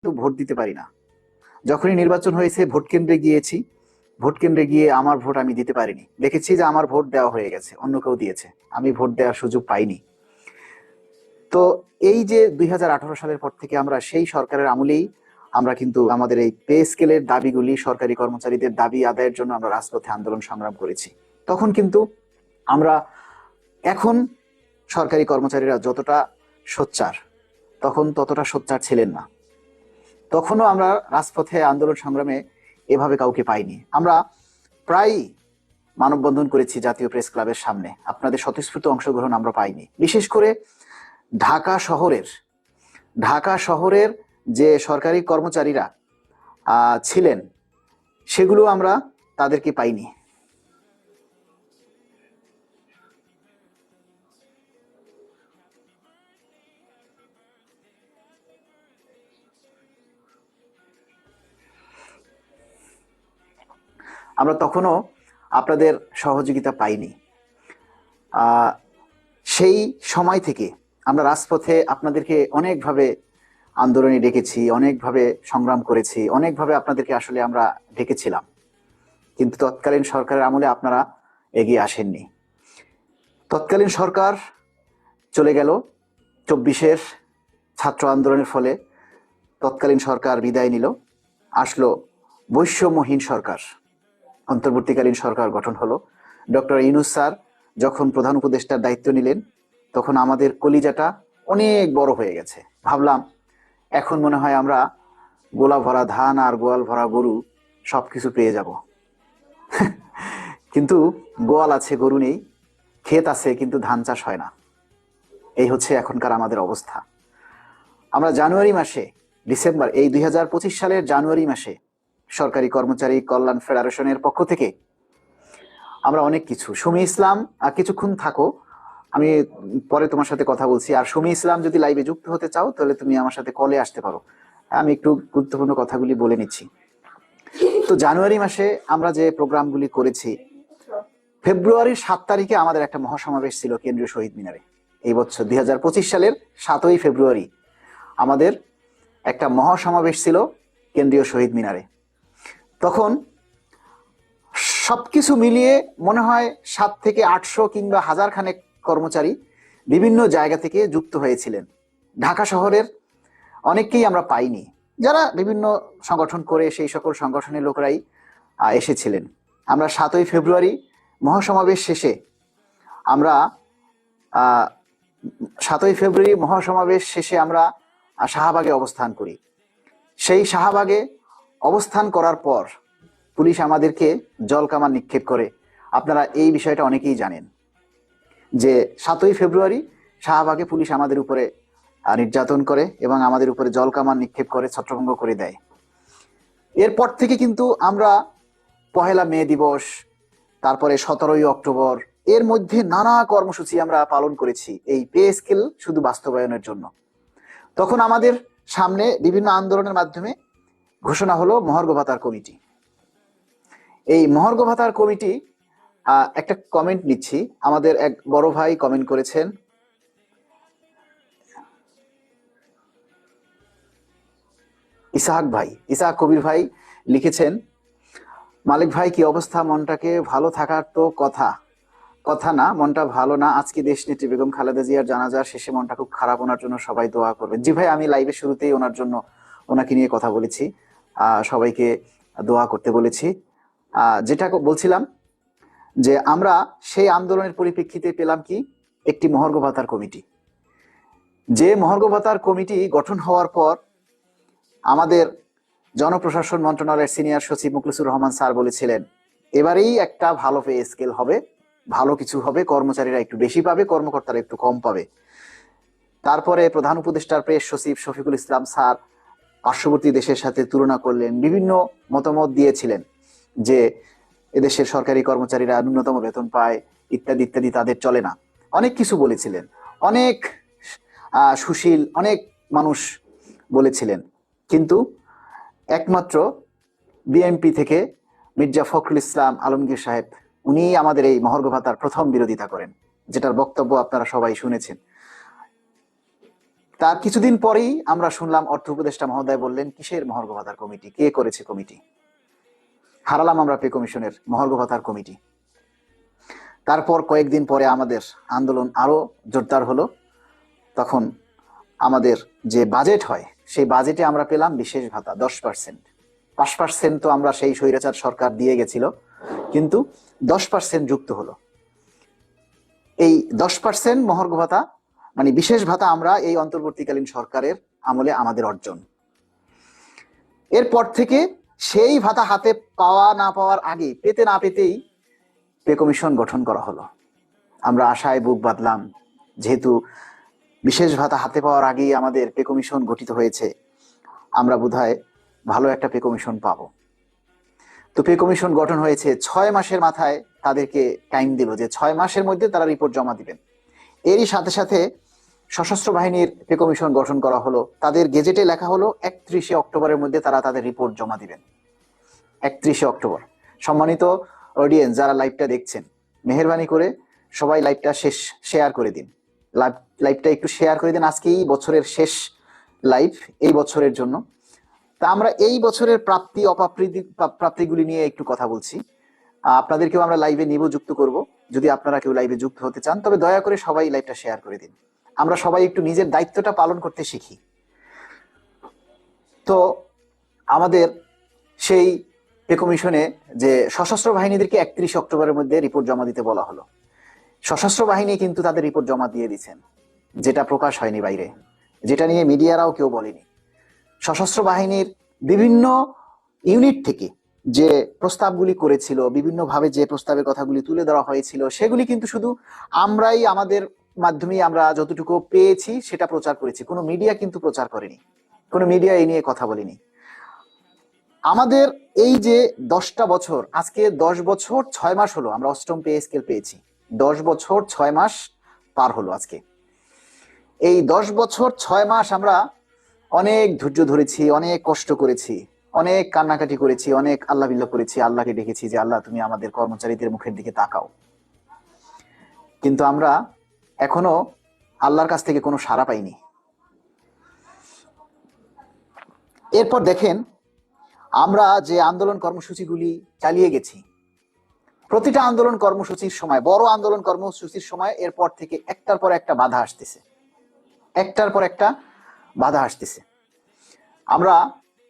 কিন্তু ভোট দিতে পারি না। যখনই নির্বাচন হয়েছে ভোট কেন্দ্রে গিয়েছি, ভোট কেন্দ্রে গিয়ে আমার ভোট আমি দিতে পারিনি। দেখেছি যে আমার ভোট দেওয়া হয়ে গেছে, অন্য কেউ দিয়েছে, আমি ভোট দেওয়ার সুযোগ পাইনি। তো এই যে 2018 সালের পর থেকে আমরা সেই সরকারের আমলেই আমরা কিন্তু আমাদের এই পে স্কেলের দাবিগুলি, সরকারি কর্মচারীদের দাবি আদায়ের জন্য আমরা রাজপথে আন্দোলন সংগ্রাম করেছি। তখন কিন্তু আমরা, এখন সরকারি কর্মচারীরা যতটা সোচ্চার, তখন ততটা সোচ্চার ছিলেন না। তখনও আমরা রাজপথে আন্দোলন সংগ্রামে এভাবে কাউকে পাইনি। আমরা প্রায় মানববন্ধন করেছি জাতীয় প্রেস ক্লাবের সামনে, আপনাদের স্বতঃস্ফূর্ত অংশগ্রহণ আমরা পাইনি। বিশেষ করে ঢাকা শহরের যে সরকারি কর্মচারীরা ছিলেন, সেগুলো আমরা তাদেরকে পাইনি। আমরা তখনও আপনাদের সহযোগিতা পাইনি। সেই সময় থেকে আমরা রাজপথে আপনাদেরকে অনেকভাবে আন্দোলনে ডেকেছি, অনেকভাবে সংগ্রাম করেছি, অনেকভাবে আপনাদেরকে আসলে আমরা ডেকেছিলাম, কিন্তু তৎকালীন সরকারের আমলে আপনারা এগিয়ে আসেননি। তৎকালীন সরকার চলে গেল, 24-এর ছাত্র আন্দোলনের ফলে তৎকালীন সরকার বিদায় নিল, আসলো বৈষম্যহীন সরকার, অন্তর্বর্তীকালীন সরকার গঠন হলো। ডক্টর ইউনূস স্যার যখন প্রধান উপদেষ্টার দায়িত্ব নিলেন, তখন আমাদের কলিজাটা অনেক বড় হয়ে গেছে। ভাবলাম এখন মনে হয় আমরা গোলা ভরা ধান আর গোয়াল ভরা গরু সবকিছু পেয়ে যাব। কিন্তু গোয়াল আছে, গরু নেই, ক্ষেত আছে কিন্তু ধান চাষ হয় না। এই হচ্ছে এখনকার আমাদের অবস্থা। আমরা জানুয়ারি মাসে, ডিসেম্বর, এই 2025 সালের জানুয়ারি মাসে সরকারি কর্মচারী কল্যাণ ফেডারেশনের পক্ষ থেকে আমরা অনেক কিছু, সুমি ইসলাম, কিছুক্ষণ থাকো, আমি পরে তোমার সাথে কথা বলছি। আর সুমি ইসলাম যদি লাইভে যুক্ত হতে চাও তাহলে তুমি আমার সাথে কলে আসতে পারো, আমি একটু গুরুত্বপূর্ণ কথাগুলি বলে নিচ্ছি। তো জানুয়ারি মাসে আমরা যে প্রোগ্রামগুলি করেছি, ফেব্রুয়ারির 7 তারিখে আমাদের একটা মহাসমাবেশ ছিল কেন্দ্রীয় শহীদ মিনারে। এই বছর 2025 সালের 7ই ফেব্রুয়ারি আমাদের একটা মহাসমাবেশ ছিল কেন্দ্রীয় শহীদ মিনারে। তখন সবকিছু মিলিয়ে মনে হয় 7 থেকে 800 কিংবা 1000 খানেক কর্মচারী বিভিন্ন জায়গা থেকে যুক্ত হয়েছিলেন। ঢাকা শহরের অনেককেই আমরা পাইনি, যারা বিভিন্ন সংগঠন করে সেই সকল সংগঠনের লোকরাই এসেছিলেন। আমরা 7ই ফেব্রুয়ারি মহাসমাবেশ শেষে আমরা 7ই ফেব্রুয়ারি মহাসমাবেশ শেষে আমরা শাহবাগে অবস্থান করি। সেই শাহবাগে অবস্থান করার পর পুলিশ আমাদেরকে জলকামান নিক্ষেপ করে। আপনারা এই বিষয়টা অনেকেই জানেন যে 7ই ফেব্রুয়ারি শাহবাগে পুলিশ আমাদের উপরে নির্যাতন করে এবং আমাদের উপরে জলকামান নিক্ষেপ করে, ছত্রভঙ্গ করে দেয়। এরপর থেকে কিন্তু আমরা 1 মে দিবস, তারপরে 17ই অক্টোবর, এর মধ্যে নানা কর্মসূচি আমরা পালন করেছি এই পে স্কেল শুধু বাস্তবায়নের জন্য। তখন আমাদের সামনে বিভিন্ন আন্দোলনের মাধ্যমে ঘোষণা হলো মহার্ঘ ভাতার কমিটি। এই মহার্ঘ ভাতার কমিটি, একটা কমেন্ট নিচ্ছি, আমাদের এক বড় ভাই কমেন্ট করেছেন, ইসাহাক কবির ভাই লিখেছেন, মালিক ভাই কি অবস্থা? মনটাকে ভালো থাকার তো কথা না, মনটা ভালো না। আজকে দেশনেত্রী বেগম খালেদা জিয়ার জানাজার শেষে মনটা খুব খারাপ, ওনার জন্য সবাই দোয়া করবেন। জি ভাই, আমি লাইভের শুরুতেই ওনাকে নিয়ে কথা বলেছি, সবাইকে দোয়া করতে বলেছি। যেটা বলছিলাম যে আমরা সেই আন্দোলনের পরিপ্রেক্ষিতে পেলাম কি, একটি মহার্ঘ ভাতার কমিটি। যে মহার্ঘ ভাতার কমিটি গঠন হওয়ার পর আমাদের জনপ্রশাসন মন্ত্রণালয়ের সিনিয়র সচিব মুখলিসুর রহমান স্যার বলেছিলেন, এবারেই একটা ভালো পে স্কেল হবে, ভালো কিছু হবে, কর্মচারীরা একটু বেশি পাবে, কর্মকর্তারা একটু কম পাবে। তারপরে প্রধান উপদেষ্টার প্রেস সচিব শফিকুল ইসলাম স্যার পার্শ্ববর্তী দেশের সাথে তুলনা করলেন, বিভিন্ন মতামত দিয়েছিলেন যে এদেশের সরকারি কর্মচারীরা ন্যূনতম বেতন পায়, ইত্যাদি ইত্যাদি, তাদের চলে না, অনেক কিছু বলেছিলেন। অনেক সুশীল অনেক মানুষ বলেছিলেন, কিন্তু একমাত্র বিএনপি থেকে মির্জা ফখরুল ইসলাম আলমগীর সাহেব, উনি আমাদের এই মহার্ঘ ভাতার প্রথম বিরোধিতা করেন, যেটার বক্তব্য আপনারা সবাই শুনেছেন। তার কিছুদিন পরেই আমরা শুনলাম অর্থ উপদেষ্টা মহোদয় বললেন, কিসের মহার্ঘ ভাতার কমিটি, কে করেছে কমিটি? হারালাম আমরা পে কমিশনের মহার্ঘ ভাতার কমিটি। তারপর কয়েকদিন পরে আমাদের আন্দোলন আরো জোরদার হলো। তখন আমাদের যে বাজেট হয় সেই বাজেটে আমরা পেলাম বিশেষ ভাতা 10%। 5% তো আমরা সেই স্বৈরাচার সরকার দিয়ে গেছিল, কিন্তু 10% যুক্ত হলো। এই 10% মহার্ঘ ভাতা মানে বিশেষ ভাতা আমরা এই অন্তর্বর্তীকালীন সরকারের আমলে আমাদের অর্জন। এরপর থেকে সেই ভাতা হাতে পাওয়া না পাওয়ার আগে, পেতে না পেতেই পে কমিশন গঠন করা হলো। আমরা আশায় বুক বাঁধলাম, যেহেতু বিশেষ ভাতা হাতে পাওয়ার আগেই আমাদের পে কমিশন গঠিত হয়েছে, আমরা বোধহয় ভালো একটা পে কমিশন পাবো। তো পে কমিশন গঠন হয়েছে, 6 মাসের মাথায় তাদেরকে টাইম দিল যে 6 মাসের মধ্যে তারা রিপোর্ট জমা দিবেন। এরই সাথে সাথে সশস্ত্র বাহিনীর পে কমিশন গঠন করা হলো। তাদের গেজেটে লেখা হলো 31শে অক্টোবরের মধ্যে তারা তাদের রিপোর্ট জমা দিবেন। 31শে অক্টোবর। সম্মানিত অডিয়েন্স, যারা লাইভটা দেখছেন, মেহেরবানি করে সবাই লাইভটা শেয়ার করে দিন। লাইভটা একটু শেয়ার করে দিন। আজকেই বছরের শেষ লাইভ এই বছরের জন্য। তা আমরা এই বছরের প্রাপ্তি প্রাপ্তিগুলি নিয়ে একটু কথা বলছি। আপনাদেরকেও আমরা লাইভে নিব, যুক্ত করব। যদি আপনারা কেউ লাইভে যুক্ত হতে চান, তবে দয়া করে সবাই লাইভটা শেয়ার করে দিন। আমরা সবাই একটু নিজের দায়িত্বটা পালন করতে শিখি। তো আমাদের সেই পে কমিশনে যে সশস্ত্র বাহিনীদেরকে 31 অক্টোবরের মধ্যে রিপোর্ট জমা দিতে বলা হলো। সশস্ত্র বাহিনী কিন্তু তাদের রিপোর্ট জমা দিয়ে দিচ্ছেন, যেটা প্রকাশ হয়নি বাইরে, যেটা নিয়ে মিডিয়ারাও কেউ বলেনি। সশস্ত্র বাহিনীর বিভিন্ন ইউনিট থেকে যে প্রস্তাবগুলি করেছিল, বিভিন্নভাবে যে প্রস্তাবের কথাগুলি তুলে ধরা হয়েছিল, সেগুলি কিন্তু শুধু আমরাই আমাদের মাধ্যমে আমরা যতটুকু পেয়েছি সেটা প্রচার করেছি। কোনো মিডিয়া কিন্তু প্রচার করেনি, কোনো মিডিয়া এই নিয়ে কথা বলেনি। আমাদের এই যে 10টা বছর, আজকে 10 বছর 6 মাস হলো আমরা অষ্টম পে স্কেল পেয়েছি। 10 বছর 6 মাস পার হলো আজকে। এই 10 বছর 6 মাস আমরা অনেক ধৈর্য ধরেছি, অনেক কষ্ট করেছি, অনেক কান্নাকাটি করেছি, অনেক আল্লাহ বিল্লাহ করেছি, আল্লাহকে ডেকেছি যে আল্লাহ তুমি আমাদের কর্মচারীদের মুখের দিকে তাকাও। কিন্তু আমরা এখনো আল্লাহর কাছ থেকে কোনো সাড়া পাইনি। এরপর দেখেন, আমরা যে আন্দোলন কর্মসূচিগুলি চালিয়ে গেছি, প্রতিটা আন্দোলন কর্মসূচির সময়, বড় আন্দোলন কর্মসূচির সময় এরপর থেকে একটার পর একটা বাধা আসতেছে, একটার পর একটা বাধা আসতেছে। আমরা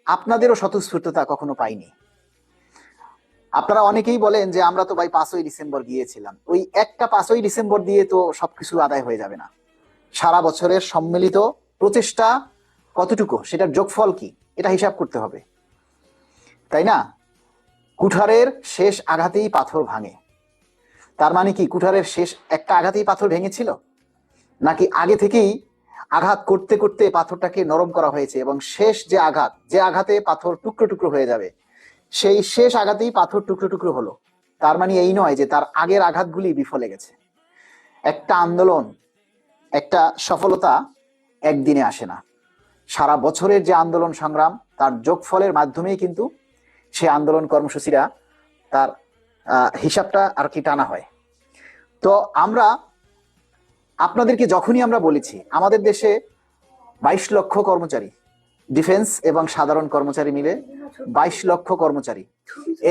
আপনাদেরও স্বতঃস্ফূর্ততা কখনো পাইনি। আপনারা অনেকেই বলেন যে আমরা তো ভাই 5ই ডিসেম্বর গিয়েছিলাম। ওই একটা 5ই ডিসেম্বর দিয়ে তো সবকিছু আদায় হয়ে যাবে না। সারা বছরের সম্মিলিত প্রচেষ্টা কতটুকু, সেটার যোগফল কি, এটা হিসাব করতে হবে, তাই না? কুঠারের শেষ আঘাতেই পাথর ভাঙে। তার মানে কি কুঠারের শেষ একটা আঘাতেই পাথর ভেঙেছিল, নাকি আগে থেকেই আঘাত করতে করতে পাথরটাকে নরম করা হয়েছে এবং শেষ যে আঘাত, যে আঘাতে পাথর টুকরো টুকরো হয়ে যাবে, সেই শেষ আঘাতেই পাথর টুকরো টুকরো হলো? তার মানে এই নয় যে তার আগের আঘাতগুলি বিফলে গেছে। একটা আন্দোলন, একটা সফলতা একদিনে আসে না। সারা বছরের যে আন্দোলন সংগ্রাম, তার যোগফলের মাধ্যমেই কিন্তু সে আন্দোলন কর্মসূচিরা তার হিসাবটা আর কি টানা হয়। তো আমরা আপনাদেরকে যখনই আমরা বলেছি আমাদের দেশে 22 লক্ষ কর্মচারী, ডিফেন্স এবং সাধারণ কর্মচারী মিলে 22 লক্ষ কর্মচারী,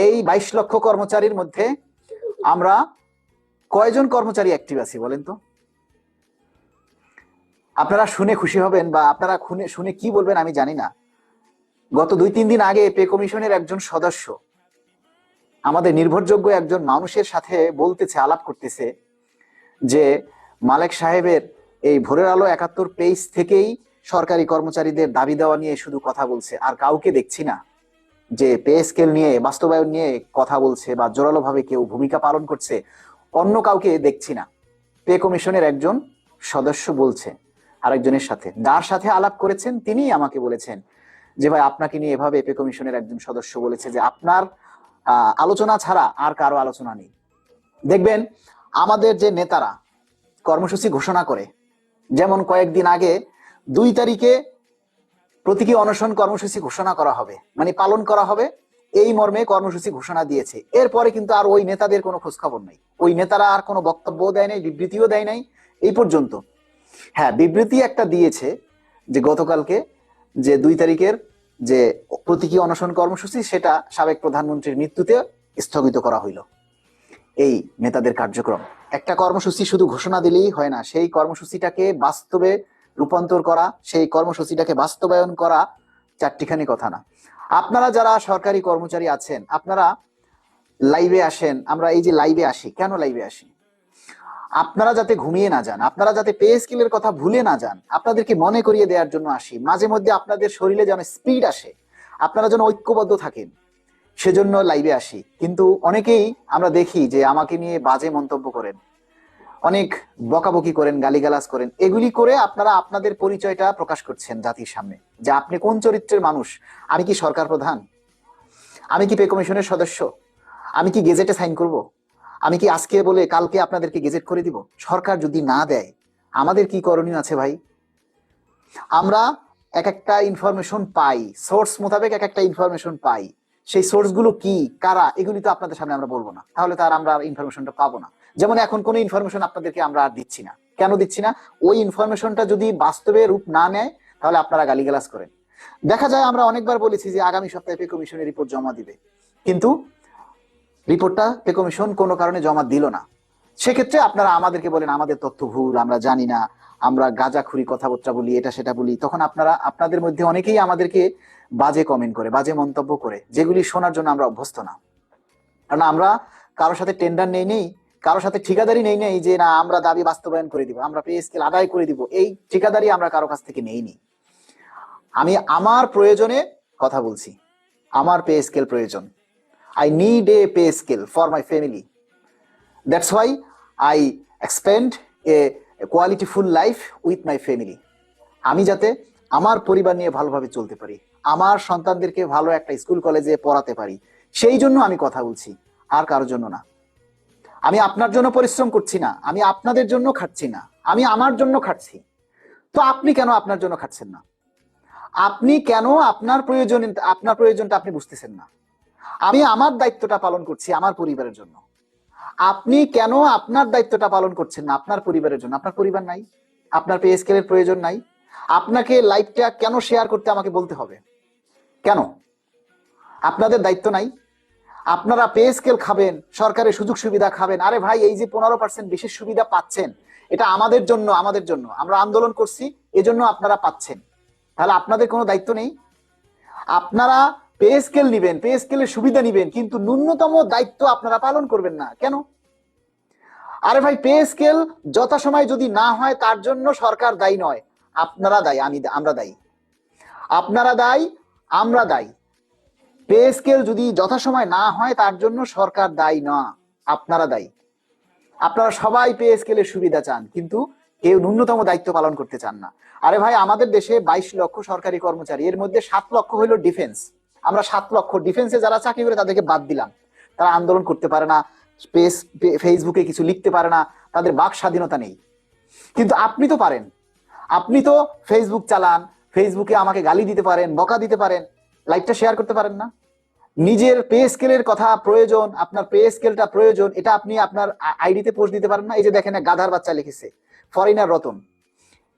এই 22 লক্ষ কর্মচারীর মধ্যে আমরা কয়জন কর্মচারী অ্যাক্টিভ আছি বলেন তো? আপনারা শুনে খুশি হবেন বা আপনারা শুনে কি বলবেন আমি জানি না। গত 2-3 দিন আগে পে কমিশনের একজন সদস্য আমাদের নির্ভরযোগ্য একজন মানুষের সাথে বলতেছে, আলাপ করতেছে যে মালেক সাহেবের এই ভোরের আলো 71 পেজ থেকেই সরকারি কর্মচারীদের দাবি দেওয়া নিয়ে শুধু কথা বলছে, আর কাউকে দেখছি না যে পে স্কেল নিয়ে, বাস্তবায়ন নিয়ে কথা বলছে বা জোরালো ভাবে কেউ ভূমিকা পালন করছে। অন্য কাউকে দেখছি না। পে কমিশনের একজন সদস্য বলছে আরেকজনের সাথে, যার সাথে আলাপ করেছেন তিনি আমাকে বলেছেন যে ভাই আপনাকে নিয়ে এভাবে পে কমিশনের একজন সদস্য বলেছে যে আপনার আলোচনা ছাড়া আর কারো আলোচনা নেই। দেখবেন আমাদের যে নেতারা কর্মসূচি ঘোষণা করে, যেমন কয়েকদিন আগে 2 তারিখে প্রতীকী অনশন কর্মসূচি ঘোষণা করা হবে, মানে পালন করা হবে, এই মর্মে কর্মসূচি ঘোষণা দিয়েছে। এরপরে কিন্তু আর ওই নেতাদের কোনো খোঁজ খবর নাই। ওই নেতারা আর কোনো বক্তব্য দেয় নাই, বিবৃতিও দেয় নাই এই পর্যন্ত। হ্যাঁ, বিবৃতি একটা দিয়েছে যে গতকালকে যে 2 তারিখের যে প্রতীকী অনশন কর্মসূচি সেটা সাবেক প্রধানমন্ত্রীর মৃত্যুতে স্থগিত করা হইল। এই নেতাদের কার্যক্রম, একটা কর্মসূচি শুধু ঘোষণা দিলেই হয় না, সেই কর্মসূচিটাকে বাস্তবে রূপান্তর করা, সেই কর্মসূচিটাকে বাস্তবায়ন করা চারটিখানি কথা না। আপনারা যারা সরকারি কর্মচারী আছেন, আপনারা লাইভে আসেন, আমরা এই যে লাইভে আসি, কেন লাইভে আসি? আপনারা যাতে ঘুমিয়ে না যান, আপনারা যাতে পে স্কেলের কথা ভুলে না যান, আপনাদেরকে মনে করিয়ে দেওয়ার জন্য আসি। মাঝে মধ্যে আপনাদের শরীরে যেন স্পিড আসে, আপনারা যেন ঐক্যবদ্ধ থাকেন, সেজন্য লাইভে আসি। কিন্তু অনেকেই আমরা দেখি যে আমাকে নিয়ে বাজে মন্তব্য করেন, অনেক বকাবকি করেন, গালিগালাজ করেন। এগুলি করে আপনারা আপনাদের পরিচয়টা প্রকাশ করছেন জাতির সামনে, যে আপনি কোন চরিত্রের মানুষ। আমি কি সরকার প্রধান? আমি কি পে কমিশনের সদস্য? আমি কি গেজেটে সাইন করব? আমি কি আজকে বলে কালকে আপনাদেরকে গেজেট করে দিব? সরকার যদি না দেয় আমাদের কি করণীয় আছে ভাই? আমরা এক একটা ইনফরমেশন পাই, সোর্স মোতাবেক এক একটা ইনফরমেশন পাই। সেই সোর্স গুলো কি, কারা, এগুলি তো আপনাদের সামনে আমরা বলবো না, তাহলে তার আমরা ইনফরমেশনটা পাবো না। যেমন এখন কোনো ইনফরমেশন আপনাদেরকে আমরা আর দিচ্ছি না। কেন দিচ্ছি না? ওই ইনফরমেশনটা যদি বাস্তবে রূপ না নেয় তাহলে আপনারা গালিগালাজ করেন। দেখা যায় আমরা অনেকবার বলেছি যে আগামী সপ্তাহে পে কমিশনের রিপোর্ট জমা দিবে, কিন্তু রিপোর্টটা পে কমিশন কোনো কারণে জমা দিল না। সেক্ষেত্রে আপনারা আমাদেরকে বলেন আমাদের তথ্য ভুল, আমরা জানি না, আমরা গাঁজাখুরি কথাবার্তা বলি, এটা সেটা বলি। তখন আপনারা, আপনাদের মধ্যে অনেকেই আমাদেরকে বাজে কমেন্ট করে, বাজে মন্তব্য করে, যেগুলি শোনার জন্য আমরা অভ্যস্ত না। কারণ আমরা কারোর সাথে টেন্ডার নেই, কারোর সাথে ঠিকাদারি নেই যে না আমরা দাবি বাস্তবায়ন করে দিব, আমরা পে স্কেল আদায় করে দিব, এই ঠিকাদারি আমরা কারো কাছ থেকে নেইনি। আমি আমার প্রয়োজনে কথা বলছি, আমার পে স্কেল প্রয়োজন। I need a pay scale for my family. That's why I expend a qualityful life with my family. আমি যাতে আমার পরিবার নিয়ে ভালোভাবে চলতে পারি, আমার সন্তানদেরকে ভালো একটা স্কুল কলেজে পড়াতে পারি, সেই জন্য আমি কথা বলছি, আর কারোর জন্য না। আমি আপনার জন্য পরিশ্রম করছি না, আমি আপনাদের জন্য খাটছি না, আমি আমার জন্য খাটছি। তো আপনি কেন আপনার জন্য খাটছেন না? আপনি কেন আপনার প্রয়োজনটা আপনি বুঝতেছেন না? আমি আমার দায়িত্বটা পালন করছি আমার পরিবারের জন্য, আপনি কেন আপনার দায়িত্বটা পালন করছেন না আপনার পরিবারের জন্য? আপনার পরিবার নাই? আপনার পে স্কেলের প্রয়োজন নাই? আপনাকে লাইভটা কেন শেয়ার করতে আমাকে বলতে হবে? কেন? আপনাদের দায়িত্ব নাই? আপনারা পে স্কেল খাবেন, সরকারের সুযোগ সুবিধা খাবেন। আরে ভাই, এই যে 15% বিশেষ সুবিধা পাচ্ছেন, এটা আমাদের জন্য, আমরা আন্দোলন করছি, এজন্য আপনারা পাচ্ছেন। তাহলে আপনাদের কোনো দায়িত্ব নেই? আপনারা পে স্কেল নিবেন, পে স্কেলের সুবিধা নিবেন, কিন্তু ন্যূনতম দায়িত্ব আপনারা পালন করবেন না কেন? আরে ভাই, পে স্কেল যথাসময় যদি না হয় তার জন্য সরকার দায়ী নয়, আপনারা দায়ী, আমরা দায়ী। আপনারা দায়ী, আমরা দায়ী। পে স্কেল যদি যথাসময় না হয় তার জন্য সরকার দায়ী না, আপনারা দায়ী। আপনারা সবাই পে স্কেলের সুবিধা চান, কিন্তু কেউ ন্যূনতম দায়িত্ব পালন করতে চান না। আরে ভাই, আমাদের দেশে 22 লক্ষ সরকারি কর্মচারী, এর মধ্যে 7 লক্ষ হইল ডিফেন্স। আমরা 7 লক্ষ ডিফেন্সে যারা চাকরি করে তাদেরকে বাদ দিলাম। তারা আন্দোলন করতে পারে না, ফেসবুকে কিছু লিখতে পারে না, তাদের বাক স্বাধীনতা নেই। কিন্তু আপনি তো পারেন, আপনি তো ফেসবুক চালান, ফেসবুকে আমাকে গালি দিতে পারেন, বকা দিতে পারেন, লাইভটা শেয়ার করতে পারেন না? নিজের পে স্কেলের কথা প্রয়োজন, আপনার পে স্কেলটা প্রয়োজন, এটা আপনি আপনার আইডিতে পোস্ট দিতে পারেন না? এই যে দেখেন, গাধার বাচ্চা লিখেছে, ফরেনার রতন,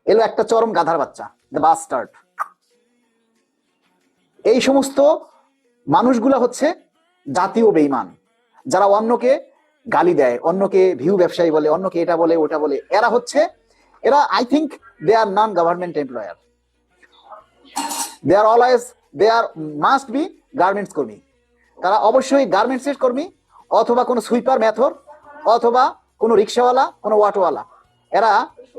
এলো একটা চরম গাধার বাচ্চা, দ্য বাস্টার্ড। এই সমস্ত মানুষগুলা হচ্ছে জাতীয় বেঈমান, যারা অন্যকে গালি দেয়, অন্যকে ভিউ ব্যবসায়ী বলে, অন্যকে এটা বলে ওটা বলে। এরা I think they are non government employer, they are must be garments কর্মী। তারা অবশ্যই গার্মেন্টসের কর্মী, অথবা কোনো সুইপার মেথর, অথবা কোনো রিক্সাওয়ালা, কোনো অটোওয়ালা।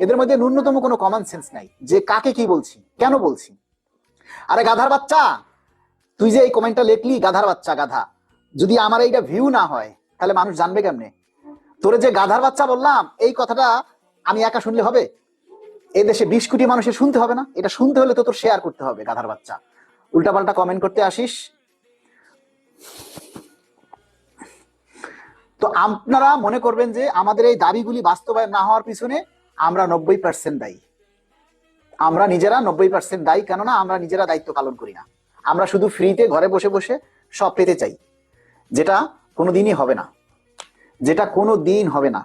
এদের মধ্যে ন্যূনতম কোনো কমন সেন্স নাই যে কাকে কি বলছি, কেন বলছি। আরে গাধার বাচ্চা, তুই যে এই কমেন্টটা লিখলি, গাধার বাচ্চা, গাধা, যদি আমার এইটা ভিউ না হয় তাহলে মানুষ জানবে কেমনে? তোরে যে গাধার বাচ্চা বললাম, এই কথাটা আমি একা শুনলে হবে? এই দেশে 20 কোটি মানুষের শুনতে হবে না? এটা শুনতে হলে তো তোর শেয়ার করতে হবে, গাধার বাচ্চা। উল্টাপাল্টা কমেন্ট করতে আসিস। তো আপনারা মনে করবেন যে আমাদের এই দাবিগুলি বাস্তবায়ন না হওয়ার পিছনে আমরা 90% দায়ী। আমরা নিজেরা 90% দায়ী, কেননা আমরা নিজেরা দায়িত্ব পালন করি না। আমরা শুধু ফ্রিতে ঘরে বসে বসে সব পেতে চাই, যেটা কোনোদিনই হবে না, যেটা কোনো দিন হবে না।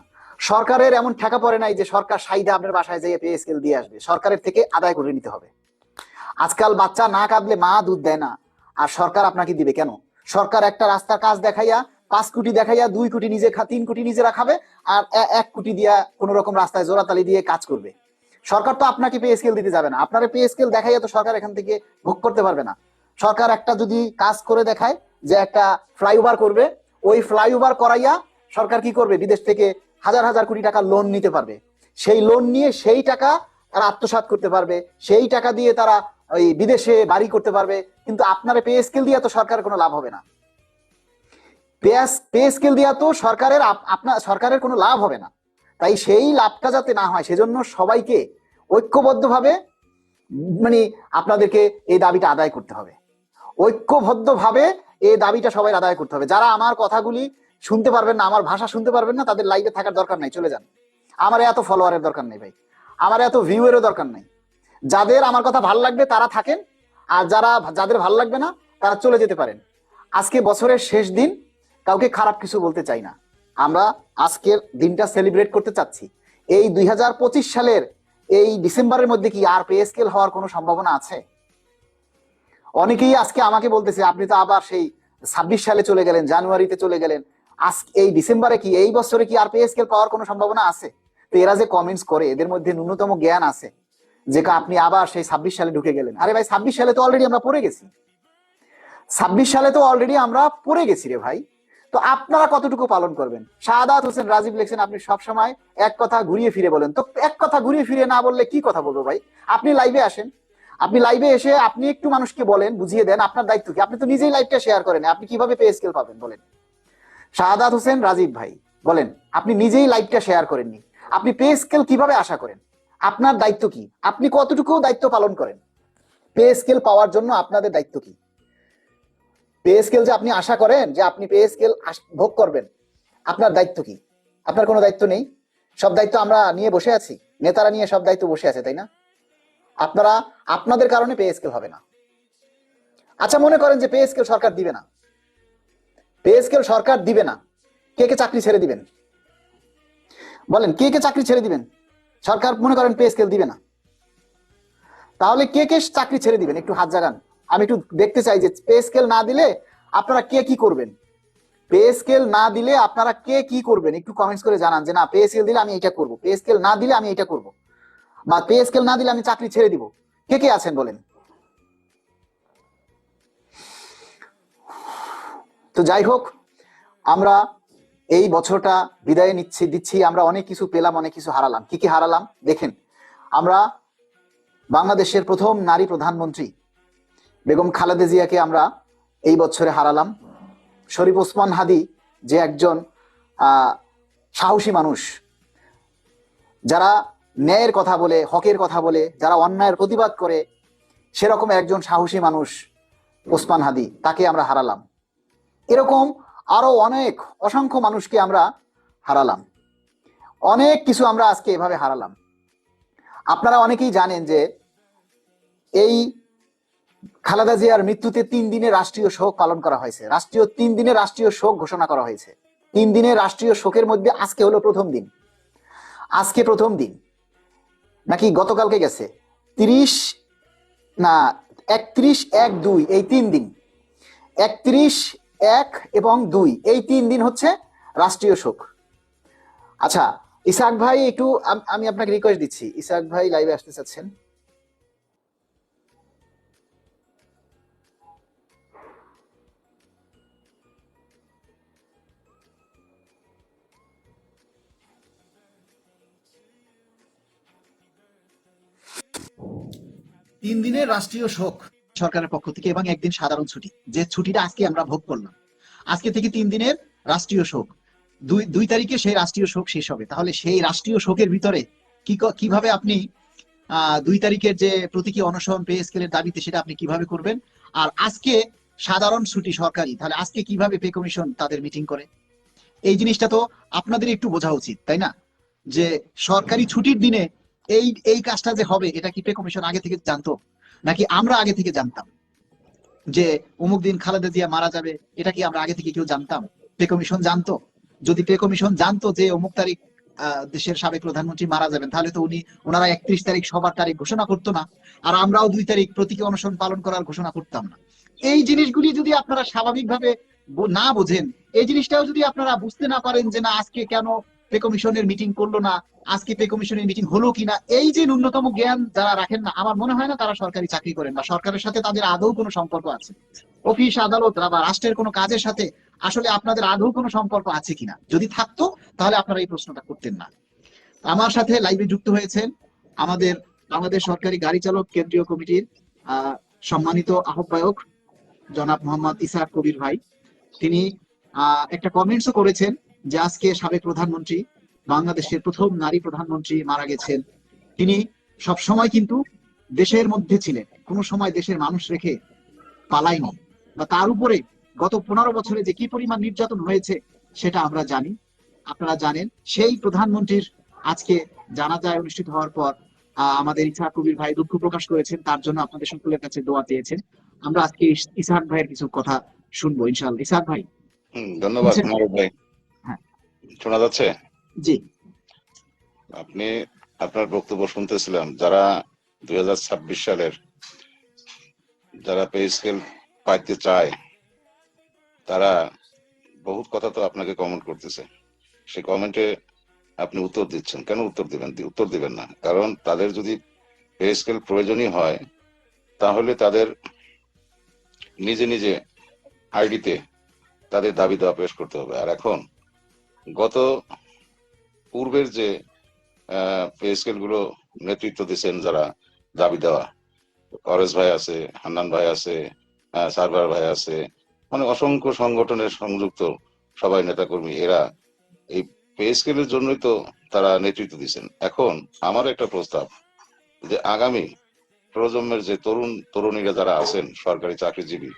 সরকারের এমন ঠেকা পড়ে নাই যে সরকার সাইদা আপনার বাসায় যেয়ে পে স্কেল দিয়ে আসবে, সরকারের থেকে আদায় করে নিতে হবে। আজকাল বাচ্চা না কাঁদলে মা দুধ দেয় না, আর সরকার আপনাকে দিবে কেন? সরকার একটা রাস্তার কাজ দেখাইয়া 5 কোটি দেখাইয়া 2 কোটি নিজে 3 কোটি নিজেরা খাবে, আর 1 কোটি দিয়া কোন রকম রাস্তায় জোড়াতালি দিয়ে কাজ করবে। সরকার তো আপনাকে পে স্কেল দিতে যাবে না, আপনার পে স্কেল দেখাইয়া তো সরকার এখান থেকে ভোগ করতে পারবে না। সরকার একটা যদি কাজ করে দেখায় যে একটা ফ্লাইওভার করবে, ওই ফ্লাইওভার করাইয়া সরকার কি করবে? বিদেশ থেকে হাজার হাজার কোটি টাকা লোন নিতে পারবে। সেই লোন নিয়ে সেই টাকা তারা আত্মসাৎ করতে পারবে, সেই টাকা দিয়ে তারা ওই বিদেশে বাড়ি করতে পারবে। কিন্তু আপনার পে স্কেল দিয়ে তো সরকারের কোনো লাভ হবে না। পে স্কেল দিয়া তো সরকারের কোনো লাভ হবে না। তাই সেই লাভটা যাতে না হয় সেজন্য সবাইকে ঐক্যবদ্ধভাবে মানে আপনাদেরকে এই দাবিটা আদায় করতে হবে। ঐক্যবদ্ধভাবে এই দাবিটা সবাই আদায় করতে হবে। যারা আমার কথাগুলি শুনতে পারবেন না, আমার ভাষা শুনতে পারবেন না, তাদের লাইভে থাকার দরকার নাই, চলে যান। আমার এত ফলোয়ারের দরকার নেই ভাই, আমার এত ভিউয়েরও দরকার নাই। যাদের আমার কথা ভালো লাগবে তারা থাকেন, আর যাদের ভালো লাগবে না তারা চলে যেতে পারেন। আজকে বছরের শেষ দিন, কাউকে খারাপ কিছু বলতে চাই না। আমরা আজকের দিনটা সেলিব্রেট করতে চাচ্ছি। এই 2025 সালের এই ডিসেম্বরের মধ্যে কি আর পে স্কেল হওয়ার কোনো সম্ভাবনা আছে? অনেকেই আজকে আমাকে বলতেছে আপনি তো আবার সেই 26 সালে চলে গেলেন, জানুয়ারিতে চলে গেলেন, আজকে এই ডিসেম্বরে কি, এই বছরে কি আর পে স্কেল পাওয়ার কোনো সম্ভাবনা আছে? তো এরা যে কমেন্টস করে এদের মধ্যে ন্যূনতম জ্ঞান আছে যে আপনি আবার সেই 26 সালে ঢুকে গেলেন। আরে ভাই 26 সালে তো অলরেডি আমরা পড়ে গেছি, 26 সালে তো অলরেডি আমরা পড়ে গেছি রে ভাই। তো আপনারা কতটুকু পালন করবেন? শাহাদাত হোসেন রাজীব লিখছেন আপনি সবসময় এক কথা ঘুরিয়ে ফিরে বলেন। তো এক কথা ঘুরিয়ে ফিরে না বললে কি কথা বলবো ভাই? আপনি লাইভে আসেন, আপনি লাইভে এসে আপনি একটু মানুষকে বলেন, বুঝিয়ে দেন। আপনার দায়িত্ব কি? আপনি তো নিজেই লাইভটা শেয়ার করেন, আপনি কিভাবে পে স্কেল পাবেন বলেন? শাহাদাত হোসেন রাজীব ভাই বলেন, আপনি নিজেই লাইভটা শেয়ার করেননি, আপনি পে স্কেল কিভাবে আশা করেন? আপনার দায়িত্ব কি? আপনি কতটুকু দায়িত্ব পালন করেন? পে স্কেল পাওয়ার জন্য আপনাদের দায়িত্ব কি? পে স্কেল যে আপনি আশা করেন যে আপনি পে স্কেল ভোগ করবেন, আপনার দায়িত্ব কি? আপনার কোনো দায়িত্ব নেই। সব দায়িত্ব আমরা নিয়ে বসে আছি, নেতারা নিয়ে সব দায়িত্ব বসে আছে, তাই না? আপনাদের কারণে পে স্কেল হবে না। আচ্ছা, মনে করেন যে পে স্কেল সরকার দিবে না, পে স্কেল সরকার দিবে না, কে কে চাকরি ছেড়ে দিবেন? বলেন, কে কে চাকরি ছেড়ে দিবেন? সরকার মনে করেন পে স্কেল দিবে না, তাহলে কে কে চাকরি ছেড়ে দিবেন? একটু হাত জাগান, আমি একটু দেখতে চাই যে পে স্কেল না দিলে আপনারা কে কি করবেন। পে স্কেল না দিলে আপনারা কে কি করবেন একটু কমেন্টস করে জানান যে না, পে স্কেল দিলে আমি এটা করব, পে স্কেল না দিলে আমি এটা করব, বা পে স্কেল না দিলে আমি চাকরি ছেড়ে দিব। কে কে আছেন বলেন? তো যাই হোক, আমরা এই বছরটা বিদায় দিচ্ছি। আমরা অনেক কিছু পেলাম, অনেক কিছু হারালাম। কি কি হারালাম দেখেন। আমরা বাংলাদেশের প্রথম নারী প্রধানমন্ত্রী বেগম খালেদা জিয়াকে আমরা এই বছরে হারালাম। শরীফ ওসমান হাদি যে একজন সাহসী মানুষ, যারা ন্যায়ের কথা বলে, হকের কথা বলে, যারা অন্যায়ের প্রতিবাদ করে, সেরকম একজন সাহসী মানুষ ওসমান হাদি, তাকে আমরা হারালাম। এরকম আরো অনেক অসংখ্য মানুষকে আমরা হারালাম। অনেক কিছু আমরা আজকে এভাবে হারালাম। আপনারা অনেকেই জানেন যে এই খালেদা জিয়ার মৃত্যুতে 3 দিনের রাষ্ট্রীয় শোক পালন করা হয়েছে। 3 দিনের রাষ্ট্রীয় শোক ঘোষণা করা হয়েছে। 3 দিনের রাষ্ট্রীয় শোকের মধ্যে আজকে হলো প্রথম দিন। আজকে প্রথম দিন নাকি গতকালকে গেছে 30 না 31-1-2 এই 3 দিন, 31-1 এবং 2 এই 3 দিন হচ্ছে রাষ্ট্রীয় শোক। আচ্ছা ইসাক ভাই, একটু আমি আপনাকে রিকোয়েস্ট দিচ্ছি, ইসাক ভাই লাইভে আসতে চাচ্ছেন? তিন দিনের রাষ্ট্রীয় শোক সরকারের পক্ষ থেকে এবং একদিন সাধারণ ছুটি, যে ছুটিটা আজকে আমরা ভোগ করলাম। আজকে থেকে 3 দিনের রাষ্ট্রীয় শোক, 2 তারিখে সেই রাষ্ট্রীয় শোক শেষ হবে। তাহলে সেই রাষ্ট্রীয় শোকের ভিতরে কিভাবে আপনি 2 তারিখের যে প্রতীকী অনশন পে স্কেলের দাবিতে সেটা আপনি কিভাবে করবেন? আর আজকে সাধারণ ছুটি সরকারি, তাহলে আজকে কিভাবে পে কমিশন তাদের মিটিং করে? এই জিনিসটা তো আপনাদের একটু বোঝা উচিত, তাই না? যে সরকারি ছুটির দিনে এই কাজটা যে হবে, এটা কি পে কমিশন আগে থেকে জানতো, নাকি আমরা আগে থেকে জানতাম যে অমুক দিন খালেদা জিয়া মারা যাবে? এটা কি আমরা আগে থেকে কেউ জানতাম? পে কমিশন জানতো? যদি পে কমিশন জানতো যে অমুক তারিখ দেশের সাবেক প্রধানমন্ত্রী মারা যাবেন, তাহলে তো ওনারা 31 তারিখ সবার তারিখ ঘোষণা করতো না, আর আমরাও 2 তারিখ প্রতীকী অনশন পালন করার ঘোষণা করতাম না। এই জিনিসগুলি যদি আপনারা স্বাভাবিকভাবে না বোঝেন, এই জিনিসটাও যদি আপনারা বুঝতে না পারেন যে না আজকে কেন পে কমিশনের মিটিং করলো না, আজকে পে কমিশনের মিটিং হলো কিনা, এই যে ন্যূনতম জ্ঞান যারা রাখেন না, আমার মনে হয় না তারা সরকারি চাকরি করেন বা সরকারের সাথে তাদের আদৌ কোনো সম্পর্ক আছে। অফিস আদালত বা রাষ্ট্রের কোনো কাজের সাথে আসলে আপনাদের আদৌ কোনো সম্পর্ক আছে কিনা, যদি থাকতো তাহলে আপনারা এই প্রশ্নটা করতেন না। আমার সাথে লাইভে যুক্ত হয়েছেন আমাদের বাংলাদেশ সরকারি গাড়ি চালক কেন্দ্রীয় কমিটির সম্মানিত আহ্বায়ক জনাব মোহাম্মদ ইসহাক কবির ভাই। তিনি একটা কমেন্টসও করেছেন যে আজকে সাবেক প্রধানমন্ত্রী, বাংলাদেশের প্রথম নারী প্রধানমন্ত্রী মারা গেছেন। তিনি সব সময় কিন্তু দেশের মধ্যে ছিলেন, কোনো সময় দেশের মানুষ রেখে পালায়নি, বা তার উপরে গত 15 বছরে যে কি পরিমাণ নির্যাতন হয়েছে সেটা আমরা জানি, আপনারা জানেন। সেই প্রধানমন্ত্রীর আজকে জানাজা অনুষ্ঠিত হওয়ার পর আমাদের ইসহাক কবির ভাই দুঃখ প্রকাশ করেছেন, তার জন্য আপনাদের সকলের কাছে দোয়া চেয়েছেন। আমরা আজকে ইসহাক ভাইয়ের কিছু কথা শুনবো ইনশাআল্লাহ। ইসহাক ভাই। ধন্যবাদ মারুফ ভাই। হ্যাঁ, শোনা যাচ্ছে? জি। আপনি আপনার বক্তব্য শুনতেছিলাম, যারা 2026 সালের যারা পে স্কেল পাইতে চায় তারা বহুত কথা তো আপনাকে কমেন্ট করতেছে, সেই কমেন্টে আপনি উত্তর দিচ্ছেন। কেন উত্তর দিবেন? উত্তর দিবেন না, কারণ তাদের যদি পে স্কেল প্রয়োজনই হয় তাহলে তাদের নিজে নিজে আইডিতে তাদের দাবি দেওয়া পেশ করতে হবে। আর এখন গত পূর্বের যে পে স্কেল গুলো নেতৃত্ব দিচ্ছেন যারা দাবি দেওয়া, অরেশ ভাই আছে, হান্নান ভাই আছে, সার্ভার ভাই আছে, মানে অসংখ্য সংগঠনের সংযুক্ত সবাই নেতাকর্মী, এরা এই পে স্কেলের জন্যই তো তারা নেতৃত্ব দিচ্ছেন। এখন আমার একটা প্রস্তাব যে আগামী প্রজন্মের যে তরুণ তরুণীরা যারা আছেন সরকারি চাকরিজীবী,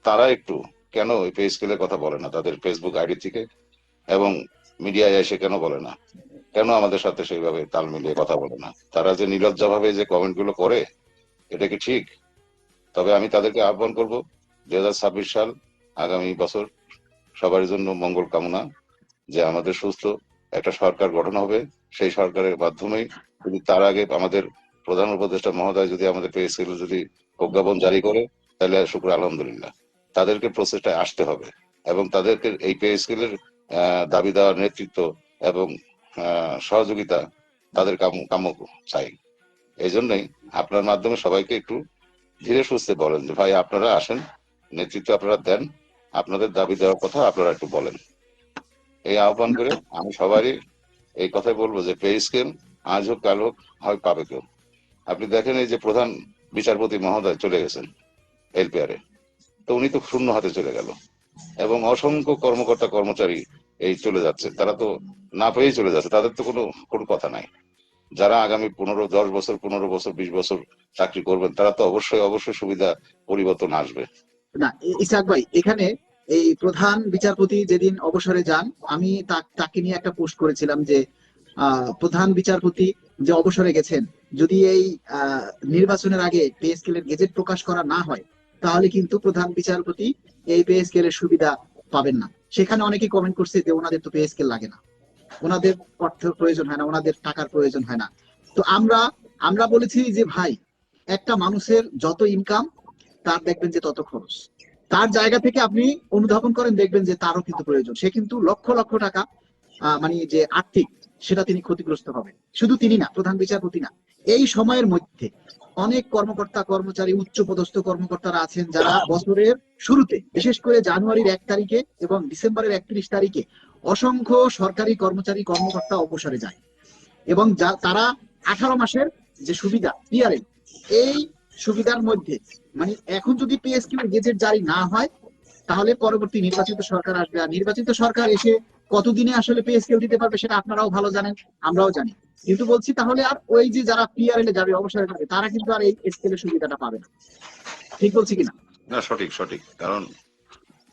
তারা একটু কেন ওই পে স্কেলের কথা বলে না তাদের ফেসবুক আইডি থেকে, এবং মিডিয়ায় এসে কেন বলে না, কেন আমাদের সাথে সেইভাবে তাল মিলিয়ে কথা বলে না? তারা যে নির্লজ্জভাবে যে কমেন্ট গুলো করে, এটা কি ঠিক? তবে আমি তাদেরকে আহ্বান করব, 2026 সাল আগামী বছর সবার জন্য মঙ্গল কামনা, যে আমাদের সুস্থ একটা সরকার গঠন হবে। সেই সরকারের মাধ্যমেই যদি তার আগে আমাদের প্রধান উপদেষ্টা মহোদয় যদি আমাদের পে স্কেল যদি প্রজ্ঞাপন জারি করে, তাহলে শুক্র আলহামদুলিল্লাহ। তাদেরকে প্রসেসটায় আসতে হবে এবং তাদেরকে এই পে স্কেলের দাবি দেওয়ার নেতৃত্ব এবং সহযোগিতা তাদের কাম্য চাই। এই জন্যই আপনার মাধ্যমে সবাইকে একটু ধীরে সুস্থে বলেন যে ভাই আপনারা আসেন, নেতৃত্ব আপনারা দেন, আপনাদের দাবি দেওয়ার কথা আপনারা একটু বলেন। এই আহ্বান করে আমি সবারই এই কথাই বলবো যে পে স্কেল আজ হোক কাল হোক হয় পাবে কেউ। আপনি দেখেন এই যে প্রধান বিচারপতি মহোদয় চলে গেছেন এলপিআরে, তো উনি তো শূন্য হাতে চলে গেল, এবং অসংখ্য কর্মকর্তা কর্মচারী এই চলে যাচ্ছে, তারা তো না পেয়েই চলে যাচ্ছে, তাদের তো কোনো কথা নাই। যারা আগামী 10 বছর 15 বছর 20 বছর চাকরি করবেন তারা তো অবশ্যই সুবিধা পরিবর্তন আসবে না। ইসহাক ভাই, এখানে এই প্রধান বিচারপতি যেদিন অবসরে যান, আমি তাকে নিয়ে একটা পোস্ট করেছিলাম যে প্রধান বিচারপতি যে অবসরে গেছেন, যদি এই নির্বাচনের আগে পে স্কেলের গেজেট প্রকাশ করা না হয়, তাহলে কিন্তু প্রধান বিচারপতি এই পে স্কেলের সুবিধা পাবেন না। সেখানে অনেকে কমেন্ট করছে যে ওনাদের তো পে স্কেল লাগে না, ওনাদের অর্থের প্রয়োজন হয় না, ওনাদের টাকার প্রয়োজন হয় না। তো আমরা বলেছি যে ভাই, একটা মানুষের যত ইনকাম তার দেখবেন যে তত খরচ। তার জায়গা থেকে আপনি অনুধাবন করেন, দেখবেন যে তারও কিন্তু প্রয়োজন, সে কিন্তু লক্ষ লক্ষ টাকা মানে যে আর্থিক, সেটা তিনি ক্ষতিগ্রস্ত হবেন। শুধু তিনি না, প্রধান বিচারপতি না, এই সময়ের মধ্যে অনেক কর্মকর্তা কর্মচারী উচ্চ পদস্থ কর্মকর্তারা আছেন যারা বছরের শুরুতে, বিশেষ করে জানুয়ারির 1 তারিখে এবং ডিসেম্বরের 31 তারিখে অসংখ্য সরকারি কর্মচারী কর্মকর্তা অবসরে যায়, এবং তারা 18 মাসের যে সুবিধা পিআরএল, এই সুবিধার মধ্যে মানে এখন যদি পিএসকিউ গেজেট জারি না হয়, তাহলে পরবর্তী নির্বাচিত সরকার আসবে, আর নির্বাচিত সরকার এসে কতদিনে আসলে পিএসকিউ দিতে পারবে সেটা আপনারাও ভালো জানেন, আমরাও জানি। কিন্তু বলছি তাহলে আর ওই যে যারা পিআরএল এ যাবে, অবসরে যাবে, তারা কিন্তু আর এই স্কেলের সুবিধাটা পাবে না। ঠিক বলছি কিনা? না, সঠিক। কারণ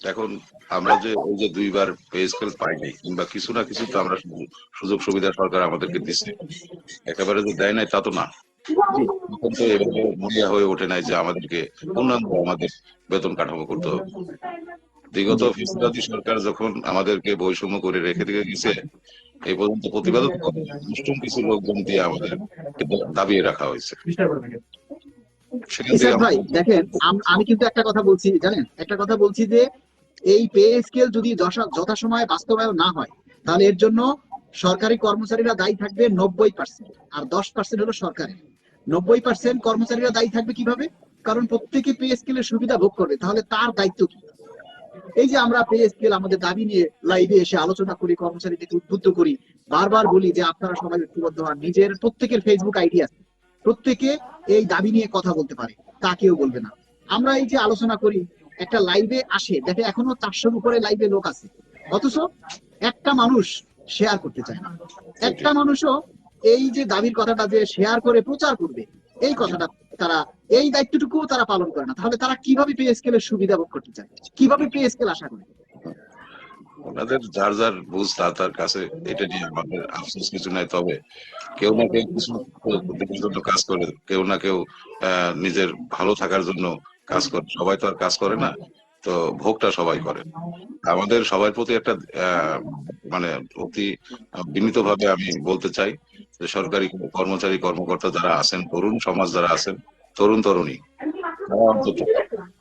এখন আমরা যে ওই যে 2বার পে স্কেল পাইনি, কিংবা কিছু না কিছু তো আমরা সুযোগ সুবিধা সরকার আমাদেরকে দিচ্ছে, একেবারে যে দেয় নাই তা তো না। এখন তো এভাবে মরিয়া হয়ে ওঠে নাই যে আমাদেরকে পূর্ণাঙ্গ আমাদের বেতন কাঠামো করতে হবে। বিগত ফ্যাসিবাদী সরকার যখন আমাদেরকে বৈষম্য করে রেখে দিয়ে গেছে, এই পর্যন্ত প্রতিবাদও তো করেনি। মুসলিম কিছু লোকজন দিয়ে আমাদের দাবিয়ে রাখা হয়েছে। সেখান থেকে ইসাক ভাই দেখেন, আমি কিন্তু একটা কথা বলছি, জানেন একটা কথা বলছি যে এই পে স্কেল যদি যথাসময়ে বাস্তবায়ন না হয়, তাহলে এর জন্য সরকারি কর্মচারীরা দায়ী থাকবে 90%, আর 10% হলো সরকারের। 90% কর্মচারীরা দায়ী থাকবে কিভাবে? কারণ প্রত্যেকে পে স্কেলের সুবিধা ভোগ করবে, তাহলে তার দায়িত্ব কি? এই যে আমরা পে স্কেল আমাদের দাবি নিয়ে লাইভে এসে আলোচনা করি, কর্মচারীদেরকে উদ্বুদ্ধ করি, বারবার বলি যে আপনারা সবাই ঐক্যবদ্ধ হন, নিজের প্রত্যেকের ফেসবুক আইডি আছে, প্রত্যেকে এই দাবি নিয়ে কথা বলতে পারে, তা কেউ বলবে না। আমরা এই যে আলোচনা করি, একটা লাইভে আসে দেখে এখনো 400-র উপরে লাইভে লোক আছে, অথচ একটা মানুষ শেয়ার করতে চায় না। একটা মানুষও এই যে দাবির কথাটা যে শেয়ার করে প্রচার করবে, এই কথাটা তারা, এই দায়িত্বটুকু তারা পালন করে না। তাহলে তারা কিভাবে পে স্কেলের সুবিধা ভোগ করতে চায়, কিভাবে পে স্কেল আশা করে? ওনাদের যার যার বুঝ তার কাছে, এটা নিয়ে আমাদের আফসোস কিছু নাই। তবে কেউ না কেউ কিছু দেশের জন্য কাজ করে, কেউ না কেউ নিজের ভালো থাকার জন্য কাজ করে। সবাই তো আর কাজ করে না, তো ভোগটা সবাই করে। আমাদের সবার প্রতি একটা মানে অতি বিনীত ভাবে আমি বলতে চাই যে সরকারি কর্মচারী কর্মকর্তা যারা আছেন, তরুণ সমাজ যারা আছেন, তরুণ তরুণী, তারা অন্তত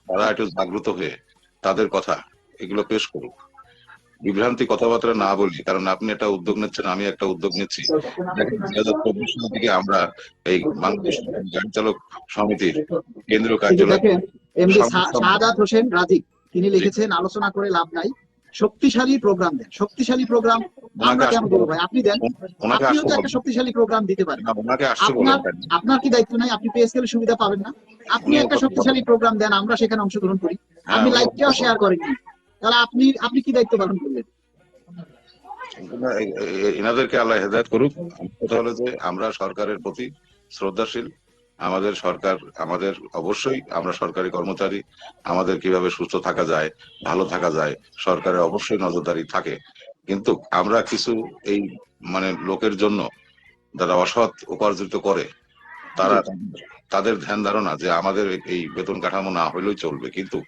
তারা একটু জাগ্রত হয়ে তাদের কথা এগুলো পেশ করুক। বিভ্রান্তি কথাবার্তা না বলি, কারণ আপনি একটা উদ্যোগ নিচ্ছেন, আমি একটা উদ্যোগ নিচ্ছি। দেখেন 2024 সালের দিকে আমরা এই বাংলাদেশ গাড়ি চালক সমিতির কেন্দ্রীয় এই যে কার্যালয় দেখেন, এমডি শাহাদাত হোসেন রাজীব, তিনি লিখেছেন আলোচনা করে লাভ নাই, শক্তিশালী প্রোগ্রাম দেন। শক্তিশালী প্রোগ্রাম আমরা কেন দেবো ভাই? আপনি দেন, ওনাকে আপনিও আসতে তো একটা বলেন, শক্তিশালী প্রোগ্রাম দিতে পারেন। ওনাকে আসতে আপনার বলেন। আপনার কি দায়িত্ব নাই? আপনি পে স্কেলের সুবিধা পাবেন না? আপনি উনি একটা শক্তিশালী প্রোগ্রাম দেন, আমরা সেখানে অংশগ্রহণ করি। হ্যাঁ, আপনি লাইভটাও শেয়ার করেননি, তাহলে আপনি কি দায়িত্ব পালন করবেন? এনাদেরকে আল্লাহ হেদায়েত করুক। কথা হলো যে আমরা সরকারের প্রতি শ্রদ্ধাশীল। আমাদের সরকার, আমাদের অবশ্যই আমরা সরকারি কর্মচারী, আমাদের কিভাবে সুস্থ থাকা যায়, ভালো থাকা যায়, সরকারের অবশ্যই নজরদারি থাকে। কিন্তু আমরা কিছু এই মানে লোকের জন্য যারা অসৎ উপার্জিত করে, তারা তাদের ধ্যান ধারণা যে আমাদের এই বেতন কাঠামো না হইলেই চলবে, কিন্তু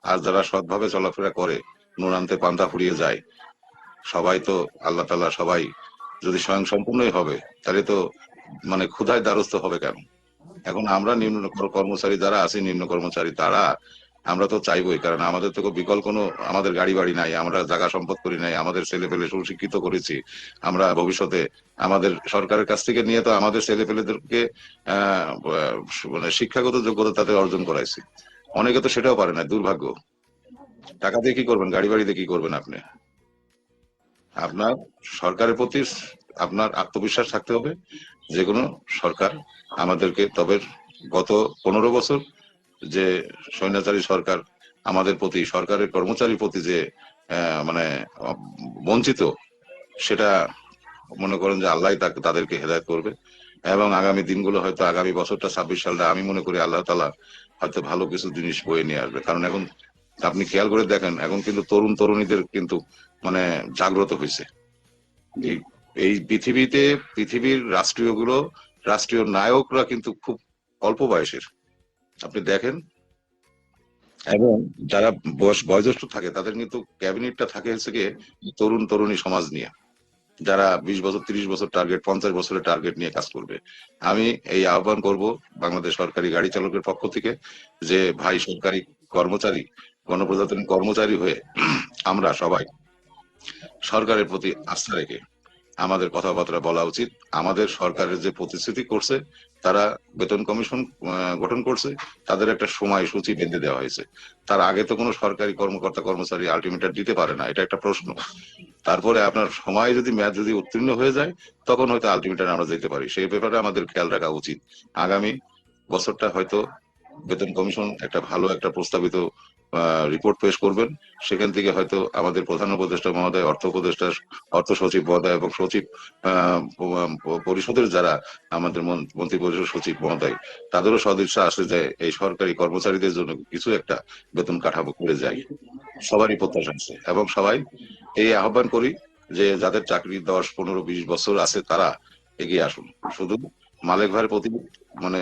আর যারা সৎভাবে চলাফেরা করে, নুন আনতে পান্তা ফুরিয়ে যায়, সবাই তো আল্লাহ তাআলা সবাই যদি স্বয়ং সম্পূর্ণই হবে, তাহলে তো মানে ক্ষুধায় দ্বারস্থ হবে কেন? এখন আমরা নিম্ন কর্মচারী যারা আছি, নিম্ন কর্মচারী তারা, আমরা তো চাইবই, কারণ আমাদের তো বিকল্প কোনো, আমাদের গাড়ি বাড়ি নাই, আমরা জায়গা সম্পদ করি নাই, আমাদের ছেলে পেলে সুশিক্ষিত করেছি। আমরা ভবিষ্যতে আমাদের সরকারের কাছ থেকে নিয়ে তো আমাদের ছেলে পেলেদেরকে মানে শিক্ষাগত যোগ্যতা তাদের অর্জন করাইছি। অনেকে তো সেটাও পারে না, দুর্ভাগ্য। টাকা দিয়ে কি করবেন, গাড়ি বাড়ি দিয়ে কি করবেন আপনি? আপনার সরকারের প্রতি আপনার আত্মবিশ্বাস থাকতে হবে। যে কোনো সরকার আমাদেরকে, তবে গত 15 বছর যে স্বৈরাচারী সরকার আমাদের প্রতি, সরকারের কর্মচারীর প্রতি যে মানে বঞ্চিত, সেটা মনে করেন যে আল্লাহ তাদেরকে হেদায়েত করবে। এবং আগামী দিনগুলো হয়তো, আগামী বছরটা 26 সালটা আমি মনে করি আল্লাহ তাআলা হয়তো ভালো কিছু জিনিস বয়ে নিয়ে আসবে। কারণ এখন আপনি খেয়াল করে দেখেন, এখন কিন্তু তরুণ তরুণীদের কিন্তু মানে জাগ্রত হয়েছে। এই এই পৃথিবীর রাষ্ট্রীয় নায়করা কিন্তু খুব অল্প বয়সের, আপনি দেখেন। এবং যারা বয়োজ্যেষ্ঠ থাকে, তাদের কিন্তু ক্যাবিনেটটা থাকে হচ্ছে গিয়ে তরুণ তরুণী সমাজ নিয়ে, যারা 20 বছর 30 বছর টার্গেট, 50 বছরের টার্গেট নিয়ে কাজ করবে। আমি এই আহ্বান করব বাংলাদেশ সরকারি গাড়ি চালকের পক্ষ থেকে যে ভাই, সরকারি কর্মচারী, গণপ্রজাতন্ত্রী কর্মচারী হয়ে আমরা সবাই সরকারের প্রতি আস্থা রেখে আমাদের কথাবার্তা বলা উচিত। আমাদের সরকারের যে প্রতিশ্রুতি করছে, তারা বেতন কমিশন গঠন করছে, তাদের একটা সময় সূচি বেঁধে দেওয়া হয়েছে। তার আগে তো কোনো সরকারি কর্মকর্তা কর্মচারী আলটিমেটার দিতে পারে না, এটা একটা প্রশ্ন। তারপরে আপনার সময় যদি মেয়াদ যদি উত্তীর্ণ হয়ে যায়, তখন হয়তো আলটিমেটার আমরা যেতে পারি। সেই ব্যাপারে আমাদের খেয়াল রাখা উচিত। আগামী বছরটা হয়তো বেতন কমিশন একটা ভালো একটা প্রস্তাবিত রিপোর্ট পেশ করবেন। সেখান থেকে হয়তো আমাদের প্রধান উপদেষ্টা মহোদয়, অর্থ উপদেষ্টা, অর্থ সচিব মহোদয় এবং সচিব পরিষদের যারা আমাদের মন্ত্রী পরিষদ সচিব মহোদয়, তাদেরও সদিচ্ছা আসে যে এই সরকারি কর্মচারীদের জন্য কিছু একটা বেতন কাঠামো করে যায়। সবারই প্রত্যাশা আছে, এবং সবাই এই আহ্বান করি যে যাদের চাকরি 10, 15, 20 বছর আছে, তারা এগিয়ে আসুন। শুধু মালিক ভাইয়ের প্রতি মানে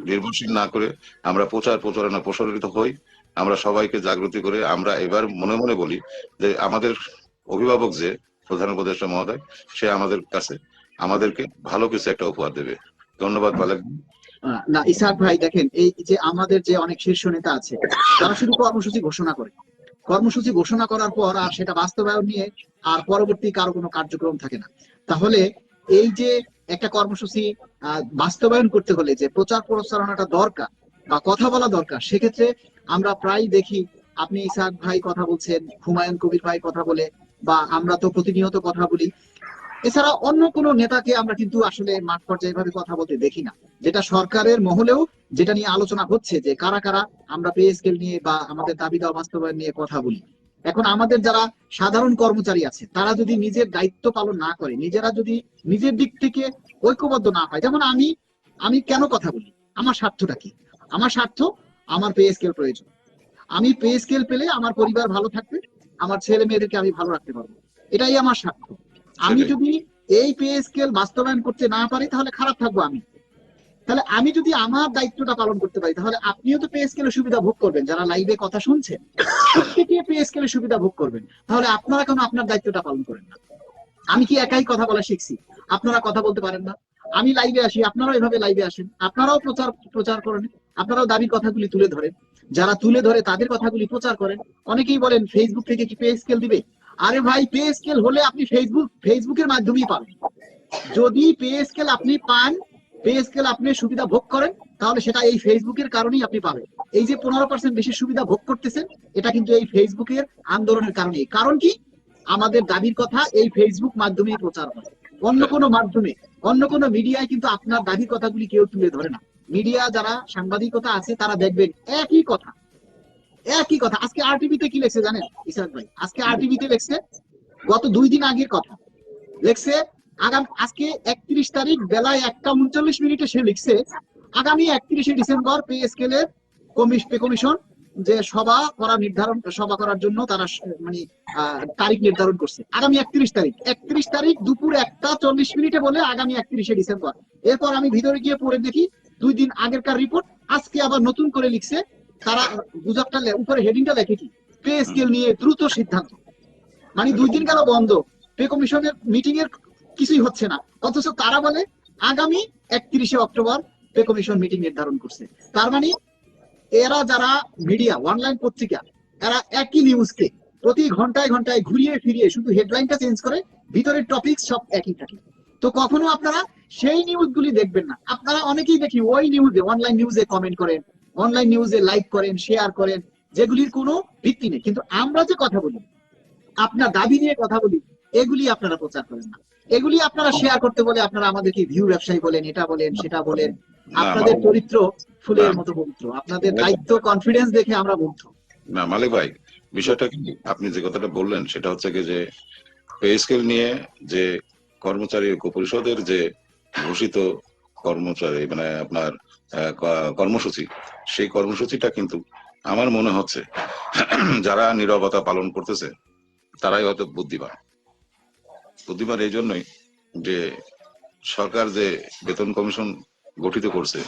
নির্ভরশীল না করে আমরা প্রচারণা প্রসারিত হই। আমরা সবাইকে জাগৃতি করে আমরা এবার মনে মনে বলি যে আমাদের অভিভাবক যে প্রধান উপদেষ্টা মহোদয়, সে আমাদের কাছে আমাদেরকে ভালো কিছু একটা উপহার দেবে। ধন্যবাদ মালিক। না ইসহাক ভাই, দেখেন এই যে আমাদের যে অনেক শীর্ষ নেতা আছে, তারা শুধু কর্মসূচি ঘোষণা করে, কর্মসূচি ঘোষণা করার পর আর সেটা বাস্তবায়ন নিয়ে আর পরবর্তী কারো কোনো কার্যক্রম থাকে না। তাহলে এই যে একটা কর্মসূচি বাস্তবায়ন করতে হলে যে প্রচার প্রচারণাটা দরকার বা কথা বলা দরকার, সেক্ষেত্রে আমরা প্রায় দেখি, আপনি ইসহাক ভাই কথা বলছেন, হুমায়ুন কবির ভাই কথা বলে, বা আমরা তো প্রতিনিয়ত কথা বলি। এছাড়া অন্য কোনো নেতাকে আমরা কিন্তু আসলে মাঠ পর্যায়ে ভাবে কথা বলতে দেখি না। যেটা সরকারের মহলেও যেটা নিয়ে আলোচনা হচ্ছে যে কারা কারা আমরা পে স্কেল নিয়ে বা আমাদের দাবি দেওয়া বাস্তবায়ন নিয়ে কথা বলি। এখন আমাদের যারা সাধারণ কর্মচারী আছে, তারা যদি নিজের দায়িত্ব পালন না করে, নিজেরা যদি নিজের দিক থেকে ঐক্যবদ্ধ না হয়, যেমন আমি কেন কথা বলি, আমার স্বার্থটা কি? আমার স্বার্থ, আমার পে স্কেল প্রয়োজন। আমি পে স্কেল পেলে আমার পরিবার ভালো থাকবে, আমার ছেলে মেয়েদেরকে আমি ভালো রাখতে পারবো, এটাই আমার স্বার্থ। আমি যদি এই পে স্কেল বাস্তবায়ন করতে না পারি, তাহলে খারাপ থাকবো আমি। তাহলে আমি যদি আমার দায়িত্বটা পালন করতে পারি, তাহলে আপনিও তো পে স্কেলের সুবিধা ভোগ করবেন। যারা লাইভে কথা শুনছেন, প্রত্যেকে পে স্কেলের সুবিধা ভোগ করবেন। তাহলে আপনারা কেন আপনার দায়িত্বটা পালন করেন না? আমি কি একাই কথা বলা শিখছি? আপনারা কথা বলতে পারেন না? আমি লাইভে আসি, আপনারাও এভাবে লাইভে আসেন, আপনারাও প্রচার করেন, আপনারাও দাবির কথাগুলি তুলে ধরেন। যারা তুলে ধরে তাদের কথাগুলি প্রচার করেন। অনেকেই বলেন ফেসবুক থেকে কি পে স্কেল দিবে? আরে ভাই, পে স্কেল হলে আপনি ফেসবুকের মাধ্যমেই পাবেন। যদি পে স্কেল আপনি পান, পে স্কেল আপনি সুবিধা ভোগ করেন, তাহলে সেটা এই ফেসবুকের কারণেই আপনি পাবেন। এই যে 15% বেশি সুবিধা ভোগ করতেছেন, এটা কিন্তু এই ফেসবুকের আন্দোলনের কারণে। কারণ কি? আমাদের দাবির কথা এই ফেসবুক মাধ্যমেই প্রচার হয়। অন্য কোনো মাধ্যমে, অন্য কোনো মিডিয়ায় কিন্তু আপনার দাবির কথাগুলি কেউ তুলে ধরে না। মিডিয়া যারা সাংবাদিকতা আছে, তারা দেখবেন একই কথা, একই কথা। আজকে আরটিভিতে কি লেখছে জানেন ইসহাক ভাই? আজকে আরটিভিতে লেখছে, গত 2 দিন আগের কথা লেখছে, আজকে 31 তারিখ বেলায় 1:39 সে লিখছে, আগামী 31শে ডিসেম্বর পে স্কেলের পে কমিশন যে সভা করার জন্য তারা মানে তারিখ নির্ধারণ করছে। আগামী 31 তারিখ দুপুর 1:40 বলে আগামী 31শে ডিসেম্বর। এরপর আমি ভিতরে গিয়ে পড়ে দেখি 2 দিন আগেরকার রিপোর্ট। আজকে আবার নতুন করে লিখছে, তারা গুজবটা উপরে হেডিংটা লেখে কি, পে স্কেল নিয়ে দ্রুত সিদ্ধান্ত। মানে 2 দিন গেল বন্ধ, পে কমিশনের মিটিং এর কিছুই হচ্ছে না, অথচ তারা বলে আগামী 31শে অক্টোবর পে কমিশন মিটিং নির্ধারণ করছে। তার মানে এরা যারা মিডিয়া, অনলাইন পত্রিকা, এরা একই নিউজকে প্রতি ঘন্টায় ঘন্টায় ঘুরিয়ে ফিরিয়ে শুধু হেডলাইনটা চেঞ্জ করে, ভিতরের টপিক সব একই থাকে। তো কখনো আপনারা সেই নিউজগুলি দেখবেন না। আপনারা অনেকেই দেখি ওই নিউজে, অনলাইন নিউজে কমেন্ট করেন, অনলাইন নিউজে লাইক করেন, শেয়ার করেন, যেগুলির কোনো ভিত্তি নেই। কিন্তু আমরা যে কথা বলি, আপনার দাবি নিয়ে কথা বলি, এগুলি আপনারা প্রচার করেন না। এগুলি আপনারা শেয়ার করতে বলে আপনারা আমাদেরকে ভিউ ব্যবসায়ী বলেন, এটা বলেন, সেটা বলেন। আপনাদের চরিত্র ফুলের মতো পবিত্র, আপনাদের দায়িত্ব, কনফিডেন্স দেখে আমরা মুগ্ধ। না মালিক ভাই, বিষয়টা কি, আপনি যে কথাটা বললেন সেটা হচ্ছে কি, যে পে স্কেল নিয়ে যে কর্মচারী ঐক্য পরিষদের যে ঘোষিত কর্মচারী মানে আপনার কর্মসূচি, সেই কর্মসূচিটা কিন্তু আমার মনে হচ্ছে যারা নীরবতা পালন করতেছে তারাই হয়তো বুদ্ধিমান এই জন্যই যে সরকার যে বেতন কমিশন গঠিত করছে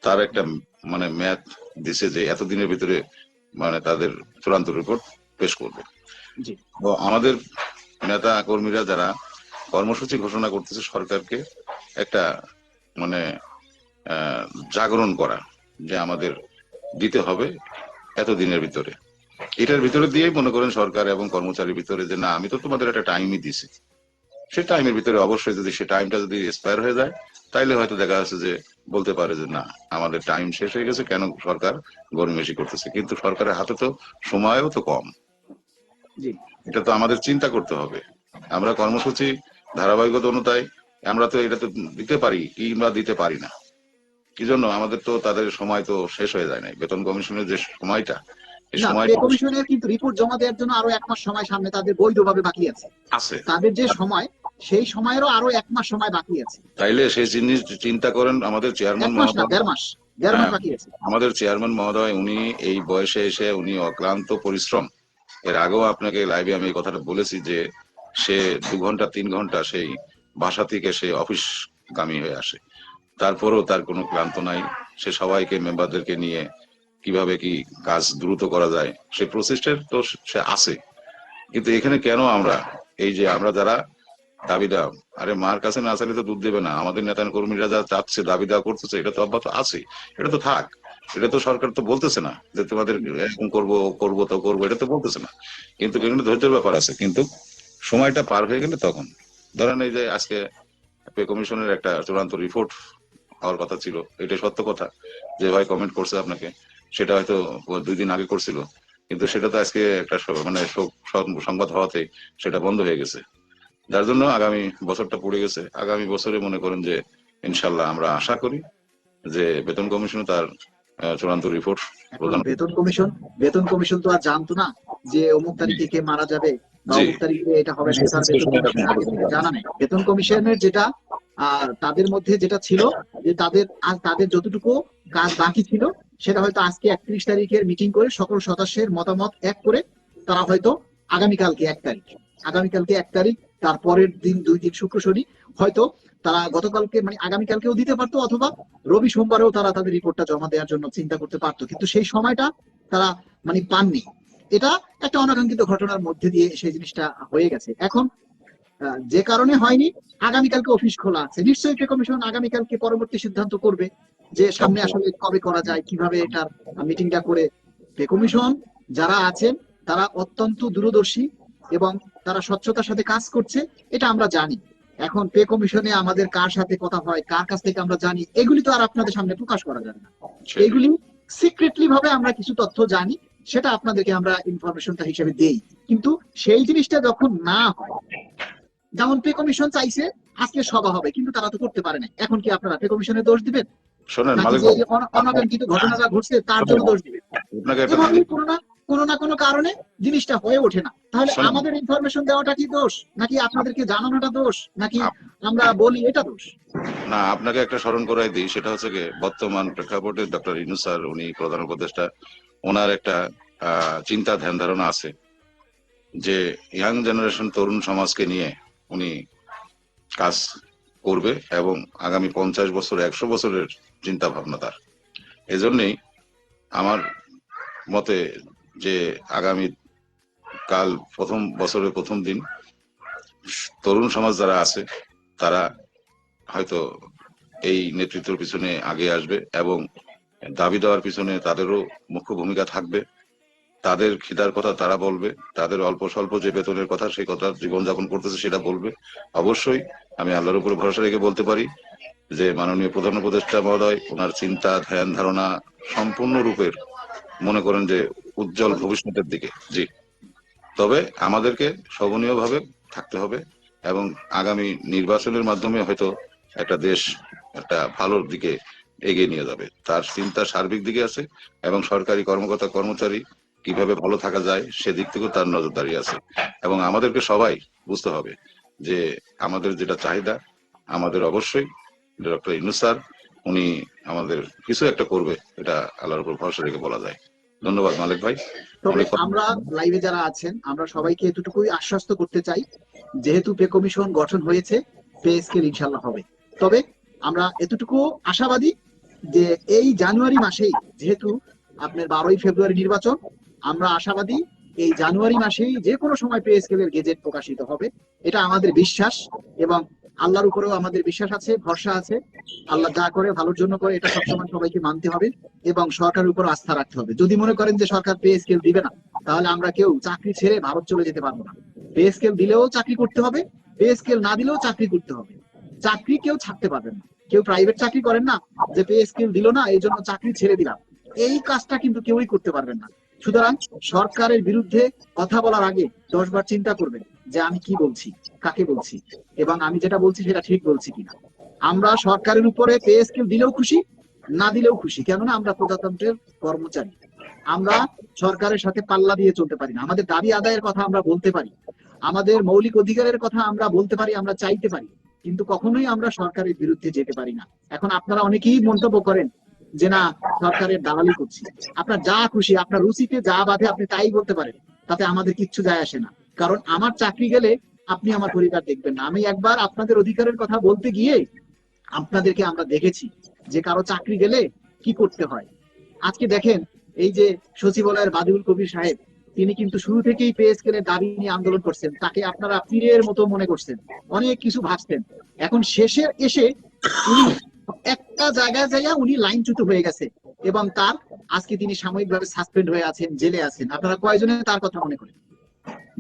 তার একটা মানে ম্যাথ দিছে যে এতদিনের ভিতরে মানে তাদের চূড়ান্ত রিপোর্ট পেশ করবে। তো আমাদের নেতা কর্মীরা যারা কর্মসূচি ঘোষণা করতেছে, সরকারকে একটা মানে জাগরণ করা যে আমাদের দিতে হবে এতদিনের ভিতরে, এটার ভিতরে দিয়েই মনে করেন সরকার এবং কর্মচারীর ভিতরে যে না, আমি তো তোমাদের একটা টাইমই দিছি, সে টাইমের ভিতরে অবশ্যই যদি সে টাইমটা যদি এক্সপায়ার হয়ে যায়, তাইলে হয়তো দেখা যাচ্ছে যে বলতে পারে যে না, আমাদের টাইম শেষ হয়ে গেছে, কেন সরকার গরমেশি করতেছে। কিন্তু সরকারের হাতে তো সময়ও তো কম, এটা তো আমাদের চিন্তা করতে হবে। আমরা কর্মসূচি ধারাবাহিকতা অনুযায়ী আমরা তো এটা তো দিতে পারি কিংবা দিতে পারি না, কি জন্য আমাদের তো তাদের সময় তো শেষ হয়ে যায় নাই, বেতন কমিশনের যে সময়টা, কমিশনের কিন্তু রিপোর্ট জমা দেওয়ার জন্য আরো 1 মাস সময় সামনে তাদের বৈধভাবে বাকি আছে। তাদের যে সময়, সেই সময়েরও আরো 1 মাস সময় বাকি আছে। তাইলে সেই জিনিস চিন্তা করেন আমাদের চেয়ারম্যান মহোদয়, 1.5 মাস বাকি আছে। আমাদের চেয়ারম্যান মহোদয় উনি এই বয়সে এসে উনি অক্লান্ত পরিশ্রম। এর আগেও আপনাকে লাইভে আমি এই কথাটা বলেছি যে সে 2 ঘন্টা 3 ঘন্টা সেই বাসা থেকে সে অফিসগামী হয়ে আসে, তারপরেও তার কোনো ক্লান্ত নাই। সে সবাইকে, মেম্বারদেরকে নিয়ে কিভাবে কি কাজ দ্রুত করা যায় সেই প্রসেসটা তো সে আছে। কিন্তু এখানে কেন আমরা এই যে আমরা যারা দাবি দেওয়া, আরে মার কাছে না চাইলে তো দুধ দেবে না। আমাদের নেতা কর্মীরা যা চাচ্ছে, দাবি দেওয়া করতেছে, এটা তো অব্যাহত আছে, এটা তো থাক। এটা তো সরকার তো বলতেছে না যে তোমাদের এরকম করবো করবো তো করবো, এটা তো বলতেছে না। কিন্তু এখানে ধৈর্যের ব্যাপার আছে। কিন্তু সময়টা পার হয়ে গেলে তখন ধরেন এই যে আজকে পে কমিশনের একটা চূড়ান্ত রিপোর্ট হওয়ার কথা ছিল, এটা সত্য কথা যে ভাই কমেন্ট করছে আপনাকে, সেটা হয়তো 2 দিন আগে করছিল, কিন্তু সেটা তো আজকে একটা মানে সংবাদ হওয়াতে সেটা বন্ধ হয়ে গেছে। যার জন্য আগামী বছরটা পড়ে গেছে। আগামী বছরে মনে করেন যে ইনশাল্লাহ আমরা আশা করি যে বেতন কমিশন তার চূড়ান্ত রিপোর্ট এখন প্রদান। বেতন কমিশন তো আর জানতো না যে অমুক তারিখে কে মারা যাবে বা জি, অমুক তারিখে এটা হবে না, স্যার। বেতন কমিশনের আগে থেকে জানা নেই। বেতন কমিশনের যেটা তাদের মধ্যে যেটা ছিল, যে তাদের যতটুকু কাজ বাকি ছিল, সেটা হয়তো আজকে 31 তারিখের মিটিং করে সকল সদস্যের মতামত এক করে তারা হয়তো আগামীকালকে 1 তারিখ, তার পরের দিন 2 দিন শুক্র শনি হয়তো তারা গতকালকে মানে আগামীকালকেও দিতে পারতো, অথবা রবি সোমবারেও তারা তাদের রিপোর্টটা জমা দেওয়ার জন্য চিন্তা করতে পারতো, কিন্তু সেই সময়টা তারা মানে পাননি। এটা একটা অনাকাঙ্ক্ষিত ঘটনার মধ্যে দিয়ে সেই জিনিসটা হয়ে গেছে। এখন যে কারণে হয়নি, আগামীকালকে অফিস খোলা আছে, নিশ্চয়ই পে কমিশন আগামীকালকে পরবর্তী সিদ্ধান্ত করবে যে সামনে আসলে কবে করা যায়, কিভাবে এটার মিটিংটা করে। পে কমিশন যারা আছেন তারা অত্যন্ত দূরদর্শী এবং তারা স্বচ্ছতার সাথে কাজ করছে, এটা আমরা জানি। এখন পে কমিশনে আমাদের কার সাথে কথা হয়, কার কাছ থেকে আমরা জানি, এগুলি তো আর আপনাদের সামনে প্রকাশ করা যাবে না। এগুলি সিক্রেটলি ভাবে আমরা কিছু তথ্য জানি, সেটা আপনাদেরকে আমরা ইনফরমেশনটা হিসেবে দেই। কিন্তু সেই জিনিসটা যখন না হয়, যেমন পে কমিশন চাইছে আজকে সভা হবে, কিন্তু তারা তো করতে পারে না, এখন কি আপনারা পে কমিশনের দোষ দিবেন, শোনেন নাকি মালিক যে ভাই, অনাকাঙ্ক্ষিত ঘটনাটা ঘটছে তার জন্য দোষ দিবেন? আপনাকে একটা এভাবে কোনো না কোনো কারণে জিনিসটা হয়ে ওঠে না। তাহলে শোনেন, আমাদের ইনফরমেশন দেওয়াটা কি দোষ, নাকি আপনাদেরকে জানানোটা দোষ, নাকি আমরা বলি এটা দোষ? না আপনাকে একটা স্মরণ করাই দিই, সেটা হচ্ছে কি বর্তমান প্রেক্ষাপটে ডক্টর ইউনূস স্যার উনি প্রধান উপদেষ্টা, ওনার একটা চিন্তা ধ্যান ধারণা আছে যে ইয়াং জেনারেশন তরুণ সমাজকে নিয়ে উনি কাজ করবে এবং আগামী 50 বছর 100 বছরের চিন্তা ভাবনা তার। এজন্যই আমার মতে যে আগামী কাল প্রথম বছরের প্রথম দিন তরুণ সমাজ যারা আছে তারা হয়তো এই নেতৃত্বের পিছনে আগে আসবে এবং দাবি দেওয়ার পিছনে তাদেরও মুখ্য ভূমিকা থাকবে। তাদের খিদার কথা তারা বলবে, তাদের অল্প স্বল্প যে বেতনের কথা সেই কথা জীবনযাপন করতেছে সেটা বলবে। অবশ্যই আমি আল্লাহর উপরে ভরসা রেখে বলতে পারি যে মাননীয় প্রধান উপদেষ্টা মহোদয় ওনার চিন্তা ধ্যান ধারণা সম্পূর্ণ রূপের মনে করেন যে উজ্জ্বল ভবিষ্যতের দিকে। জি, তবে আমাদেরকে শোভনীয় ভাবে থাকতে হবে এবং আগামী নির্বাচনের মাধ্যমে হয়তো একটা দেশ একটা ভালোর দিকে এগিয়ে নিয়ে যাবে। তার চিন্তা সার্বিক দিকে আছে এবং সরকারি কর্মকর্তা কর্মচারী কিভাবে ভালো থাকা যায় সেদিক থেকেও তার নজরদারি আছে। এবং আমাদেরকে সবাই বুঝতে হবে যে আমাদের যেটা চাহিদা, আমাদের অবশ্যই ডক্টর ইউনূস স্যার উনি আমাদের কিছু একটা করবে, এটা আল্লাহর উপর ভরসা রেখে বলা যায়। ধন্যবাদ মালিক ভাই। তবে অনেক আমরা লাইভে যারা আছেন আমরা সবাইকে এতটুকুই আশ্বস্ত করতে চাই, যেহেতু পে কমিশন গঠন হয়েছে, পে স্কেল ইনশাল্লাহ হবে। তবে আমরা এতটুকু আশাবাদী যে এই জানুয়ারি মাসেই, যেহেতু আপনার 12ই ফেব্রুয়ারি নির্বাচন, আমরা আশাবাদী এই জানুয়ারি মাসেই যে কোনো সময় পে স্কেলের গেজেট প্রকাশিত হবে। এটা আমাদের বিশ্বাস এবং আল্লাহর উপরেও আমাদের বিশ্বাস আছে, ভরসা আছে। আল্লাহ যা করে ভালোর জন্য করে, এটা সবসময় সবাইকে মানতে হবে এবং সরকারের উপর আস্থা রাখতে হবে। যদি মনে করেন যে সরকার পে স্কেল দিবে না, তাহলে আমরা কেউ চাকরি ছেড়ে ভারত চলে যেতে পারবো না। পে স্কেল দিলেও চাকরি করতে হবে, পে স্কেল না দিলেও চাকরি করতে হবে। চাকরি কেউ ছাড়তে পারবে না। কেউ প্রাইভেট চাকরি করেন না যে পে স্কেল দিল না এই জন্য চাকরি ছেড়ে দিলাম, এই কাজটা কিন্তু কেউই করতে পারবেন না। সুতরাং সরকারের বিরুদ্ধে কথা বলার আগে 10 বার চিন্তা করবেন যে আমি কি বলছি, কাকে বলছি, এবং আমি যেটা বলছি সেটা ঠিক বলছি কিনা। আমরা সরকারের উপরে পে স্কেল দিলেও খুশি, না দিলেও খুশি, কেননা আমরা প্রজাতন্ত্রের কর্মচারী। আমরা সরকারের সাথে পাল্লা দিয়ে চলতে পারি না। আমাদের দাবি আদায়ের কথা আমরা বলতে পারি, আমাদের মৌলিক অধিকারের কথা আমরা বলতে পারি, আমরা চাইতে পারি, কিন্তু কখনোই আমরা সরকারের বিরুদ্ধে যেতে পারি না। এখন আপনারা অনেকেই মন্তব্য করেন যে না সরকারের দালালি করছি। আপনার যা খুশি, আপনার রুচিতে যা বাধে আপনি তাই বলতে পারেন, তাতে আমাদের কিচ্ছু যায় আসে না। কারণ আমার চাকরি গেলে আপনি আমার পরিবার দেখবেন না। আমি একবার আপনাদের অধিকারের কথা বলতে গিয়ে আপনাদেরকে আমরা দেখেছি যে কারো চাকরি গেলে কি করতে হয়। আজকে দেখেন এই যে সচিবালয়ের বাদিউল কবির সাহেব, তিনি কিন্তু শুরু থেকেই পে স্কেলের দাবি নিয়ে আন্দোলন করছেন, তাকে আপনারা পীরের মতো মনে করছেন, অনেক কিছু ভাবছেন। এখন শেষে এসে উনি একটা জায়গায় যাইয়া উনি লাইনচ্যুত হয়ে গেছে এবং তার আজকে তিনি সাময়িকভাবে সাসপেন্ড হয়ে আছেন, জেলে আছেন। আপনারা কয়জনে তার কথা মনে করেন?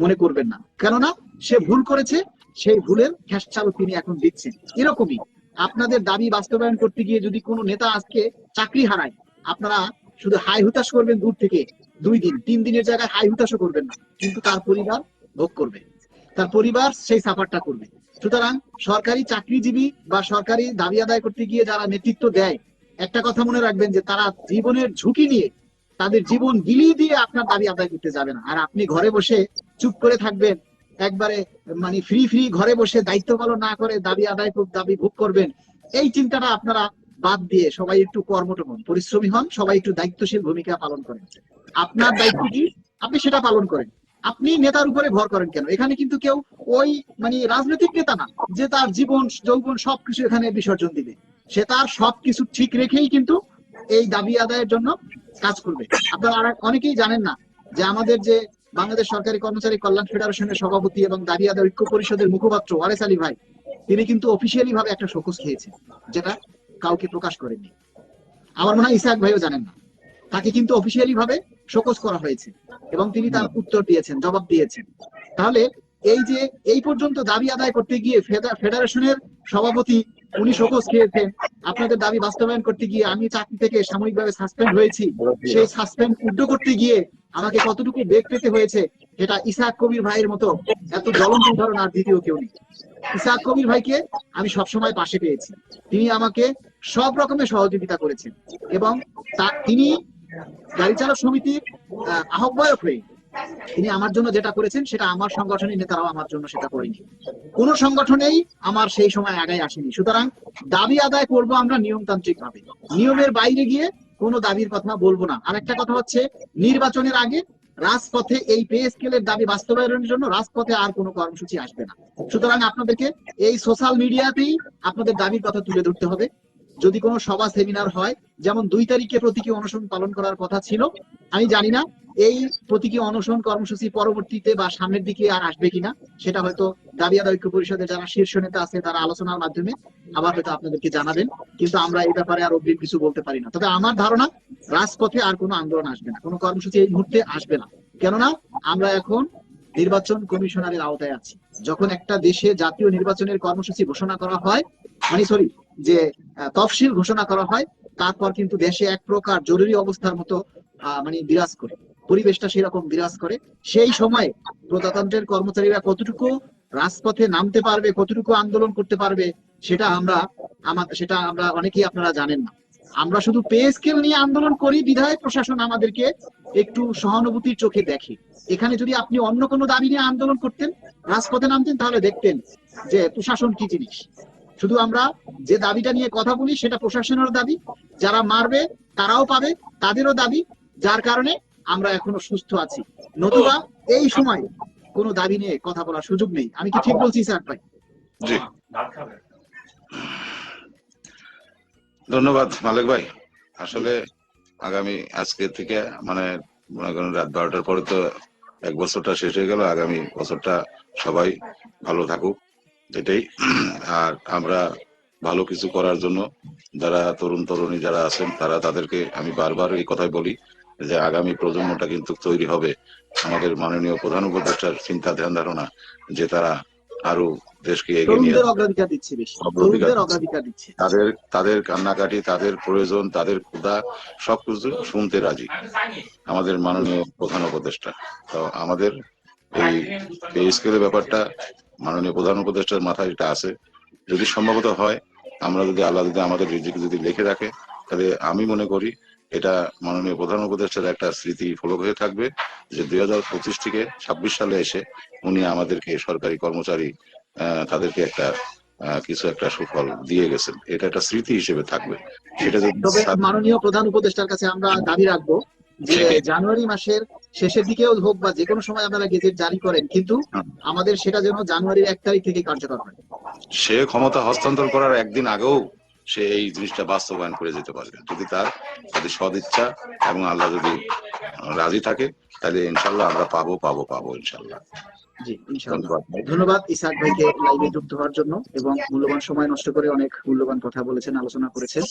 মনে করবেন না, কেননা সে ভুল করেছে, সেই ভুলের খেসারত তিনি এখন দিচ্ছেন। এরকমই আপনাদের দাবি বাস্তবায়ন করতে গিয়ে যদি কোনো নেতা আজকে চাকরি হারায়, আপনারা শুধু হাই হুতাশ করবেন দূর থেকে, 2 দিন 3 দিনের জায়গায় হাই হুতাশও করবেন না, কিন্তু তার পরিবার ভোগ করবে, তার পরিবার সেই সাফারটা করবে। সুতরাং সরকারি চাকরিজীবী বা সরকারি দাবি আদায় করতে গিয়ে যারা নেতৃত্ব দেয়, একটা কথা মনে রাখবেন যে তারা জীবনের ঝুঁকি নিয়ে, তাদের জীবন বিলিয়ে দিয়ে আপনার দাবি আদায় করতে যাবে না। আর আপনি ঘরে বসে চুপ করে থাকবেন, একবারে মানে ফ্রি ফ্রি ঘরে বসে দায়িত্ব পালন না করে দাবি ভোগ করবেন, এই চিন্তাটা আপনারা বাদ দিয়ে সবাই একটু কর্মঠ হন, পরিশ্রমী হন, সবাই একটু দায়িত্বশীল ভূমিকা পালন করেন। আপনার দায়িত্ব কি আপনি সেটা পালন করেন। আপনি নেতার উপরে ভর করেন কেন? এখানে কিন্তু কেউ ওই মানে রাজনৈতিক নেতা না যে তার জীবন যৌবন সবকিছু এখানে বিসর্জন দিবে। সে তার সবকিছু ঠিক রেখেই কিন্তু এই দাবি আদায়ের জন্য কাজ করবে। আপনারা অনেকেই জানেন না যে আমাদের যে বাংলাদেশ সরকারি কর্মচারী কল্যাণ ফেডারেশনের সভাপতি এবং দাবি আদায় ঐক্য পরিষদের মুখপাত্র ওয়ারেস আলী ভাই, তিনি কিন্তু অফিসিয়ালি ভাবে একটা শোকজ খেয়েছেন, যেটা কাউকে প্রকাশ করেননি। আমার মনে হয় ইসাক ভাইও জানেন না, তাকে কিন্তু অফিসিয়ালি ভাবে শোকজ করা হয়েছে এবং তিনি তার উত্তর দিয়েছেন, জবাব দিয়েছেন। তাহলে এই যে এই পর্যন্ত দাবি আদায় করতে গিয়ে ফেডারেশনের সভাপতি উনি শোকজ খেয়েছেন, আপনাদের দাবি বাস্তবায়ন করতে গিয়ে আমি চাকরি থেকে সাময়িকভাবে সাসপেন্ড হয়েছি, সেই সাসপেন্ড উদ্ধ করতে গিয়ে আমাকে কতটুকু বেগ পেতে হয়েছে, এটা ইসাক কবির ভাইয়ের মতো এত জ্বলন্ত উদাহরণ আর দ্বিতীয় কেউ নেই। ইসাক কবির ভাইকে আমি সবসময় পাশে পেয়েছি, তিনি আমাকে সব রকমের সহযোগিতা করেছেন এবং তিনি গাড়ি চালক সমিতির আহ্বায়ক হয়ে তিনি আমার জন্য যেটা করেছেন সেটা আমার সংগঠনের নেতারাও আমার জন্য সেটা করেনি। কোন সংগঠনেই আমার সেই সময় আগায় আসেনি। সুতরাং দাবি আদায় করব আমরা নিয়মতান্ত্রিক ভাবে, নিয়মের বাইরে গিয়ে কোনো দাবির কথা বলবো না। আর একটা কথা হচ্ছে, নির্বাচনের আগে রাজপথে এই পে স্কেলের দাবি বাস্তবায়নের জন্য রাজপথে আর কোনো কর্মসূচি আসবে না। সুতরাং আপনাদেরকে এই সোশ্যাল মিডিয়াতেই আপনাদের দাবির কথা তুলে ধরতে হবে। যদি কোনো সভা সেমিনার হয়, যেমন 2 তারিখে প্রতীকী অনশন পালন করার কথা ছিল, আমি জানি না এই প্রতীকী অনশন কর্মসূচি পরবর্তীতে বা সামনের দিকে আর আসবে কিনা, সেটা হয়তো দাবি আদায় ঐক্য পরিষদের যারা শীর্ষ নেতা আছে তারা আলোচনার মাধ্যমে আবার হয়তো আপনাদেরকে জানাবেন, কিন্তু আমরা এই ব্যাপারে আর অগ্রিম কিছু বলতে পারি না। তবে আমার ধারণা রাজপথে আর কোনো আন্দোলন আসবে না, কোনো কর্মসূচি এই মুহূর্তে আসবে না, কেননা আমরা এখন নির্বাচন কমিশনারের আওতায় আছি। যখন একটা দেশে জাতীয় নির্বাচনের কর্মসূচি ঘোষণা করা হয়, যে তফসিল ঘোষণা করা হয়, তারপর কিন্তু দেশে এক প্রকার জরুরি অবস্থার মতো বিরাজ করে, পরিবেশটা সেরকম বিরাজ করে। সেই সময় প্রজাতন্ত্রের কর্মচারীরা কতটুকু রাজপথে নামতে পারবে, কতটুকু আন্দোলন করতে পারবে, সেটা আমরা অনেকেই আপনারা জানেন না। আমরা শুধু পে স্কেল নিয়ে আন্দোলন করি বিধায় প্রশাসন আমাদেরকে একটু সহানুভূতির চোখে দেখে। এখানে যদি আপনি অন্য কোনো দাবি নিয়ে আন্দোলন করতেন, রাজপথে নামতেন, তাহলে দেখতেন যে প্রশাসন কি জিনিস। শুধু আমরা যে দাবিটা নিয়ে কথা বলি সেটা প্রশাসনের দাবি, যারা মারবে তারাও পাবে, তাদেরও দাবি, যার কারণে আমরা এখনো সুস্থ আছি। নতুবা এই সময় কোনো দাবি নিয়ে কথা বলার সুযোগ নেই। আমি কি ঠিক বলছি স্যার ভাই? জি, ধন্যবাদ মালিক ভাই। আসলে আগামী আজকে থেকে মনে করেন রাত 12টার পরে তো 1 বছরটা শেষ হয়ে গেল, আগামী বছরটা সবাই ভালো থাকুক, এটাই। আর আমরা ভালো কিছু করার জন্য যারা তরুণ তরুণী যারা আছেন তাদেরকে আমি বারবার এই কথাই বলি যে আগামী প্রজন্মটা কিন্তু তৈরি হবে আমাদের মাননীয় প্রধান উপদেষ্টার চিন্তা ধ্যান ধারণা, যে তারা আরো দেশকে এগিয়ে নিয়ে তাদের কান্নাকাটি, তাদের প্রয়োজন, তাদের ক্ষুধা সবকিছু শুনতে রাজি আমাদের মাননীয় প্রধান উপদেষ্টা। তো আমাদের এই পে স্কেলের ব্যাপারটা মাননীয় প্রধান উপদেষ্টার মাথায় এটা আছে। যদি সম্ভবত হয়, আমরা যদি আল্লাহ যদি আমাদের রিজিক যদি লিখে রাখে, তাহলে আমি মনে করি এটা মাননীয় প্রধান উপদেষ্টার একটা স্মৃতি ফলক হয়ে থাকবে যে 2025 থেকে 26 সালে এসে উনি আমাদেরকে সরকারি কর্মচারী তাদেরকে একটা কিছু একটা সুফল দিয়ে গেছেন, এটা একটা স্মৃতি হিসেবে থাকবে। সেটা যদি মাননীয় প্রধান উপদেষ্টার কাছে আমরা দাবি রাখবো যে জানুয়ারি মাসের শেষের দিকেও হোক বা যে কোনো সময় আপনারা গেজেট জারি করেন, কিন্তু আমাদের সেটা যেন জানুয়ারির 1 তারিখ থেকে কার্যকর হয়। সে ক্ষমতা হস্তান্তর করার একদিন আগেও সে এই জিনিসটা বাস্তবায়ন করে যেতে পারবে, যদি তার সদিচ্ছা এবং আল্লাহ যদি রাজি থাকে, তাহলে ইনশাল্লাহ আমরা পাবো ইনশাল্লাহ। জি, ইনশাআল্লাহ। ধন্যবাদ ভাই। ধন্যবাদ ইসহাক ভাইকে লাইভে যুক্ত হওয়ার জন্য এবং মূল্যবান সময় নষ্ট করে অনেক মূল্যবান কথা বলেছেন, আলোচনা করেছেন।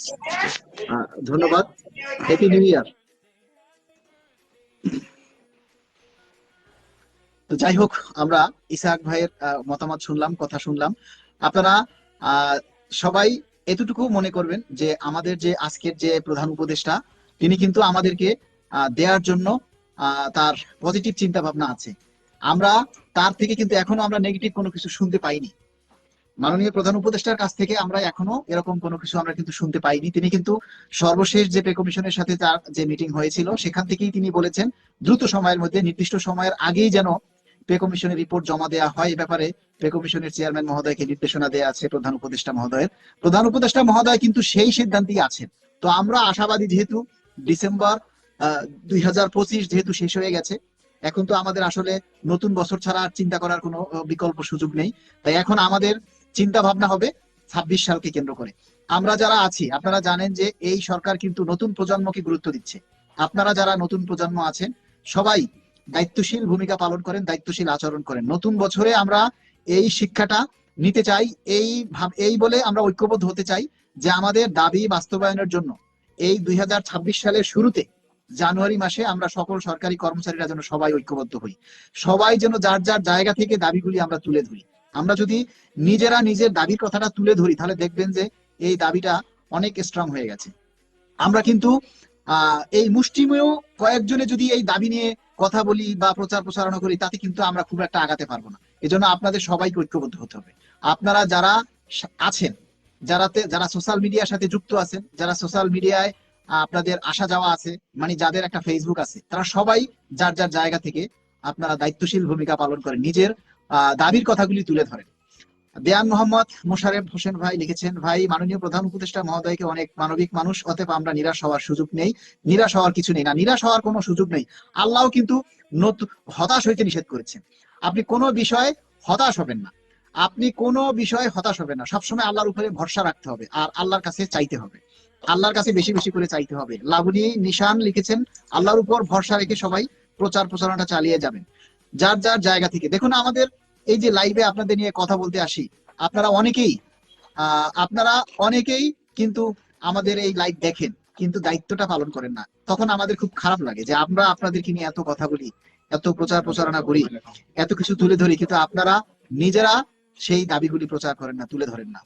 ধন্যবাদ। Happy new year. তো যাই হোক, আমরা ইসহাক ভাইয়ের মতামত শুনলাম, কথা শুনলাম। আপনারা সবাই এতটুকু মনে করবেন যে আমাদের যে আজকের যে প্রধান উপদেষ্টা, তিনি কিন্তু আমাদেরকে দেওয়ার জন্য তার পজিটিভ চিন্তা ভাবনা আছে। আমরা তার থেকে কিন্তু এখনো আমরা নেগেটিভ কোনো কিছু শুনতে পাইনি। মাননীয় প্রধান উপদেষ্টার কাছ থেকে আমরা এখনো এরকম কোনো কিছু আমরা কিন্তু শুনতে পাইনি। তিনি কিন্তু সর্বশেষ যে পে কমিশনের সাথে তার যে মিটিং হয়েছিল সেখান থেকেই তিনি বলেছেন দ্রুত সময়ের মধ্যে, নির্দিষ্ট সময়ের আগেই যেন পে কমিশনের রিপোর্ট জমা দেওয়া হয়। এ ব্যাপারে পে কমিশনের চেয়ারম্যান মহোদয়কে নির্দেশনা দেওয়া আছে প্রধান উপদেষ্টা মহোদয়ের। প্রধান উপদেষ্টা মহোদয় কিন্তু সেই সিদ্ধান্তেই আছেন। তো আমরা আশাবাদী, যেহেতু ডিসেম্বর 2025 যেহেতু শেষ হয়ে গেছে, এখন তো আমাদের আসলে নতুন বছর ছাড়া আর চিন্তা করার কোনো বিকল্প সুযোগ নেই। তাই এখন আমাদের চিন্তা ভাবনা হবে 26 সালকে কেন্দ্র করে। আমরা যারা আছি, আপনারা জানেন যে এই সরকার কিন্তু নতুন প্রজন্মকে গুরুত্ব দিচ্ছে। আপনারা যারা নতুন প্রজন্ম আছেন সবাই দায়িত্বশীল ভূমিকা পালন করেন, দায়িত্বশীল আচরণ করেন। নতুন বছরে আমরা এই শিক্ষাটা নিতে চাই, এই বলে আমরা ঐক্যবদ্ধ হতে চাই যে আমাদের দাবি বাস্তবায়নের জন্য এই 2026 সালের শুরুতে জানুয়ারি মাসে আমরা সকল সরকারি কর্মচারীরা যেন সবাই ঐক্যবদ্ধ হই, সবাই যেন যার যার জায়গা থেকে দাবিগুলি আমরা তুলে ধরি। আমরা যদি নিজেরা নিজের দাবির কথাটা তুলে ধরি তাহলে দেখবেন যে এই দাবিটা অনেক স্ট্রং হয়ে গেছে। আমরা কিন্তু এই মুষ্টিমেয় কয়েকজনে যদি এই দাবি নিয়ে কথা বলি বা প্রচার প্রচারণা করি, তাতে কিন্তু আমরা খুব একটা আগাতে পারবো না। এজন্য আপনাদের সবাইকে ঐক্যবদ্ধ হতে হবে। আপনারা যারা আছেন, যারা সোশ্যাল মিডিয়ার সাথে যুক্ত আছেন, যারা সোশ্যাল মিডিয়ায় আপনাদের আসা যাওয়া আছে, মানে যাদের একটা ফেসবুক আছে, তারা সবাই যার যার জায়গা থেকে আপনারা দায়িত্বশীল ভূমিকা পালন করেন, নিজের দাবির কথাগুলি তুলে ধরেন। দেয়ান মোহাম্মদ মোশারেফ হোসেন ভাই লিখেছেন, ভাই মাননীয় প্রধান উপদেষ্টা মহোদয়কে অনেক মানবিক মানুষ, অতএব আমরা নিরাশ হওয়ার সুযোগ নেই। নিরাশ হওয়ার কিছু নেই, না নিরাশ হওয়ার কোনো সুযোগ নেই। আল্লাহ কিন্তু হতাশ হইতে নিষেধ করেছেন। আপনি কোনো বিষয়ে হতাশ হবেন না, আপনি কোনো বিষয়ে হতাশ হবেন না। সবসময় আল্লাহর উপরে ভরসা রাখতে হবে আর আল্লাহর কাছে চাইতে হবে, আল্লাহর কাছে বেশি বেশি করে চাইতে হবে। লাবণী নিশান লিখেছেন, আল্লাহর উপর ভরসা রেখে সবাই প্রচার প্রচারণা চালিয়ে যাবেন যার যার জায়গা থেকে। দেখুন, আমাদের এই যে লাইভে আপনাদের নিয়ে কথা বলতে আসি, আপনারা অনেকেই কিন্তু আমাদের এই লাইভ দেখেন কিন্তু দায়িত্বটা পালন করেন না। তখন আমাদের খুব খারাপ লাগে যে আমরা আপনাদেরকে নিয়ে এত কথা বলি, এত প্রচার প্রচারণা করি, এত কিছু তুলে ধরি, কিন্তু আপনারা নিজেরা সেই দাবিগুলি প্রচার করেন না, তুলে ধরেন না।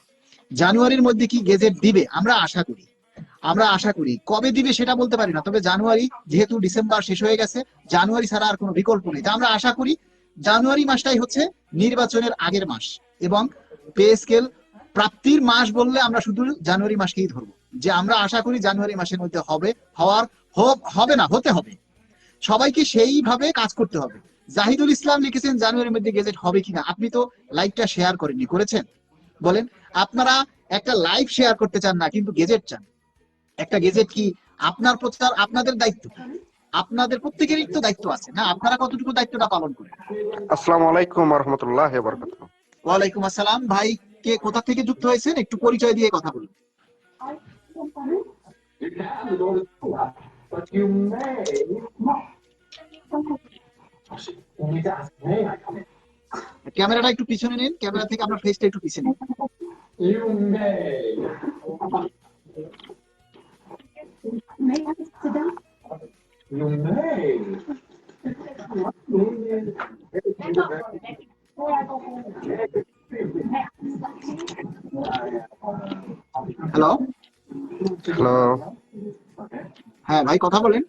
জানুয়ারির মধ্যে কি গেজেট দিবে? আমরা আশা করি। কবে দিবে সেটা বলতে পারি না, তবে জানুয়ারি, যেহেতু ডিসেম্বর শেষ হয়ে গেছে, জানুয়ারি ছাড়া আর কোনো বিকল্প নেই। তা আমরা আশা করি জানুয়ারি মাসটাই হচ্ছে নির্বাচনের আগের মাস এবং পে স্কেল প্রাপ্তির মাস বললে আমরা শুধু জানুয়ারি মাসকেই ধরবো। যে আমরা আশা করি জানুয়ারি মাসের মধ্যে হতে হবে। সবাইকে সেইভাবে কাজ করতে হবে। জাহিদুল ইসলাম লিখেছেন জানুয়ারির মধ্যে গেজেট হবে কিনা। আপনি তো লাইভটা শেয়ার করেননি, করেছেন? বলেন, আপনারা একটা লাইভ শেয়ার করতে চান না কিন্তু গেজেট চান। একটা গেজেট কি আপনার প্রচার, আপনাদের দায়িত্ব, আপনাদের প্রত্যেকেরই তো দায়িত্ব আছে না? আপনারা কতটুকু দায়িত্বটা পালন করেন? আসসালামু আলাইকুম ওয়া রাহমাতুল্লাহি ওয়া বারাকাতুহু। ওয়ালাইকুম আসসালাম। ভাই কে কোথা থেকে যুক্ত হয়েছেন একটু পরিচয় দিয়ে কথা বলুন। ক্যামেরাটা একটু পিছনে নিন, ক্যামেরা থেকে আপনার ফেসটা একটু পিছনে নিন। হ্যালো হ্যালো, হ্যাঁ ভাই, কথা বলেন।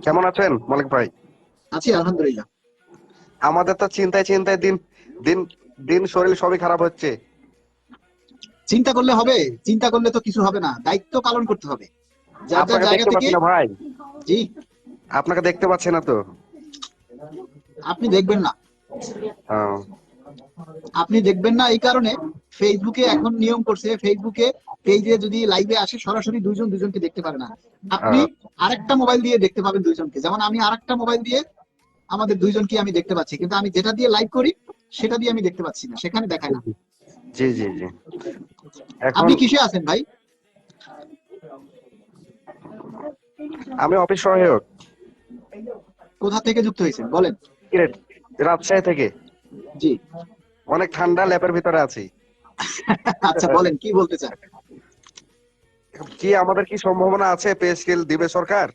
কেমন আছেন মালিক ভাই? আছি আলহামদুলিল্লাহ। আমাদের তো চিন্তায় চিন্তায় দিন দিন দিন শরীর সবই খারাপ হচ্ছে। চিন্তা করলে হবে? চিন্তা করলে তো কিছু হবে না, দায়িত্ব পালন করতে হবে যার যার আপনাকে জায়গা দেখতে থেকে। পাচ্ছি না ভাই, জি, আপনাকে দেখতে পাচ্ছি না তো। আপনি দেখবেন না, হ্যাঁ, আপনি দেখবেন না এই কারণে ফেসবুকে এখন নিয়ম করছে, ফেসবুকে পেজে যদি লাইভে আসে সরাসরি দুজনকে দেখতে পারে না। আপনি আরেকটা মোবাইল দিয়ে দেখতে পাবেন দুইজনকে। যেমন আমি আরেকটা মোবাইল দিয়ে আমাদের দুইজনকে আমি দেখতে পাচ্ছি, কিন্তু আমি যেটা দিয়ে লাইভ করি সেটা দিয়ে আমি দেখতে পাচ্ছি না, সেখানে দেখায় না। জি জি জি। এখন আপনি কিসে আছেন ভাই? আমি অফিস সহায়ক, কোথা থেকে যুক্ত হয়েছেন বলেন? গ্রেড, রাজশাহী থেকে। জি। অনেক ঠান্ডা, ল্যাপের ভিতরে আছি। আচ্ছা বলেন কি বলতে চান? কি আমাদের কি সম্ভাবনা আছে পে স্কেল দিবে সরকার?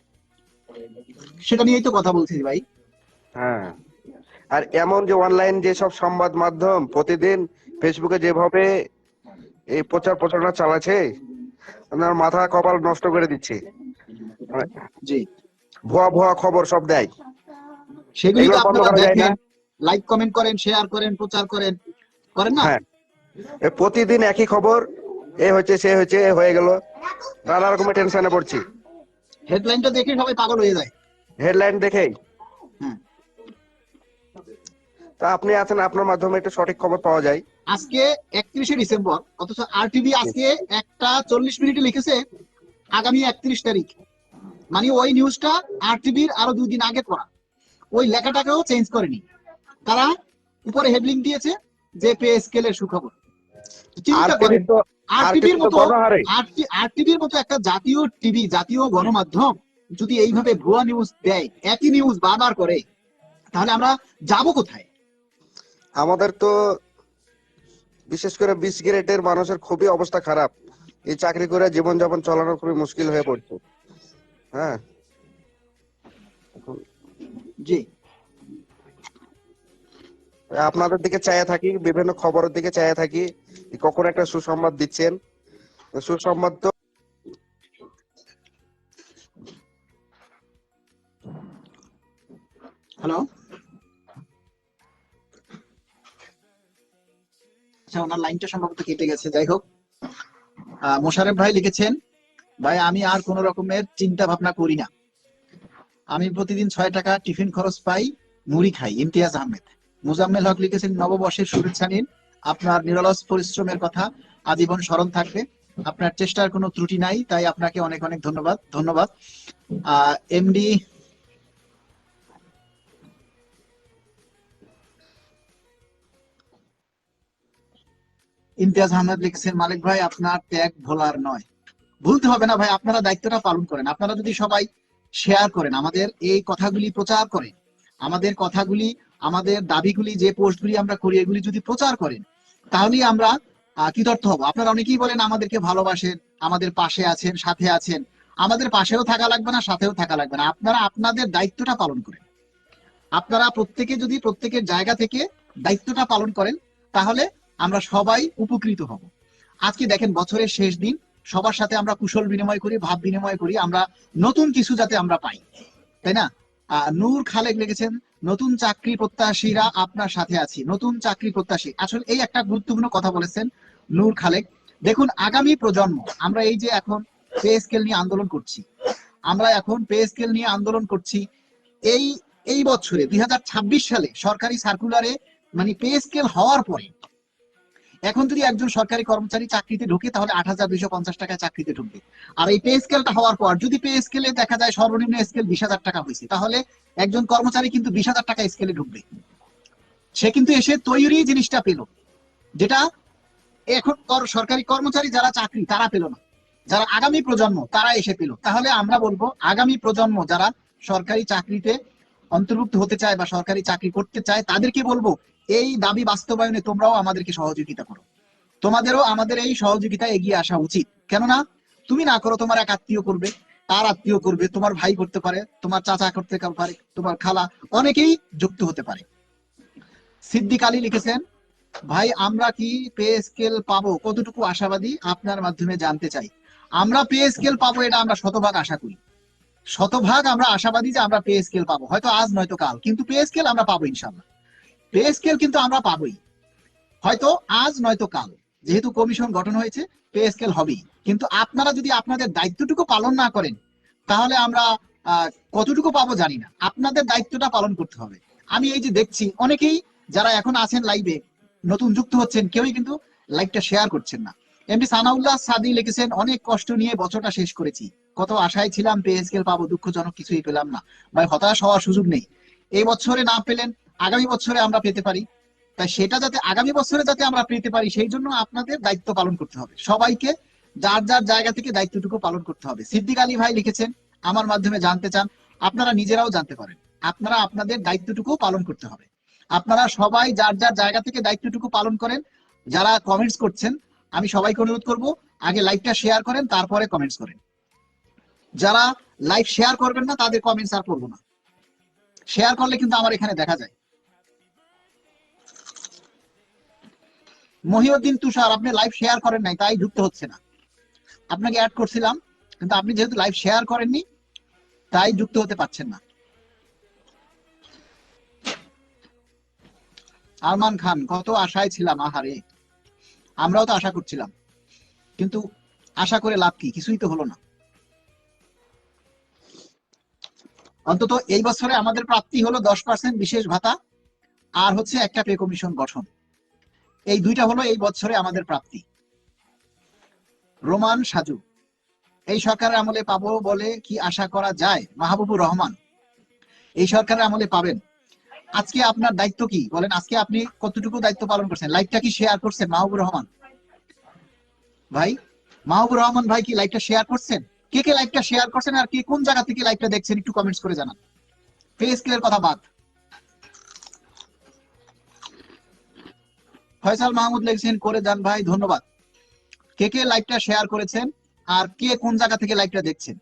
সেটা নিয়েই তো কথা বলছি ভাই। হ্যাঁ, আর এমন যে অনলাইন যেসব সংবাদ মাধ্যম প্রতিদিন ফেসবুকে যেভাবে এই প্রচার প্রচারণা চালাচ্ছে, আপনার মাথা কপাল নষ্ট করে দিচ্ছে। মানে জি। ভুয়া ভুয়া খবর সব দেয়, সেগুলি তো এগুলো বন্ধ আপনারা করা যায় না? দেখেন, লাইক কমেন্ট করেন, শেয়ার করেন, প্রচার করেন, করেন না? হ্যাঁ, প্রতিদিন একই খবর, এ হচ্ছে সে হচ্ছে এ হয়ে গেল, নানা রকমের টেনশনে পড়ছি হেডলাইনটা দেখে সবাই পাগল হয়ে যায়। হেডলাইন দেখেই। হ্যাঁ। তা আপনি আছেন, আপনার মাধ্যমে একটু সঠিক খবর পাওয়া যায়। আজকে 31শে ডিসেম্বর, অথচ আরটিভি আজকে 1টা 40 মিনিটে লিখেছে আগামী 31 তারিখ। মানে ওই নিউজটা আরটিভির আরো 2 দিন আগে করা, ওই লেখাটাকেও চেঞ্জ করেনি তারা। উপরে হেডলিং দিয়েছে যে পে স্কেলের সুখবর। চিন্তা আরটিভি করেন, তো আরটিভির মতো গণহারে। আরটিভির মতো একটা জাতীয় টিভি, জাতীয় গণমাধ্যম যদি এইভাবে ভুয়া নিউজ দেয়, একই নিউজ বারবার করে, তাহলে আমরা যাব কোথায়? আমাদের তো বিশেষ করে 20 গ্রেডের মানুষের খুবই অবস্থা খারাপ, এই চাকরি করে জীবনযাপন চালানো খুবই মুশকিল হয়ে পড়ছে। হ্যাঁ, জি। আপনাদের দিকে চাইয়া থাকি, বিভিন্ন খবরের দিকে চাইয়া থাকি, কখন একটা সুসংবাদ দিচ্ছেন। সুসংবাদ তো হ্যালো, আচ্ছা ওনার লাইনটা সম্ভবত কেটে গেছে। যাই হোক, মোশারেফ ভাই লিখেছেন, ভাই আমি আর কোন রকমের চিন্তা ভাবনা করি না, আমি প্রতিদিন 6 টাকা টিফিন খরচ পাই, মুড়ি খাই। ইমতিয়াজ আহমেদ। মুজাম্মেল হক লিখেছেন, নববর্ষের শুভেচ্ছা নিন, আপনার নিরলস পরিশ্রমের কথা আজীবন স্মরণ থাকবে, আপনার চেষ্টার কোনো ত্রুটি নাই, তাই আপনাকে অনেক অনেক ধন্যবাদ। ধন্যবাদ। এমডি ইমতিয়াজ আহমেদ লিখেছেন, মালিক ভাই আপনার ত্যাগ ভোলার নয়। ভুলতে হবে না ভাই, আপনারা দায়িত্বটা পালন করেন। আপনারা যদি সবাই শেয়ার করেন, আমাদের এই কথাগুলি প্রচার করেন, আমাদের কথাগুলি, আমাদের দাবিগুলি, যে পোস্টগুলি আমরা করি, এগুলি যদি প্রচার করেন, তাহলেই আমরা কৃতার্থ হব। আপনারা অনেকেই বলেন আমাদেরকে ভালোবাসেন, আমাদের পাশে আছেন, সাথে আছেন। আমাদের পাশেও থাকা লাগবে না, সাথেও থাকা লাগবে না, আপনারা আপনাদের দায়িত্বটা পালন করেন। আপনারা প্রত্যেকে যদি প্রত্যেকের জায়গা থেকে দায়িত্বটা পালন করেন, তাহলে আমরা সবাই উপকৃত হব। আজকে দেখেন, বছরের শেষ দিন, সবার সাথে আমরা কুশল বিনিময় করি, ভাব বিনিময় করি, আমরা নতুন কিছু যাতে আমরা পাই, তাই না? নূর খালেক লিখেছেন, নতুন চাকরি প্রত্যাশীরা আপনার সাথে আছি। নতুন চাকরি প্রত্যাশী, আসলে এই একটা গুরুত্বপূর্ণ কথা বলেছেন নূর খালেক। দেখুন, আগামী প্রজন্ম, আমরা এই যে এখন পে স্কেল নিয়ে আন্দোলন করছি, আমরা এখন পে স্কেল নিয়ে আন্দোলন করছি, এই এই বছরে 2026 সালে সরকারি সার্কুলারে মানে পে স্কেল হওয়ার পরে, এখন যদি একজন সরকারি কর্মচারী চাকরিতে ঢুকে, তাহলে 8,250 টাকায় চাকরিতে ঢুকবে। আর এই পে স্কেলটা হওয়ার পর যদি পে স্কেলে দেখা যায় সর্বনিম্ন স্কেল 20,000 টাকা হয়েছে, তাহলে একজন কর্মচারী কিন্তু 20,000 টাকা স্কেলে ঢুকবে। সে কিন্তু এসে তৈরি জিনিসটা পেল, যেটা এখন সরকারি কর্মচারী যারা চাকরি তারা পেল না, যারা আগামী প্রজন্ম তারা এসে পেল। তাহলে আমরা বলবো, আগামী প্রজন্ম যারা সরকারি চাকরিতে অন্তর্ভুক্ত হতে চায় বা সরকারি চাকরি করতে চায়, তাদেরকে বলবো, এই দাবি বাস্তবায়নে তোমরাও আমাদেরকে সহযোগিতা করো, তোমাদেরও আমাদের এই সহযোগিতায় এগিয়ে আসা উচিত। কেননা তুমি না করো, তোমার এক আত্মীয় করবে, তার আত্মীয় করবে, তোমার ভাই করতে পারে, তোমার চাচা করতে পারে, তোমার খালা, অনেকেই যুক্ত হতে পারে। সিদ্দিক আলী লিখেছেন, ভাই আমরা কি পে স্কেল পাবো, কতটুকু আশাবাদী আপনার মাধ্যমে জানতে চাই। আমরা পে স্কেল পাবো, এটা আমরা শতভাগ আশা করি, শতভাগ আমরা আশাবাদী যে আমরা পে স্কেল পাবো, হয়তো আজ নয়তো কাল, কিন্তু পে স্কেল আমরা পাবো ইনশাল্লাহ। পে স্কেল কিন্তু আমরা পাবোই, হয়তো আজ নয়তো কাল, যেহেতু কমিশন গঠন হয়েছে, পে স্কেল হবেই। কিন্তু আপনারা যদি আপনাদের দায়িত্বটুকু পালন না করেন, তাহলে আমরা কতটুকু পাবো জানি না। আপনাদের দায়িত্বটা পালন করতে হবে। আমি এই যে দেখছি, অনেকেই যারা এখন আছেন লাইভে, নতুন যুক্ত হচ্ছেন, কেউই কিন্তু লাইভটা শেয়ার করছেন না। এমডি সানাউল্লাহ সাদি লিখেছেন, অনেক কষ্ট নিয়ে বছরটা শেষ করেছি, কত আশায় ছিলাম পে স্কেল পাবো, দুঃখজনক কিছুই পেলাম না। ভাই, হতাশ হওয়ার সুযোগ নেই। এই বছরে না পেলেন, আগামী বছরে আমরা পেতে পারি। তাই সেটা যাতে আগামী বছরে যাতে আমরা পেতে পারি, সেই জন্য আপনাদের দায়িত্ব পালন করতে হবে। সবাইকে যার যার জায়গা থেকে দায়িত্বটুকু পালন করতে হবে। সিদ্দিক আলী ভাই লিখেছেন, আমার মাধ্যমে জানতে চান, আপনারা নিজেরাও জানতে পারেন। আপনারা আপনাদের দায়িত্বটুকু পালন করতে হবে। আপনারা সবাই যার যার জায়গা থেকে দায়িত্বটুকু পালন করেন। যারা কমেন্টস করছেন, আমি সবাইকে অনুরোধ করব, আগে লাইভটা শেয়ার করেন, তারপরে কমেন্টস করেন। যারা লাইভ শেয়ার করবেন না, তাদের কমেন্টস আর করবো না। শেয়ার করলে কিন্তু আমার এখানে দেখা যায়। মহিউদ্দিন তুষার, আপনি লাইভ শেয়ার করেন নাই, তাই যুক্ত হচ্ছে না। আপনাকে অ্যাড করছিলাম, কিন্তু আপনি যেহেতু লাইভ শেয়ার করেননি, তাই যুক্ত হতে পারছেন না। আরমান খান, কত আশায় ছিলাম, আহারে, আমরাও তো আশা করছিলাম, কিন্তু আশা করে লাভ কি, কিছুই তো হলো না। অন্তত এই বছরে আমাদের প্রাপ্তি হলো 10% বিশেষ ভাতা, আর হচ্ছে একটা পে কমিশন গঠন। এই দুইটা হলো এই বছরে আমাদের প্রাপ্তি। রোমান সাজু, এই সরকারের আমলে পাবো বলে কি আশা করা যায়? মাহবুবুর রহমান, এই সরকারের আমলে পাবেন। আজকে আপনার দায়িত্ব কি বলেন? আজকে আপনি কতটুকু দায়িত্ব পালন করছেন? লাইভটা কি শেয়ার করছেন মাহবুবুর রহমান ভাই? মাহবুবুর রহমান ভাই কি লাইভটা শেয়ার করছেন? কে কে লাইভটা শেয়ার করছেন আর কে কোন জায়গা থেকে লাইভটা দেখছেন একটু কমেন্টস করে জানান। পে স্কেলের কথা বাদ। ফয়সাল মাহমুদ লিখছেন করে যান ভাই, ধন্যবাদ। কে কে লাইভটা শেয়ার করেছেন আর কে কোন জায়গা থেকে লাইভটা দেখছেন?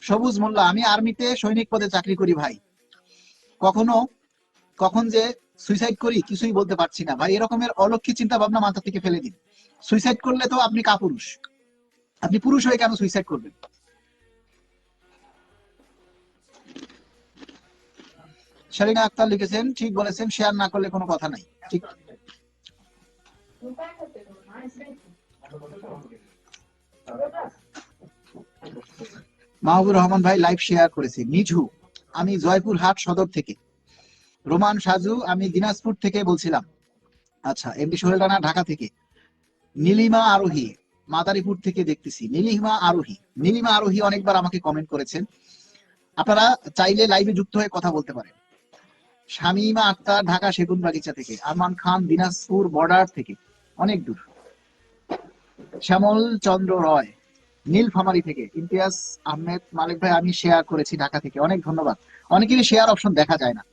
সবুজ মোল্লা, আমি আর্মিতে সৈনিক পদে চাকরি করি ভাই। কখন যে সুইসাইড করি কিছুই বলতে পারছি না ভাই। এরকমের অলক্ষী চিন্তা ভাবনা মাথা থেকে ফেলে দিন। সুইসাইড করলে তো আপনি কাপুরুষ, আপনি পুরুষ হয়ে কেন সুইসাইড করবেন? শারিনা আক্তার লিখেছেন, ঠিক বলেছেন, শেয়ার না করলে কোনো কথা নাই। ঠিক। মাহবুবুর রহমান ভাই লাইভ শেয়ার করেছে। নিঝু, আমি জয়পুরহাট সদর থেকে। রোমান সাজু, আমি দিনাজপুর থেকে বলছিলাম। আচ্ছা, এমডি সোহেল রানা ঢাকা থেকে। নীলিমা আরোহী, মাদারীপুর থেকে দেখতেছি। নীলিমা আরোহী অনেকবার আমাকে কমেন্ট করেছেন। আপনারা চাইলে লাইভে যুক্ত হয়ে কথা বলতে পারেন। শামিমা আক্তার, ঢাকা সেগুনবাগিচা থেকে। আরমান খান, দিনাজপুর বর্ডার থেকে, অনেক দূর। শ্যামল চন্দ্র রয়, নীলফামারী থেকে। ইমতিয়াজ আহমেদ, মালিক ভাই আমি শেয়ার করেছি ঢাকা থেকে, অনেক ধন্যবাদ। অনেকেরই শেয়ার অপশন দেখা যায় না।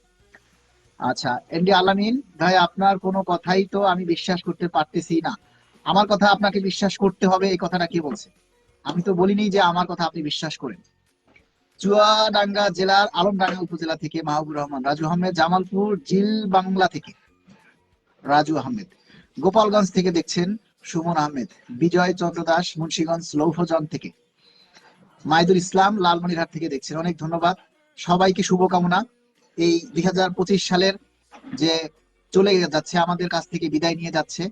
আচ্ছা, এমডি আলামিন ভাই, আপনার কোনো কথাই তো আমি বিশ্বাস করতে পারতেছি না। আমার কথা আপনাকে বিশ্বাস করতে হবে, এই কথাটা কে বলছে? আমি তো বলিনি যে আমার কথা আপনি বিশ্বাস করেন। চুয়াডাঙ্গা জেলার আলমডাঙ্গা উপজেলা থেকে মাহবুবুর রহমান। রাজু আহমেদ, জামালপুর জিল বাংলা থেকে রাজু আহমেদ। গোপালগঞ্জ থেকে দেখছেন সুমন আহমেদ। বিজয় চন্দ্র দাস, মুন্সিগঞ্জ লৌহজন থেকে। মাইদুল ইসলাম, লালমনিরহাট থেকে দেখছেন, অনেক ধন্যবাদ। সবাইকে শুভকামনা। এই 2025 সালের যে চলে যাচ্ছে, আমাদের কাছ থেকে বিদায় নিয়ে যাচ্ছে,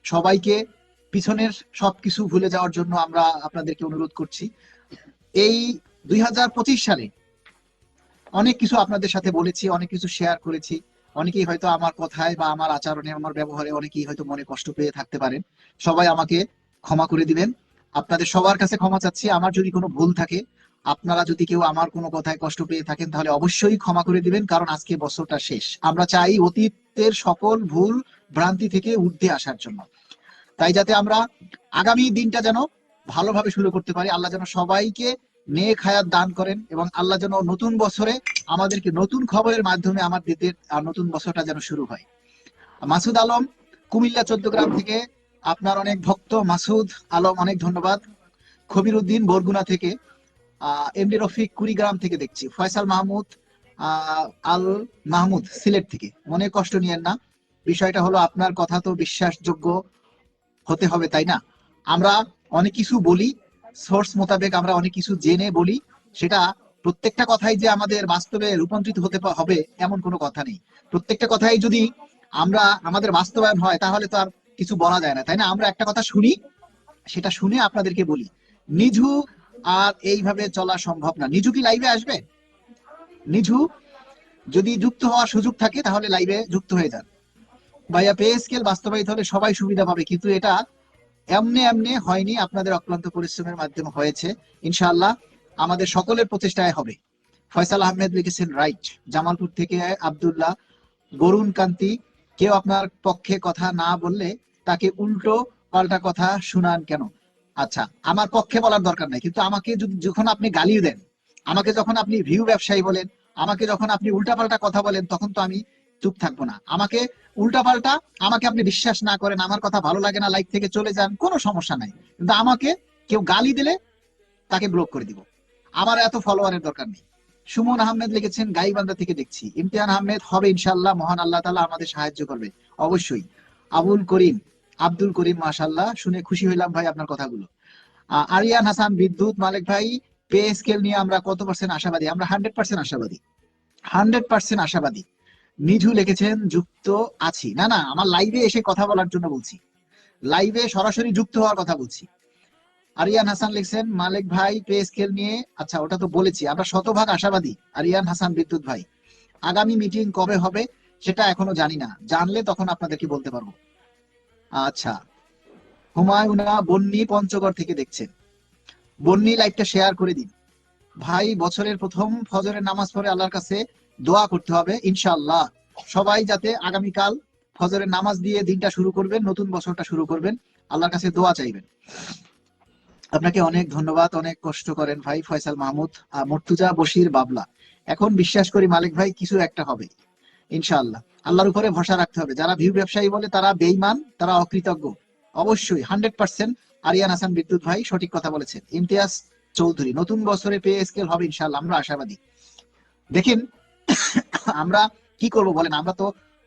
সবাইকে পিছনের সবকিছু ভুলে যাওয়ার জন্য আমরা আপনাদেরকে অনুরোধ করছি। এই 2025 সালে অনেক কিছু আপনাদের সাথে বলেছি, অনেক কিছু শেয়ার করেছি। অনেকেই হয়তো আমার কথায় বা আমার আচরণে, আমার ব্যবহারে অনেকেই হয়তো মনে কষ্ট পেয়ে থাকতে পারেন। সবাই আমাকে ক্ষমা করে দিবেন। আপনাদের সবার কাছে ক্ষমা চাচ্ছি। আমার যদি কোনো ভুল থাকে, আপনারা যদি কেউ আমার কোনো কথায় কষ্ট পেয়ে থাকেন, তাহলে অবশ্যই ক্ষমা করে দিবেন, কারণ আজকে বছরটা শেষ। আমরা চাই অতীতের সকল ভুল ভ্রান্তি থেকে ঊর্ধ্বে আসার জন্য। তাই যাতে আমরা আগামী দিনটা যেন ভালোভাবে শুরু করতে পারি। আল্লাহ যেন সবাইকে নেক হায়াত দান করেন, এবং আল্লাহ যেন নতুন বছরে আমাদেরকে নতুন খবরের মাধ্যমে আমাদের নতুন বছরটা যেন শুরু হয়। মাসুদ আলম, কুমিল্লা 14 গ্রাম থেকে। আপনার অনেক ভক্ত মাসুদ আলম, অনেক ধন্যবাদ। খবির উদ্দিন, বরগুনা থেকে। এমডি রফিক, কুড়িগ্রাম থেকে দেখছি। ফয়সাল মাহমুদ, আল মাহমুদ, সিলেট থেকে। মনে কষ্ট নিয়েন না, বিষয়টা হলো আপনার কথা তো বিশ্বাসযোগ্য হতে হবে, তাই না? আমরা অনেক কিছু বলি, সোর্স মোতাবেক আমরা অনেক কিছু জেনে বলি। সেটা প্রত্যেকটা কথাই যে আমাদের বাস্তবে রূপান্তরিত হতে হবে এমন কোনো কথা নেই। প্রত্যেকটা কথাই যদি আমাদের বাস্তবায়ন হয়, তাহলে তো আর কিছু বলা যায় না, তাই না? আমরা একটা কথা শুনি, সেটা শুনে আপনাদেরকে বলি। নিঝু, আর এইভাবে চলা সম্ভব না। নিঝু কি লাইভে আসবে? নিঝু যদি যুক্ত হওয়ার সুযোগ থাকে, তাহলে লাইভে যুক্ত হয়ে যান। ভাইয়া, পে স্কেল বাস্তবায়িত হলে সবাই সুবিধা পাবে, কিন্তু এটা এমনি হয়নি, আপনাদের অক্লান্ত পরিশ্রমের মাধ্যমে হয়েছে। ইনশাআল্লাহ আমাদের সকলের প্রচেষ্টায় হবে। ফয়সাল আহমেদ লিখেছেন রাইট। জামালপুর থেকে আব্দুল্লাহ, বরুণ কান্তি, কেউ আপনার পক্ষে কথা না বললে তাকে উল্টো পাল্টা কথা শুনান কেন? আচ্ছা, আমার পক্ষে বলার দরকার নাই, কিন্তু আমাকে যখন আপনি গালি দেন, আমাকে যখন আপনি ভিউ ব্যবসায়ী বলেন, আমাকে যখন আপনি উল্টাপাল্টা কথা বলেন, তখন তো আমি চুপ থাকবো না। আমাকে উল্টাপাল্টা, আমাকে আপনি বিশ্বাস না করেন, আমার কথা ভালো লাগে না, লাইক থেকে চলে যান, কোনো সমস্যা নাই, কিন্তু আমাকে কেউ গালি দিলে তাকে ব্লক করে দিব। আমার এত ফলোয়ারের দরকার নেই। সুমন আহমেদ লিখেছেন গাইবান্ধা থেকে দেখছি। ইমতিয়ান আহমেদ হবে ইনশাআল্লাহ, মহান আল্লাহ তাআলা আমাদের সাহায্য করবে অবশ্যই। আব্দুল করিম মাশাআল্লাহ, শুনে খুশি হইলাম ভাই আপনার কথাগুলো। আরিয়ান হাসান বিদ্যুৎ, মালিক ভাই পে স্কেল নিয়ে আমরা কত পার্সেন্ট আশাবাদী? আমরা 100% আশাবাদী, 100% আশাবাদী। নিঝু লিখেছেন যুক্ত আছি। না না, আমার লাইভে এসে কথা বলার জন্য বলছি, লাইভে সরাসরি যুক্ত হওয়ার কথা বলছি। আরিয়ান হাসান লিখছেন মালিক ভাই পে স্কেল নিয়ে, আচ্ছা ওটা তো বলেছি, আমরা শতভাগ আশাবাদী। আরিয়ান হাসান বিদ্যুৎ ভাই, আগামী মিটিং কবে হবে সেটা এখনো জানি না, জানলে তখন আপনাদেরকে বলতে পারবো। আচ্ছা, হুমায়ুনা বন্নি পঞ্চগড় থেকে দেখছেন। বন্নি লাইভটা শেয়ার করে দিন ভাই। বছরের প্রথম ফজরের নামাজ পড়ে আল্লাহর কাছে দোয়া করতে হবে ইনশাআল্লাহ। সবাই যাতে আগামীকাল ফজরের নামাজ দিয়ে দিনটা শুরু করবেন, নতুন বছরটা শুরু করবেন, আল্লাহর কাছে দোয়া চাইবেন। আপনাকে অনেক ধন্যবাদ, অনেক কষ্ট করেন ভাই। ফয়সাল মাহমুদ, মর্তুজা বশির বাবলা, এখন বিশ্বাস করি মালিক ভাই কিছু একটা হবে ইনশাআল্লাহ। আল্লাহর উপরে ভরসা রাখতে হবে। যারা ভিউ ব্যবসায়ী বলে তারা বেঈমান, তারা অকৃতজ্ঞ। অবশ্যই 100% আরিয়ান হাসান বিদ্যুৎ ভাই সঠিক কথা বলেছেন। ইমতিয়াজ চৌধুরী, নতুন বছরে পে স্কেল হবে ইনশাআল্লাহ, আমরা আশাবাদী। দেখেন আমরা কি করব বলেন, আমরা তো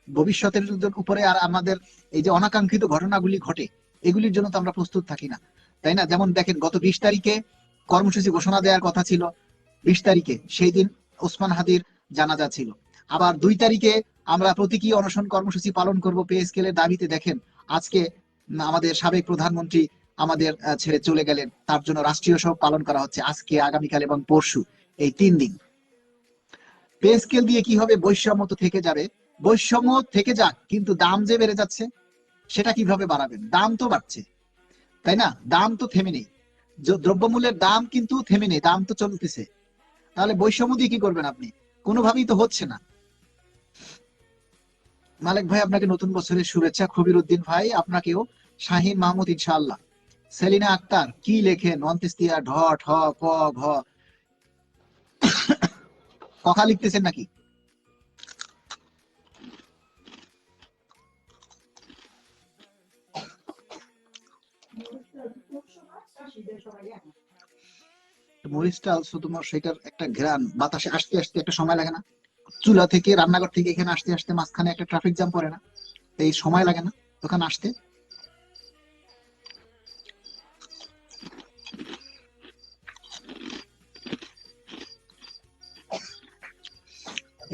ভবিষ্যতের উপরে, আর আমাদের এই যে অনাকাঙ্ক্ষিত ঘটনাগুলি ঘটে এগুলির জন্য তো আমরা প্রস্তুত থাকি না, তাই না? যেমন দেখেন গত 20 তারিখে কর্মসূচি ঘোষণা দেওয়ার কথা ছিল, 20 তারিখে সেই দিন ওসমান হাদির জানাজা ছিল। আবার 2 তারিখে আমরা প্রতীকী অনশন কর্মসূচি পালন করব পে স্কেলের দাবিতে। দেখেন আজকে আমাদের সাবেক প্রধানমন্ত্রী আমাদের ছেড়ে চলে গেলেন, তার জন্য রাষ্ট্রীয় শোক পালন করা হচ্ছে আজকে, আগামীকাল এবং পরশু, এই 3 দিন। পে স্কেল দিয়ে কি হবে? বৈষম্য তো থেকে যাবে, বৈষম্য থেকে যাক, কিন্তু দাম যে বেড়ে যাচ্ছে সেটা কিভাবে বাড়াবেন? দাম তো বাড়ছে, তাই না? দাম তো থেমে নেই, দ্রব্যমূল্যের দাম কিন্তু থেমে নেই, দাম তো চলতেছে। তাহলে বৈষম্য দিয়ে কি করবেন আপনি? কোনোভাবেই তো হচ্ছে না। মালিক ভাই আপনাকে নতুন বছরের শুভেচ্ছা। খবির উদ্দিন ভাই আপনাকেও। শাহিন মাহমুদ ইনশাআল্লাহ। সেলিনা আক্তার কি লেখেন? অন্ত্যেষ্টিয়া ঢ ঠ ক ঘ, কথা লিখতেছেন নাকি? মরিচটা আলসো তোমার সেটার একটা ঘ্রাণ বাতাসে আসতে আসতে একটা সময় লাগে না? চুলা থেকে রান্নাঘর থেকে এখানে আসতে আসতে মাঝখানে একটা ট্রাফিক জ্যাম পড়ে না? এই সময় লাগে না ওখানে আসতে?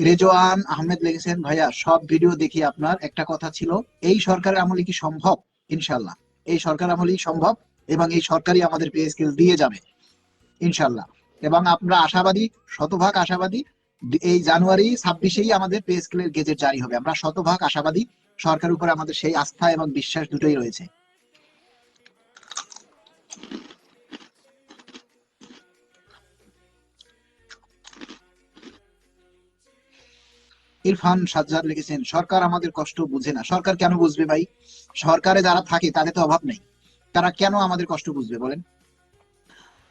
রেজওয়ান আহমেদ লিখেছেন ভাইয়া সব ভিডিও দেখি আপনার, একটা কথা ছিল, এই সরকারের আমলে কি সম্ভব? ইনশাল্লাহ এই সরকার আমলেই সম্ভব, এবং এই সরকারই আমাদের পে স্কেল দিয়ে যাবে ইনশাল্লাহ। এবং আমরা আশাবাদী, শতভাগ আশাবাদী, এই জানুয়ারি 26-এই আমাদের পে স্কেলের গেজেট জারি হবে। আমরা শতভাগ আশাবাদী, সরকারের উপরে আমাদের সেই আস্থা এবং বিশ্বাস দুটোই রয়েছে। ইরফান সাজ্জাদ লিখেছেন সরকার আমাদের কষ্ট বুঝে না। সরকার কেন বুঝবে ভাই? সরকারে যারা থাকে তাদের তো অভাব নেই, তারা কেন আমাদের কষ্ট বুঝবে বলেন?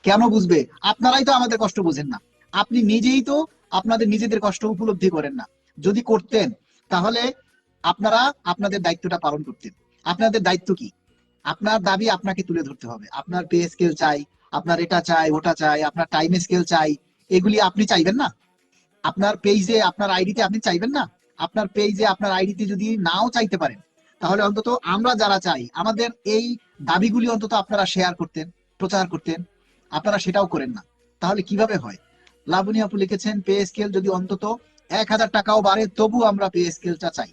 কেন বুঝবে? আপনারাই তো আমাদের কষ্ট বুঝেন না, আপনি নিজেই তো আপনাদের নিজেদের কষ্ট উপলব্ধি করেন না। যদি করতেন তাহলে আপনারা আপনাদের দায়িত্বটা পালন করতেন। আপনাদের দায়িত্ব কি? আপনার দাবি আপনাকে তুলে ধরতে হবে। আপনার পে স্কেল চাই, আপনার এটা চাই, ওটা চাই, আপনার টাইম স্কেল চাই, এগুলি আপনি চাইবেন না? আপনার পেজে, আপনার আইডিতে আপনি চাইবেন না? আপনার পেজে, আপনার আইডিতে যদি নাও চাইতে পারেন, তাহলে অন্তত আমরা যারা চাই আমাদের এই দাবিগুলি অন্তত আপনারা শেয়ার করতেন, প্রচার করতেন। আপনারা সেটাও করেন না, তাহলে কিভাবে হয়? লাবণী আপু লিখেছেন পে স্কেল যদি অন্তত 1000 টাকাও বাড়ে তবু আমরা পে স্কেলটা চাই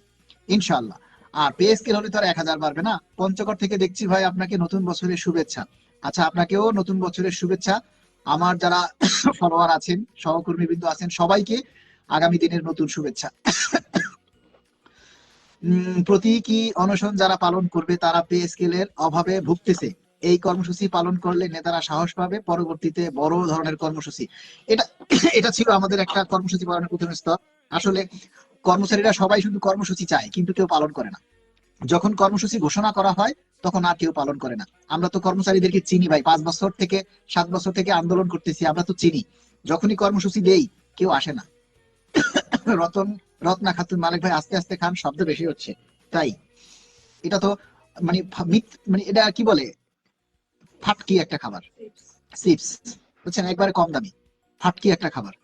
ইনশাআল্লাহ। আর পে স্কেল হলে তো আর 1000 বাড়বে না। পঞ্চগড় থেকে দেখছি ভাই, আপনাকে নতুন বছরের শুভেচ্ছা। আচ্ছা, আপনাকেও নতুন বছরের শুভেচ্ছা। আমার যারা ফলোয়ার আছেন, সহকর্মীবৃন্দ আছেন, সবাইকে আগামী দিনের নতুন শুভেচ্ছা। প্রতীকী অনশন যারা পালন করবে তারা পে স্কেলের অভাবে ভুগতেছে। এই কর্মসূচি পালন করলে নেতারা সাহস পাবে পরবর্তীতে বড় ধরনের কর্মসূচি। এটা এটা ছিল আমাদের একটা কর্মসূচি পালনের প্রথম স্তর। আসলে কর্মচারীরা সবাই শুধু কর্মসূচি চায় কিন্তু কেউ পালন করে না। যখন কর্মসূচি ঘোষণা করা হয় তখন আর কেউ পালন করে না। আমরা তো কর্মচারীদেরকে চিনি ভাই, 5 বছর থেকে 7 বছর থেকে আন্দোলন করতেছি, আমরা তো চিনি। যখনই কর্মসূচি দেই কেউ আসে না। রত্না খাতুন, মালিক ভাই আস্তে আস্তে খান, শব্দ বেশি হচ্ছে। তাই এটা তো মানে মানে এটা কি বলে, ফাটকি একটা খাবার, চিপস বুঝছেন, একবারে কম দামি ফাটকি একটা খাবার।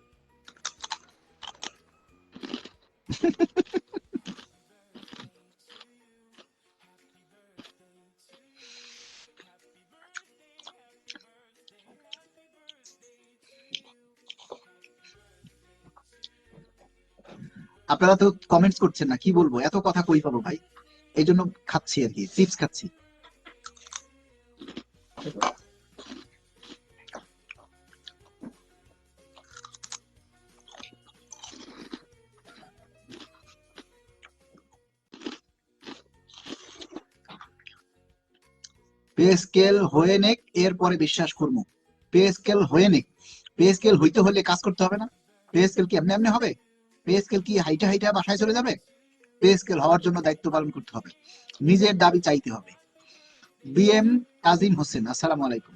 আপনারা তো কমেন্টস করছেন না, কি বলবো, এত কথা কই পাবো ভাই, এই জন্য খাচ্ছি আর কি, চিপস খাচ্ছি। পে স্কেল হয়ে নেক, এরপরে বিশ্বাস করবো। পে স্কেল হয়ে নেক, পে স্কেল হইতে হলে কাজ করতে হবে না? পে স্কেল কি এমনি এমনি হবে? পে স্কেল কি হাইটা হাইটা বাসায় চলে যাবে? পে স্কেল হওয়ার জন্য দায়িত্ব পালন করতে হবে, নিজের দাবি চাইতে হবে। বিএম কাজিম হোসেন, আসসালামু আলাইকুম।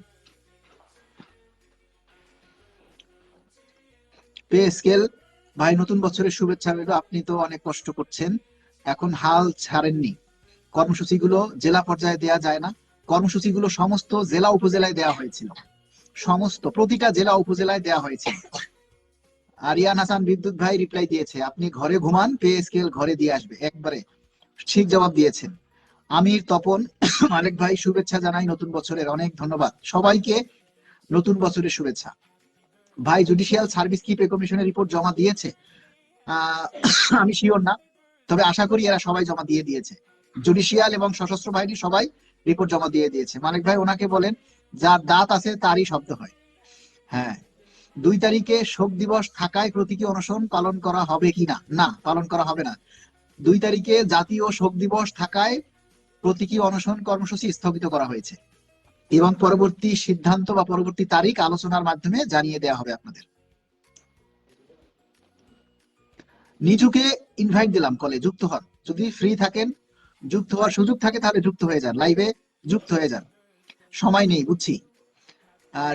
পে স্কেল ভাই, নতুন বছরের শুভেচ্ছা রইল। আপনি তো অনেক কষ্ট করছেন, এখন হাল ছাড়েননি। কর্মসূচিগুলো জেলা পর্যায়ে দেয়া যায় না? কর্মসূচিগুলো সমস্ত জেলা উপজেলায় দেওয়া হয়েছিল, সমস্ত প্রতিটা জেলা উপজেলায় দেওয়া হয়েছিল। আরিয়ান হাসান বিদ্যুৎ ভাই রিপ্লাই দিয়েছে, আপনি ঘরে ঘুমান, পে স্কেল ঘরে দিয়ে আসবে, একবারে ঠিক জবাব দিয়েছেন। আমির তপন, মালিক ভাই শুভেচ্ছা জানাই নতুন বছরের, অনেক ধন্যবাদ সবাইকে, নতুন বছরের শুভেচ্ছা। ভাই জুডিশিয়াল সার্ভিস কি পে কমিশনের রিপোর্ট জমা দিয়েছে? আমি শিওর না, তবে আশা করি এরা সবাই জমা দিয়ে দিয়েছে। জুডিশিয়াল এবং সশস্ত্র বাহিনী সবাই রিপোর্ট জমা দিয়ে দিয়েছে। মালিক ভাই ওনাকে বলেন, যার দাঁত আছে তারই শব্দ হয়। হ্যাঁ, 2 তারিখে শোক দিবস থাকায় প্রতীকী অনশন পালন করা হবে কিনা? না, পালন করা হবে না। 2 তারিখে জাতীয় শোক দিবস থাকায় প্রতীকী অনশন কর্মসূচি স্থগিত করা হয়েছে এবং পরবর্তী সিদ্ধান্ত বা পরবর্তী তারিখ আলোচনার মাধ্যমে জানিয়ে দেওয়া হবে আপনাদের। নিজুকে ইনভাইট দিলাম, কলে যুক্ত হন, যদি ফ্রি থাকেন, যুক্ত হওয়ার সুযোগ থাকে তাহলে যুক্ত হয়ে যান, লাইভে যুক্ত হয়ে যান। সময় নেই বুঝছি।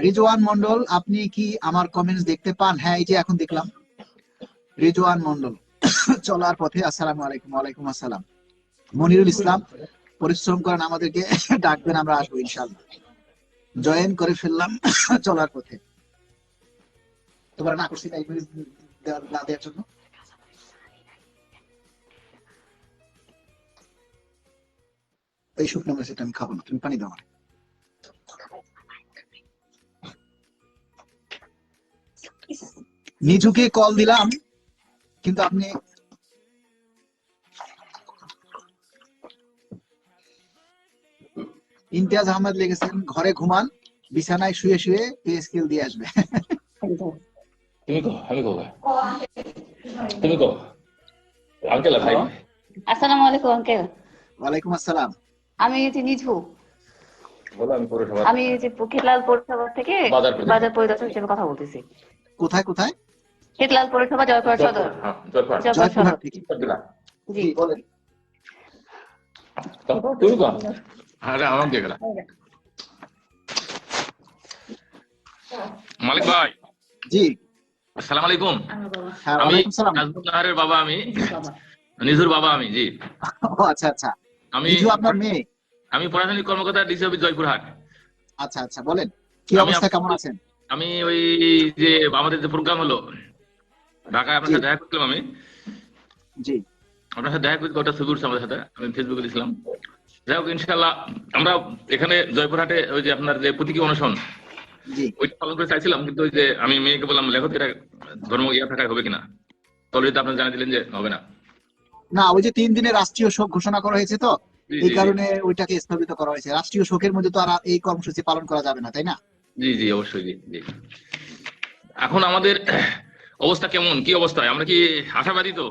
রিজওয়ান মন্ডল, আপনি কি আমার কমেন্টস দেখতে পান? হ্যাঁ, এই যে এখন দেখলাম। রিজওয়ান মন্ডল, চলার পথে, আসসালামু আলাইকুম। ওয়ালাইকুম আসসালাম। মনিরুল ইসলাম, পরিশ্রম করেন, আমাদেরকে ডাকবেন, আমরা আসবো ইনশাআল্লাহ। জয়েন করে ফেললাম চলার পথে। তোমার না করছি তাই না দেওয়ার জন্য। এই শুকনো মরিচটা আমি খাবো না, তুমি পানি দাও। নিজুকে কল দিলাম কিন্তু আপনি ইমতিয়াজ আহমেদ লিখেছেন, ঘরে ঘুমান, বিছানায় শুয়ে শুয়ে পে স্কেল দিয়ে আসবে। তুমি কো, আমি কো, তুমি কো, আঙ্কেল ভাই। আসসালামু আলাইকুম আঙ্কেল। ওয়ালাইকুম আসসালাম। আমি যে নিঝু, বলো, আমি পৌরসভা, আমি যে খেতলাল পৌরসভা থেকে বাজার পরিদর্শক হিসেবে কথা বলতেছি। কোথায় কোথায়? খেতলাল পৌরসভা, জয়পুর সদর। জয়পুর জয়পুরহাট সদর, থেকে। জি বলেন। তুমি কো, আরে আমার কে গেল মালিক ভাই। জি, আসসালামু আলাইকুম। হ্যাঁ, আমি ওয়ালাইকুম সালাম। নাজমুল নাহারের বাবা, আমি নিজুর বাবা, আমি জি। ও আচ্ছা আচ্ছা, আমি নিজু আপনার মেয়ে? আমি প্রশাসনিক কর্মকর্তা, ডিসি অফিস জয়পুরহাট। আচ্ছা আচ্ছা, বলেন কি আমি অবস্থা, কেমন আছেন? আমি ওই যে আমাদের যে প্রোগ্রাম হলো ঢাকায়, আপনার জি। সাথে দেখা করলাম। আমি জি আপনার সাথে দেখা করতে ওটা ছবি উঠছে আমাদের সাথে, আমি ফেসবুকে দিয়েছিলাম। যাই হোক, ইনশাল্লাহ আমরা এখানে জয়পুরহাটে ওই যে আপনার যে প্রতীকী অনশন জি, ওইটা পালন করে চাইছিলাম, কিন্তু ওই যে আমি মেয়েকে বললাম, লেখো তো এটা ধর্ম ইয়া থাকায় হবে কিনা, অলরেডি তো আপনার জানিয়ে দিলেন যে হবে না। না, ওই যে 3 দিনের রাষ্ট্রীয় শোক ঘোষণা করা হয়েছে, তো জি এই জি কারণে ওইটাকে স্থগিত করা হয়েছে। রাষ্ট্রীয় শোকের মধ্যে তো আর এই কর্মসূচি পালন করা যাবে না, তাই না? জি জি অবশ্যই, জি জি। এখন আমাদের অবস্থা কেমন, কি অবস্থায়, আমরা কি আশাবাদী? তো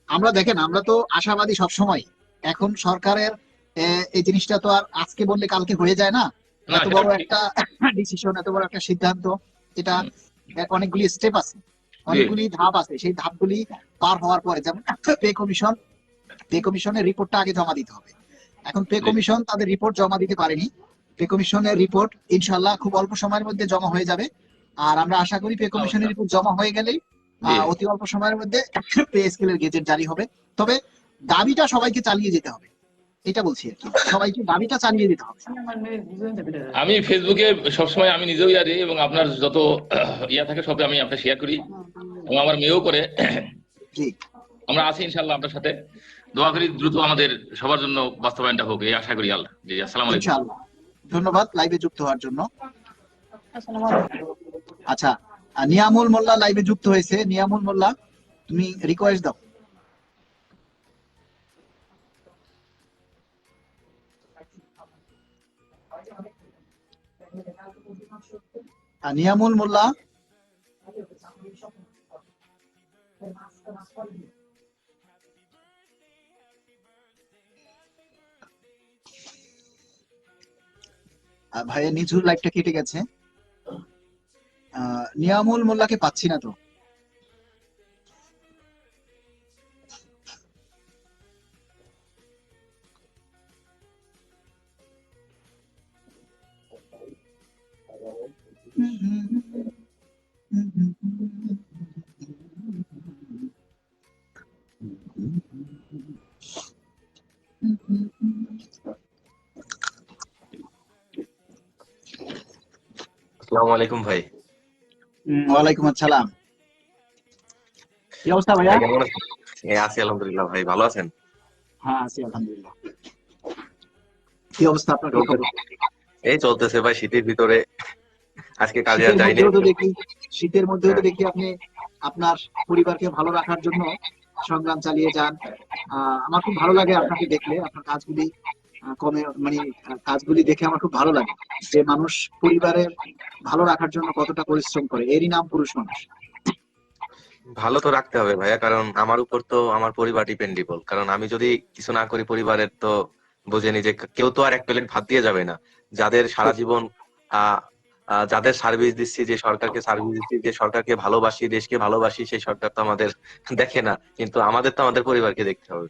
আমরা দেখেন, আমরা তো আশাবাদী সব সময়। এখন সরকারের এই জিনিসটা তো আর আজকে বললে কালকে হয়ে যায় না। না, এত বড় একটা ডিসিশন, এত বড় একটা সিদ্ধান্ত, এটা অনেকগুলি স্টেপ আছে, অনেকগুলি ধাপ আছে। সেই ধাপগুলি পার হওয়ার পরে, যেমন পে কমিশনের রিপোর্টটা আগে জমা দিতে হবে। এখন পে কমিশন তাদের রিপোর্ট জমা দিতে পারেনি। পে কমিশনের রিপোর্ট ইনশাল্লাহ খুব অল্প সময়ের মধ্যে জমা হয়ে যাবে। আর আমরা আশা করি পে কমিশনের রিপোর্ট জমা হয়ে গেলেই জি। অতি অল্প সময়ের মধ্যে পে স্কেলের গেজেট জারি হবে। তবে দাবিটা সবাইকে চালিয়ে যেতে হবে, এটা বলছি আর কি, সবাইকে দাবিটা চালিয়ে যেতে হবে। আমি ফেসবুকে সবসময় আমি নিজেও ইয়ারি এবং আপনার যত ইয়া থাকে সব আমি আপনার শেয়ার করি এবং আমার মেয়েও করে। জি, আমরা আছি ইনশাআল্লাহ আপনার সাথে। দোয়া করি দ্রুত আমাদের সবার জন্য বাস্তবায়নটা হোক, এই আশা করি আল্লাহ। জি, আসসালামু আলাইকুম। ইনশাআল্লাহ। ধন্যবাদ লাইভে যুক্ত হওয়ার জন্য। আচ্ছা, নিয়ামুল মোল্লা লাইভে যুক্ত হয়েছে। নিয়ামুল মোল্লা, তুমি রিকোয়েস্ট দাও। নিয়ামুল মোল্লা, ভাইয়া নিঝুর লাইভটা কেটে গেছে। নিয়ামুল মোল্লাকে পাচ্ছি না তো। আসসালামু আলাইকুম ভাই। ওয়ালাইকুম আসসালাম। কি অবস্থা ভাইয়া? ভাই কেমন আছেন? আছি আলহামদুলিল্লাহ। ভাই ভালো আছেন? হ্যাঁ আছি আলহামদুলিল্লাহ। কি অবস্থা আপনার? কি খবর? এই চলতেছে ভাই, শীতের ভিতরে আজকে কাজে আর শীতের যাইনি। মধ্যেও তো দেখি আপনি আপনার পরিবারকে ভালো রাখার জন্য সংগ্রাম চালিয়ে যান। আমার খুব ভালো লাগে আপনাকে দেখলে, আপনার কাজগুলি কাজগুলি দেখে আমার খুব ভালো লাগে যে মানুষ পরিবারের ভালো রাখার জন্য কতটা পরিশ্রম করে, এরই নাম পুরুষ মানুষ। ভালো তো রাখতে হবে ভাইয়া, কারণ আমার উপর তো আমার পরিবার ডিপেন্ডেবল। কারণ আমি যদি কিছু না করি পরিবারের, তো বুঝেনি যে কেউ তো আর এক প্লেট ভাত দিয়ে যাবে না। যাদের সারা জীবন যাদের সার্ভিস দিচ্ছি, যে সরকারকে সার্ভিস দিচ্ছি, যে সরকারকে ভালোবাসি, দেশকে ভালোবাসি, সেই সরকার তো আমাদের দেখে না, কিন্তু আমাদের তো আমাদের পরিবারকে দেখতে হবে।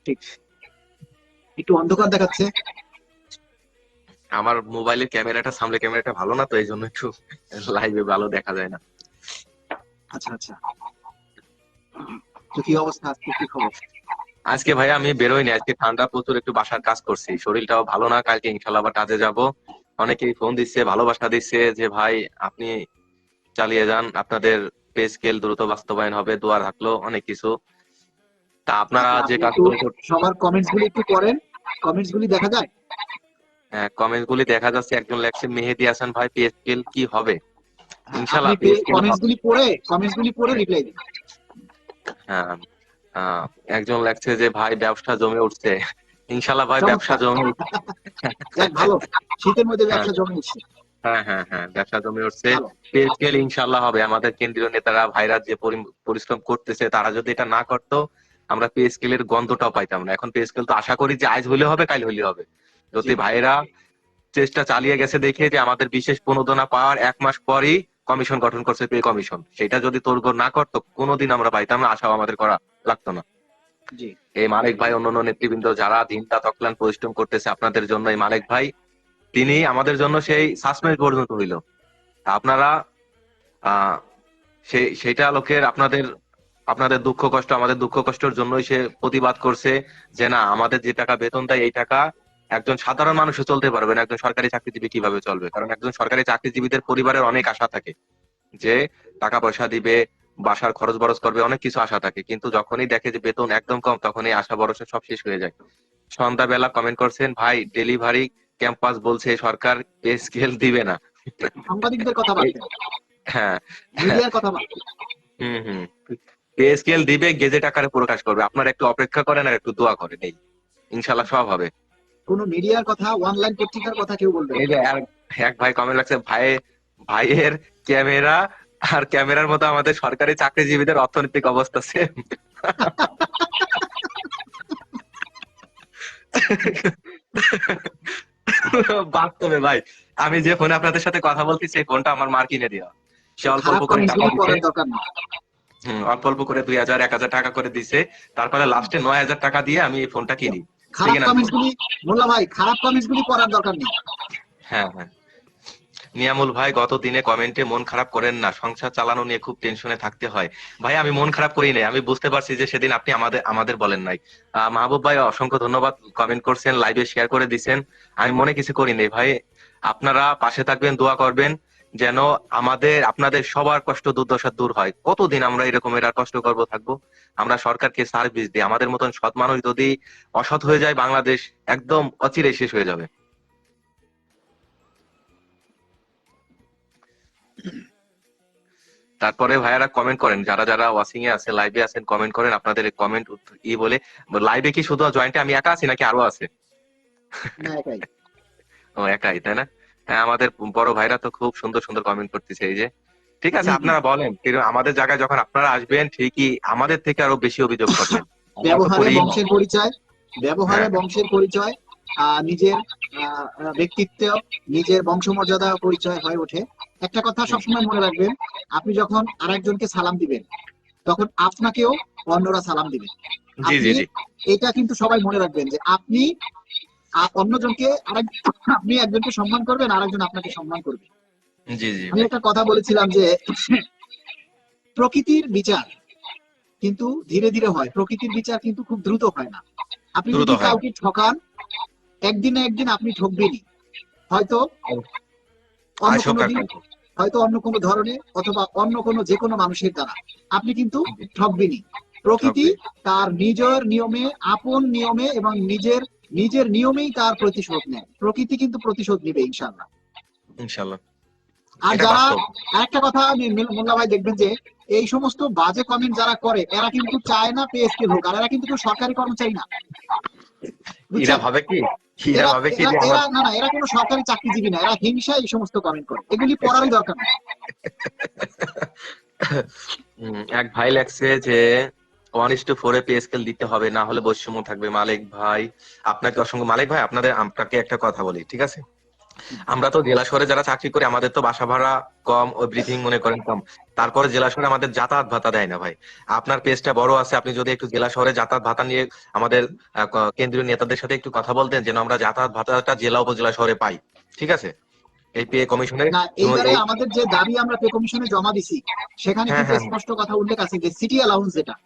ঠিক, একটু অন্ধকার দেখাচ্ছে। আমার মোবাইলের ক্যামেরাটা, সামনে ক্যামেরাটা ভালো না, তো এই জন্য একটু লাইভে ভালো দেখা যায় না। আচ্ছা আচ্ছা, তো কি অবস্থা, আজকে কি খবর? আজকে ভাই আমি বেরোইনি, আজকে ঠান্ডা প্রচুর, একটু বাসার কাজ করছি, শরীরটাও ভালো না। কালকে ইনশাল্লাহ আবার কাজে যাব। অনেকেই ফোন দিচ্ছে, ভালোবাসা দিচ্ছে যে ভাই আপনি চালিয়ে যান, আপনাদের পে স্কেল দ্রুত বাস্তবায়ন হবে, দোয়া রাখলো, অনেক কিছু। তা আপনারা আচ্ছা, যে আপনি কাজ একটু করে সবার কমেন্টস গুলি একটু পড়েন, কমেন্টস গুলি দেখা যায়। কমেন্ট গুলি দেখা যাচ্ছে, একজন লেখছে মেহেদি হাসান ভাই পে স্কেল কি হবে? হ্যাঁ, ইনশাল্লাহ আপনি পে স্কেল কমেন্টস গুলি পড়ে রিপ্লাই দিন। হ্যাঁ। একজন লেখছে যে ভাই ব্যবসা জমে উঠছে। ইনশাল্লাহ ভাই ব্যবসা চমৎকার, জমে যাক ভালো, শীতের মধ্যে হ্যাঁ ব্যবসা জমে উঠছে। হ্যাঁ ব্যবসা জমে উঠছে। ভালো। পে স্কেল ইনশাল্লাহ হবে। আমাদের কেন্দ্রীয় নেতারা ভাইরা যে পরিশ্রম করতেছে, তারা যদি এটা না করতো, আমরা পে স্কেলের গন্ধটাও পাইতাম না। এখন পে স্কেল তো আশা করি যে আজ হলে হবে, কাল হলে হবে। যদি জি। ভাইরা চেষ্টা চালিয়ে গেছে দেখে যে আমাদের বিশেষ প্রণোদনা পাওয়ার 1 মাস পরই কমিশন গঠন করছে, পে কমিশন, সেটা যদি তোড়জোড় না করতো, কোনোদিন আমরা পাইতাম না, আশাও আমাদের করা লাগতো না। জি, এই মালিক ভাই, অন্যান্য নেতৃবৃন্দ যারা দিন রাত অক্লান্ত পরিশ্রম করতেছে আপনাদের জন্য, এই মালিক ভাই তিনি আমাদের জন্য সেই সাসপেন্স পর্যন্ত হইল। তা আপনারা সেইটা লোকের আপনাদের দুঃখ কষ্ট, আমাদের দুঃখ কষ্টের জন্যই সে প্রতিবাদ করছে যে না, আমাদের যে টাকা বেতন দেয় এই টাকা একজন সাধারণ মানুষও চলতে পারবে না, একজন সরকারি চাকরিজীবী কিভাবে চলবে? কারণ একজন সরকারি চাকরিজীবীদের পরিবারের অনেক আশা থাকে যে টাকা পয়সা দিবে, বাসার খরচ বরচ করবে, অনেক কিছু আশা থাকে। কিন্তু যখনই দেখে যে বেতন একদম কম, তখনই আশা ভরসা সব শেষ হয়ে যায়। সন্ধ্যাবেলা কমেন্ট করছেন, ভাই ডেলিভারি ক্যাম্পাস বলছে সরকার পে স্কেল দিবে না। সাংবাদিকদের কথা বাদ দেন, হ্যাঁ, মিডিয়ার কথা বাদ দেন। হুম পে স্কেল দিবে, গেজেট আকারে প্রকাশ করবে। আপনারা একটু অপেক্ষা করেন আর একটু দোয়া করেন, এই ইনশাল্লাহ সব হবে। কোন মিডিয়ার কথা, অনলাইন পত্রিকার কথা কেউ বলবে না। এই যে এক ভাই কমেন্ট লাগছে, ভাইয়ের ক্যামেরা আর ক্যামেরার মতো আমাদের সরকারি চাকরিজীবীদের অর্থনৈতিক অবস্থা সেম। বাস্তবে ভাই, আমি যে ফোনে আপনাদের সাথে কথা বলছি, সেই ফোনটা আমার মার কিনে দেওয়া। সে অল্প অল্প খারাপ করে কমেন্টস টাকা গুলি দিচ্ছে, পড়ার দরকার নেই। অল্প অল্প করে 2000 1000 টাকা করে দিছে। তারপরে লাস্টে 9000 টাকা দিয়ে আমি এই ফোনটা কিনি। খারাপ ঠিক না? কমেন্টস গুলি, মোল্লা ভাই, খারাপ কমেন্টস গুলি পড়ার দরকার নেই। হ্যাঁ হ্যাঁ। নিয়ামুল ভাই, গত দিনে কমেন্টে মন খারাপ করেন না, সংসার চালানো নিয়ে খুব টেনশনে থাকতে হয়। ভাই আমি মন খারাপ করি নাই, আমি বুঝতে পারছি যে সেদিন আপনি আমাদের আমাদের বলেন নাই। মাহবুব ভাই অসংখ্য ধন্যবাদ, কমেন্ট করছেন, লাইভে শেয়ার করে দিছেন। আমি মনে কিছু করি নাই ভাই। আপনারা পাশে থাকবেন, দোয়া করবেন যেন আমাদের আপনাদের সবার কষ্ট দুর্দশা দূর হয়। কতদিন আমরা এরকমের আর কষ্ট করবো থাকবো? আমরা সরকারকে সার্ভিস দিই, আমাদের মতন সৎ মানুষ যদি অসৎ হয়ে যায়, বাংলাদেশ একদম অচিরে শেষ হয়ে যাবে। তারপরে ভাইয়ারা কমেন্ট করেন, যারা যারা ওয়াচিং এ আছে, লাইভে আছেন, কমেন্ট করেন। আপনাদের কমেন্ট বলে, লাইভে কি শুধু জয়েন্টে আমি একা আছি নাকি আরো আছে? না, একাই। ও একাই, তাই না? হ্যাঁ, আমাদের বড় ভাইরা তো খুব সুন্দর সুন্দর কমেন্ট করতেছে। এই যে ঠিক আছে, আপনারা বলেন, কিন্তু আমাদের জায়গায় যখন আপনারা আসবেন ঠিকই আমাদের থেকে আরো বেশি অভিযোগ করবেন। আমরা তো ব্যবহারে করিই না। বংশের পরিচয়, ব্যবহারে হ্যাঁ। বংশের পরিচয়, নিজের ব্যক্তিত্ব, নিজের বংশমর্যাদা পরিচয় হয়ে ওঠে। একটা কথা সবসময় মনে রাখবেন, আপনি যখন আরেকজনকে সালাম দিবেন তখন আপনাকেও অন্যরা সালাম দিবেন। জি জি আপনি জি এটা কিন্তু সবাই মনে রাখবেন যে আপনি অন্যজনকে আপনি একজনকে সম্মান করবেন, আরেকজন আপনাকে সম্মান করবে। জি জি আমি একটা কথা বলেছিলাম যে প্রকৃতির বিচার কিন্তু ধীরে ধীরে হয়, প্রকৃতির বিচার কিন্তু খুব দ্রুত হয় না। আপনি দ্রুত যদি হয় না। কাউকে ঠকান, একদিন না একদিন আপনি ঠকবেনই, হয়তো অন্য কোনো আশঙ্কা দিন, করবো। হয়তো অন্য কোনো ধরনের, অথবা অন্য কোনো যে কোনো মানুষের দ্বারা আপনি কিন্তু ঠকবেনই। প্রকৃতি তার নিজের নিয়মে, আপন নিয়মে এবং নিজের নিজের নিয়মেই তার প্রতিশোধ নেয়। প্রকৃতি কিন্তু প্রতিশোধ নিবে ইনশাআল্লাহ। ইনশাল্লাহ, আর এটা যারা, বাস্তব। আরেকটা কথা আমি মোল্লা ভাই দেখবেন যে এই সমস্ত বাজে কমেন্ট যারা করে, এরা কিন্তু চায় না পে স্কেল হোক, আর এরা কিন্তু কেউ সরকারি কর্মচারী না, এরা বুঝছেন? ভাবে কি, এরা এরা ভাবে কি এরা যে এরা না না, এরা কোনো সরকারি চাকরিজীবী না, এরা হিংসা এই সমস্ত কমেন্ট করে, এগুলি পড়ারই দরকার নেই। এক ভাই লেখছে যে 1:4 পে স্কেল দিতে হবে, না হলে বৈষম্য থাকবে। মালিক ভাই, আপনাকে অসংখ্য, মালিক ভাই আপনাকে একটা কথা বলি, ঠিক আছে? আমরা তো জেলা শহরে যারা চাকরি করি, আমাদের তো বাসা ভাড়া কম, ওই ব্রিথিং মনে করেন কম, তারপরে জেলা শহরে আমাদের যাতায়াত ভাতা দেয় না ভাই। আপনার পেজটা বড় আছে, আপনি যদি একটু জেলা শহরে যাতায়াত ভাতা নিয়ে আমাদের কেন্দ্রীয় নেতাদের সাথে একটু কথা বলতেন, যেন আমরা যাতায়াত ভাতাটা জেলা উপজেলা শহরে পাই, ঠিক আছে? এই পে কমিশনের না, এইবারে আমাদের যে দাবি আমরা পে কমিশনে জমা দিছি, সেখানে হ্যাঁ কিন্তু হ্যাঁ স্পষ্ট কথা উল্লেখ আছে যে সিটি অ্যালাউন্স, যেটা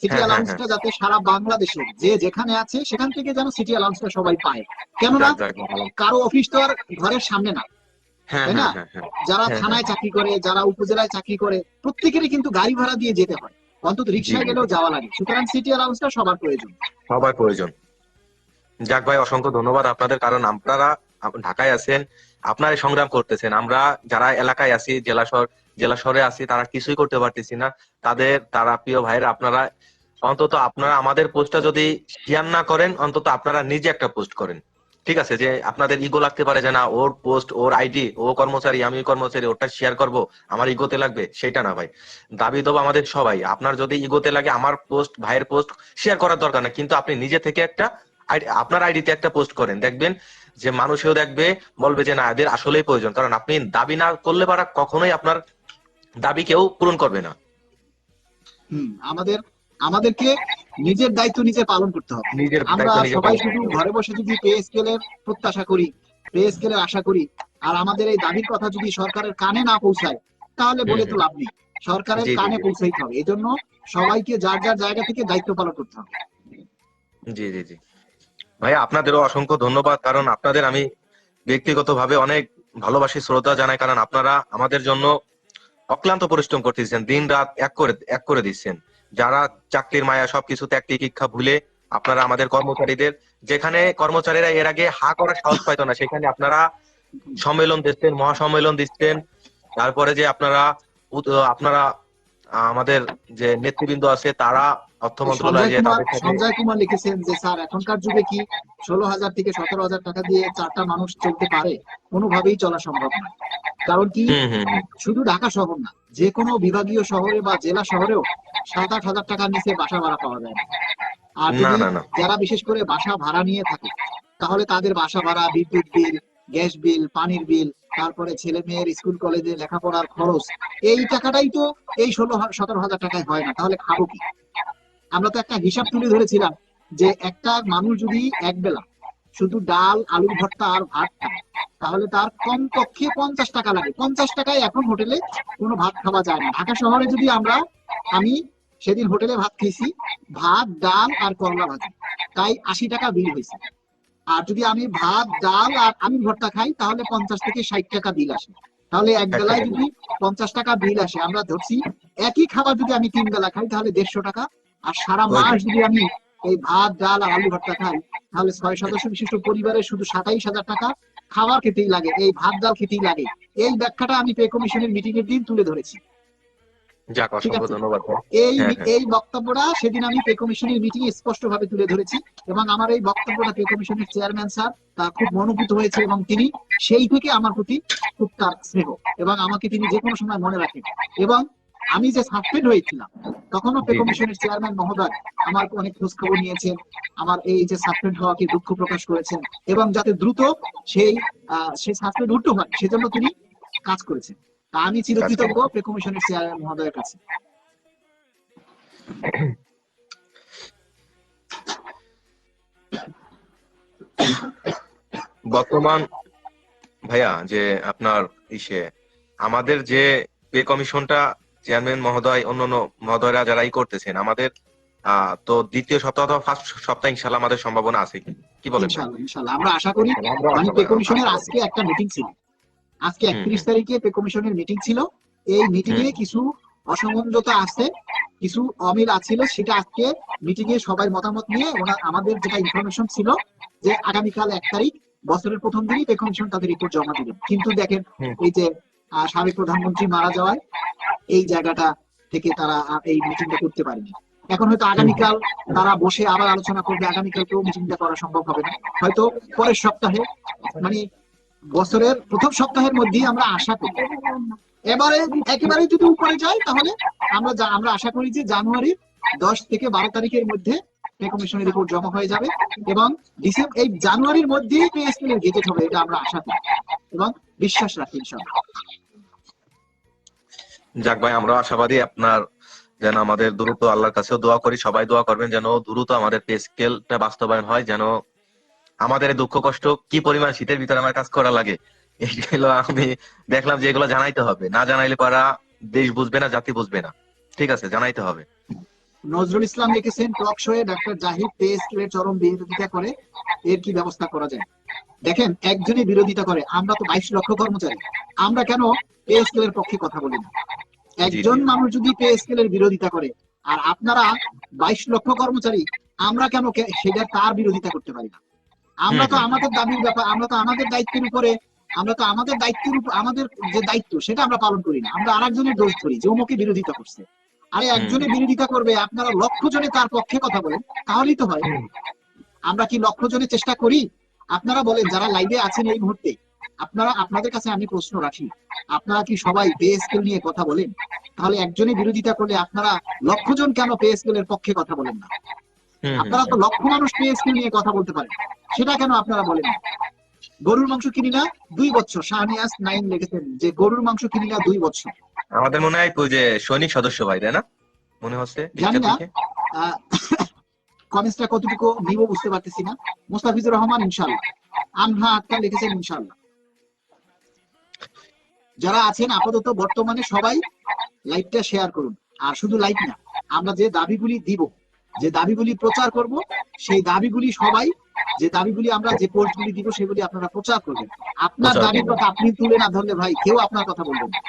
সিটি হ্যাঁ হ্যাঁ হ্যাঁ, অ্যালাউন্সটা যাতে সারা বাংলাদেশে যে যেখানে আছে সেখান থেকে যেন সিটি অ্যালাউন্সটা সবাই পায়। কেননা যাক যাক ভালো। কারো অফিস তো আর ঘরের সামনে না, হ্যাঁ তাই না? হ্যাঁ হ্যাঁ হ্যাঁ যারা হ্যাঁ, থানায় চাকরি করে, যারা উপজেলায় চাকরি করে, প্রত্যেকেরই কিন্তু গাড়ি ভাড়া দিয়ে যেতে হয়, অন্তত জি রিক্সায় জি, গেলেও যাওয়া লাগে। সুতরাং সিটি অ্যালাউন্সটা সবার প্রয়োজন। সবার প্রয়োজন। যাক ভাই, অসংখ্য ধন্যবাদ আপনাদের, কারণ আপনারা ঢাকায় আছেন, আপনারা সংগ্রাম করতেছেন। আমরা যারা এলাকায় আছি, জেলা শহরে আছি, তারা কিছুই করতে পারতেছি না। তারা প্রিয় ভাইরা, আপনারা অন্তত আপনারা আমাদের পোস্টটা যদি শেয়ার না করেন, অন্তত আপনারা নিজে একটা পোস্ট করেন, ঠিক আছে? যে আপনাদের ইগো লাগতে পারে যে না, ওর পোস্ট, ওর আইডি, ও কর্মচারী, আমি কর্মচারী, ওটা শেয়ার করব, আমার ইগোতে লাগবে, সেটা না ভাই। দাবি দেবো আমাদের সবাই। আপনার যদি ইগোতে লাগে, আমার পোস্ট, ভাইয়ের পোস্ট শেয়ার করার দরকার না, কিন্তু আপনি নিজে থেকে একটা আপনার আইডিতে একটা পোস্ট করেন, দেখবেন যে মানুষেও দেখবে, বলবে যে না, এদের আসলেই প্রয়োজন। কারণ আপনি দাবি না করলে পারা কখনোই আপনার দাবি কেউ পূরণ করবে না। আমাদেরকে নিজের দায়িত্ব নিজে পালন করতে হবে। নিজের আমরা দায়িত্ব নিজে সবাই পালন শুধু করতে হবে। ঘরে বসে যদি পে স্কেলের প্রত্যাশা করি, পে স্কেলের আশা করি, আর আমাদের এই দাবির কথা যদি সরকারের কানে না পৌঁছায়, তাহলে বলে তো লাভ নেই। সরকারের জি জি কানে জি পৌঁছাইতে হবে, এই জন্য সবাইকে যার যার জায়গা থেকে দায়িত্ব পালন করতে হবে। জি জি জি ভাইয়া, আপনাদেরও অসংখ্য ধন্যবাদ, কারণ আপনাদের আমি ব্যক্তিগতভাবে অনেক ভালোবাসি, শ্রদ্ধা জানাই, কারণ আপনারা আমাদের জন্য অক্লান্ত পরিশ্রম করতেছেন, দিন রাত এক করে দিচ্ছেন। যারা চাকরির মায়া, সবকিছু ত্যাগ তিতিক্ষা ভুলে আপনারা আমাদের কর্মচারীদের, যেখানে কর্মচারীরা এর আগে হা করার সাহস পাইতো না, সেখানে আপনারা সম্মেলন দিচ্ছেন, মহাসম্মেলন দিচ্ছেন। তারপরে যে আপনারা আমাদের যে নেতৃবৃন্দ আছে, তারা অর্থ মন্ত্রণালয়ে যে তাদের সাথে, সঞ্জয় কুমার লিখেছেন যে স্যার, এখনকার যুগে কি 16,000 থেকে 17,000 টাকা দিয়ে 4টা মানুষ চলতে পারে? কোনোভাবেই চলা সম্ভব না। কারণ কি, হুম হুম হুম, শুধু ঢাকা শহর না, যে কোনো বিভাগীয় শহরে বা জেলা শহরেও 7-8 হাজার টাকার নিচে বাসা ভাড়া পাওয়া যায় না। আর না যদি না না, যারা বিশেষ করে বাসা ভাড়া নিয়ে থাকে, তাহলে তাদের বাসা ভাড়া, বিদ্যুৎ বিল, গ্যাস বিল, পানির বিল, তারপরে ছেলে মেয়ের স্কুল কলেজে লেখাপড়ার খরচ, এই টাকাটাই তো এই 16-17 হাজার টাকায় হয় না, তাহলে খাবো কি? আমরা তো একটা হিসাব তুলে ধরেছিলাম যে একটা মানুষ যদি এক বেলা শুধু ডাল আলুর ভর্তা আর ভাত খায়, তাহলে তার কমপক্ষে 50 টাকা লাগে। 50 টাকায় এখন হোটেলে কোনো ভাত খাওয়া যায় না। ঢাকা শহরে যদি আমি সেদিন হোটেলে ভাত খেয়েছি, ভাত ডাল আর করলা ভাজি, তাই 80 টাকা বিল হয়েছে। আর যদি আমি ভাত ডাল আর আলুর ভর্তা খাই তাহলে 50 থেকে 60 টাকা বিল আসে। তাহলে এক বেলায় যদি 50 টাকা বিল আসে, আমরা ধরছি একই খাবার যদি আমি 3 বেলা খাই তাহলে 150 টাকা। আর সারা মাস যদি আমি এই ভাত ডাল আর আলু ভর্তা খাই তাহলে 6 সদস্য বিশিষ্ট পরিবারের শুধু 27,000 টাকা খাবার খেতেই লাগে, এই ভাত ডাল খেতেই লাগে। এই ব্যাখ্যাটা আমি পে কমিশনের মিটিং এর দিন তুলে ধরেছি। যাক, ঠিক অসংখ্য আছে, ধন্যবাদ ভাই। এই হ্যাঁ, হ্যাঁ। এই বক্তব্যটা সেদিন আমি পে কমিশনের মিটিং এ স্পষ্ট ভাবে তুলে ধরেছি, এবং আমার এই বক্তব্যটা পে কমিশনের চেয়ারম্যান স্যার তা খুব মনোভূত হয়েছে, এবং তিনি সেই থেকে আমার প্রতি খুব তার স্নেহ, এবং আমাকে তিনি যে কোনো সময় মনে রাখেন। এবং আমি যে সাসপেন্ড হয়েছিলাম তখনও পে জি, জি। কমিশনের চেয়ারম্যান মহোদয় আমার অনেক খোঁজ খবর নিয়েছেন, আমার এই যে সাসপেন্ড হওয়াকে দুঃখ প্রকাশ করেছেন, এবং যাতে দ্রুত সেই সাসপেন্ড উঠতে হয় সেজন্য তিনি কাজ করেছেন। তা আমি চিরকৃতজ্ঞ পে কমিশনের চেয়ারম্যান মহোদয়ের কাছে। বর্তমান ভাইয়া যে আপনার আমাদের যে পে কমিশনটা চেয়ারম্যান মহোদয় অন্যান্য মহোদয়রা যারাই করতেছেন, আমাদের তো দ্বিতীয় সপ্তাহ অথবা ফার্স্ট সপ্তাহ ইনশাল্লাহ আমাদের সম্ভাবনা আছে, কি বলেন ভাই? ইনশাআল্লাহ ইনশাআল্লাহ আমরা আশা করি। আমরা মানে আশাবাদী, পে কমিশনের আশাবাদী। আজকে একটা মিটিং ছিল, আজকে হুম, 31 তারিখে পে কমিশনের মিটিং ছিল। এই মিটিং এ হুম। কিছু অসমঞ্জতা আছে, কিছু অমিল আছিল, সেটা আজকে মিটিং এ সবাই মতামত নিয়ে আমাদের যেটা ইনফরমেশন ছিল যে আগামীকাল 1 তারিখ বছরের প্রথম দিনই পে কমিশন তাদের রিপোর্ট জমা দিবেন। কিন্তু দেখেন হুম। এই যে সাবেক প্রধানমন্ত্রী মারা যাওয়ায় এই জায়গাটা থেকে তারা এই মিটিংটা করতে পারেনি। এখন হয়তো আগামীকাল তারা বসে আবার আলোচনা করবে, আগামীকালকেও মিটিংটা করা সম্ভব হবে না, হয়তো পরের সপ্তাহে, মানে বছরের প্রথম সপ্তাহের মধ্যেই আমরা আশা করি। একেবারে যদি উপরে যায় তাহলে আমরা আশা করি যে জানুয়ারির 10 থেকে 12 তারিখের মধ্যে পে কমিশনের রিপোর্ট জমা হয়ে যাবে, এবং এই জানুয়ারির মধ্যেই পে স্কেলের গেজেট হবে, এটা আমরা আশা করি এবং বিশ্বাস রাখি ইনশাআল্লাহ। যাক ভাই, আমরা আশাবাদী আপনার যেন আমাদের দ্রুত, আল্লাহর কাছেও দোয়া করি, সবাই দোয়া করবেন যেন দ্রুত আমাদের পে স্কেলটা বাস্তবায়ন হয়, যেন আমাদের এই দুঃখ কষ্ট কি পরিমাণ শীতের ভিতরে আমার কাজ করা লাগে এইগুলো আমি দেখলাম যে এগুলো জানাইতে হবে, না জানাইলে পারা দেশ বুঝবে না, জাতি বুঝবে না। ঠিক আছে, জানাইতে হবে। নজরুল ইসলাম লিখেছেন, টক শোয়ে ডাক্তার জাহিদ পে স্কেলের চরম বিরোধিতা করে, এর কি ব্যবস্থা করা যায়? দেখেন, একজনই বিরোধিতা করে, আমরা তো 22 লক্ষ কর্মচারী, আমরা কেন পে স্কেলের পক্ষে কথা বলি না? একজন মানুষ যদি পে স্কেলের বিরোধিতা করে আর আপনারা 22 লক্ষ কর্মচারী, আমরা কেন সেটা তার বিরোধিতা করতে পারি না? আমরা তো আমাদের দাবির ব্যাপার, আমরা তো আমাদের দায়িত্বের উপরে, আমাদের যে দায়িত্ব সেটা আমরা পালন করি না, আমরা আরেকজনের দোষ ধরি যে অমুকে বিরোধিতা করছে। আরে একজনের বিরোধিতা করবে, আপনারা লক্ষ জনে তার পক্ষে কথা বলেন, তাহলেই তো হয়। আমরা কি লক্ষ জনের চেষ্টা করি? আপনারা বলেন, যারা লাইভে আছেন এই মুহূর্তে, আপনাদের কাছে আমি প্রশ্ন রাখি, আপনারা কি সবাই পে স্কেল নিয়ে কথা বলেন? তাহলে একজনের বিরোধিতা করলে আপনারা লক্ষ জন কেন পে স্কেলের পক্ষে কথা বলেন না? আপনারা তো লক্ষ মানুষ পে স্কেল নিয়ে কথা বলতে পারেন, সেটা কেন আপনারা বলেন না? গরুর মাংস কিনি না 2 বছর, শাহনিয়াজ 9 লিখেছেন যে গরুর মাংস কিনি না 2 বছর। আমাদের মনে হয় ওই যে সৈনিক সদস্য ভাই, তাই না? মনে হচ্ছে জানি না কমেন্টসটা কতটুকু নিব বুঝতে পারতেছি না। মুস্তাফিজুর রহমান ইনশাআল্লাহ, আমহা আক্তার লিখেছেন ইনশাআল্লাহ। যারা আছেন আপাতত বর্তমানে সবাই লাইভটা শেয়ার করুন। আর শুধু লাইভ না, আমরা যে দাবিগুলি দিব, যে দাবিগুলি প্রচার করব, সেই দাবিগুলি সবাই, যে দাবিগুলি আমরা যে পোস্টগুলি দিব সেগুলি আপনারা প্রচার করবেন। আপনার দাবির কথা আপনি তুলে না ধরলে ভাই কেউ আপনার কথা বলবে না।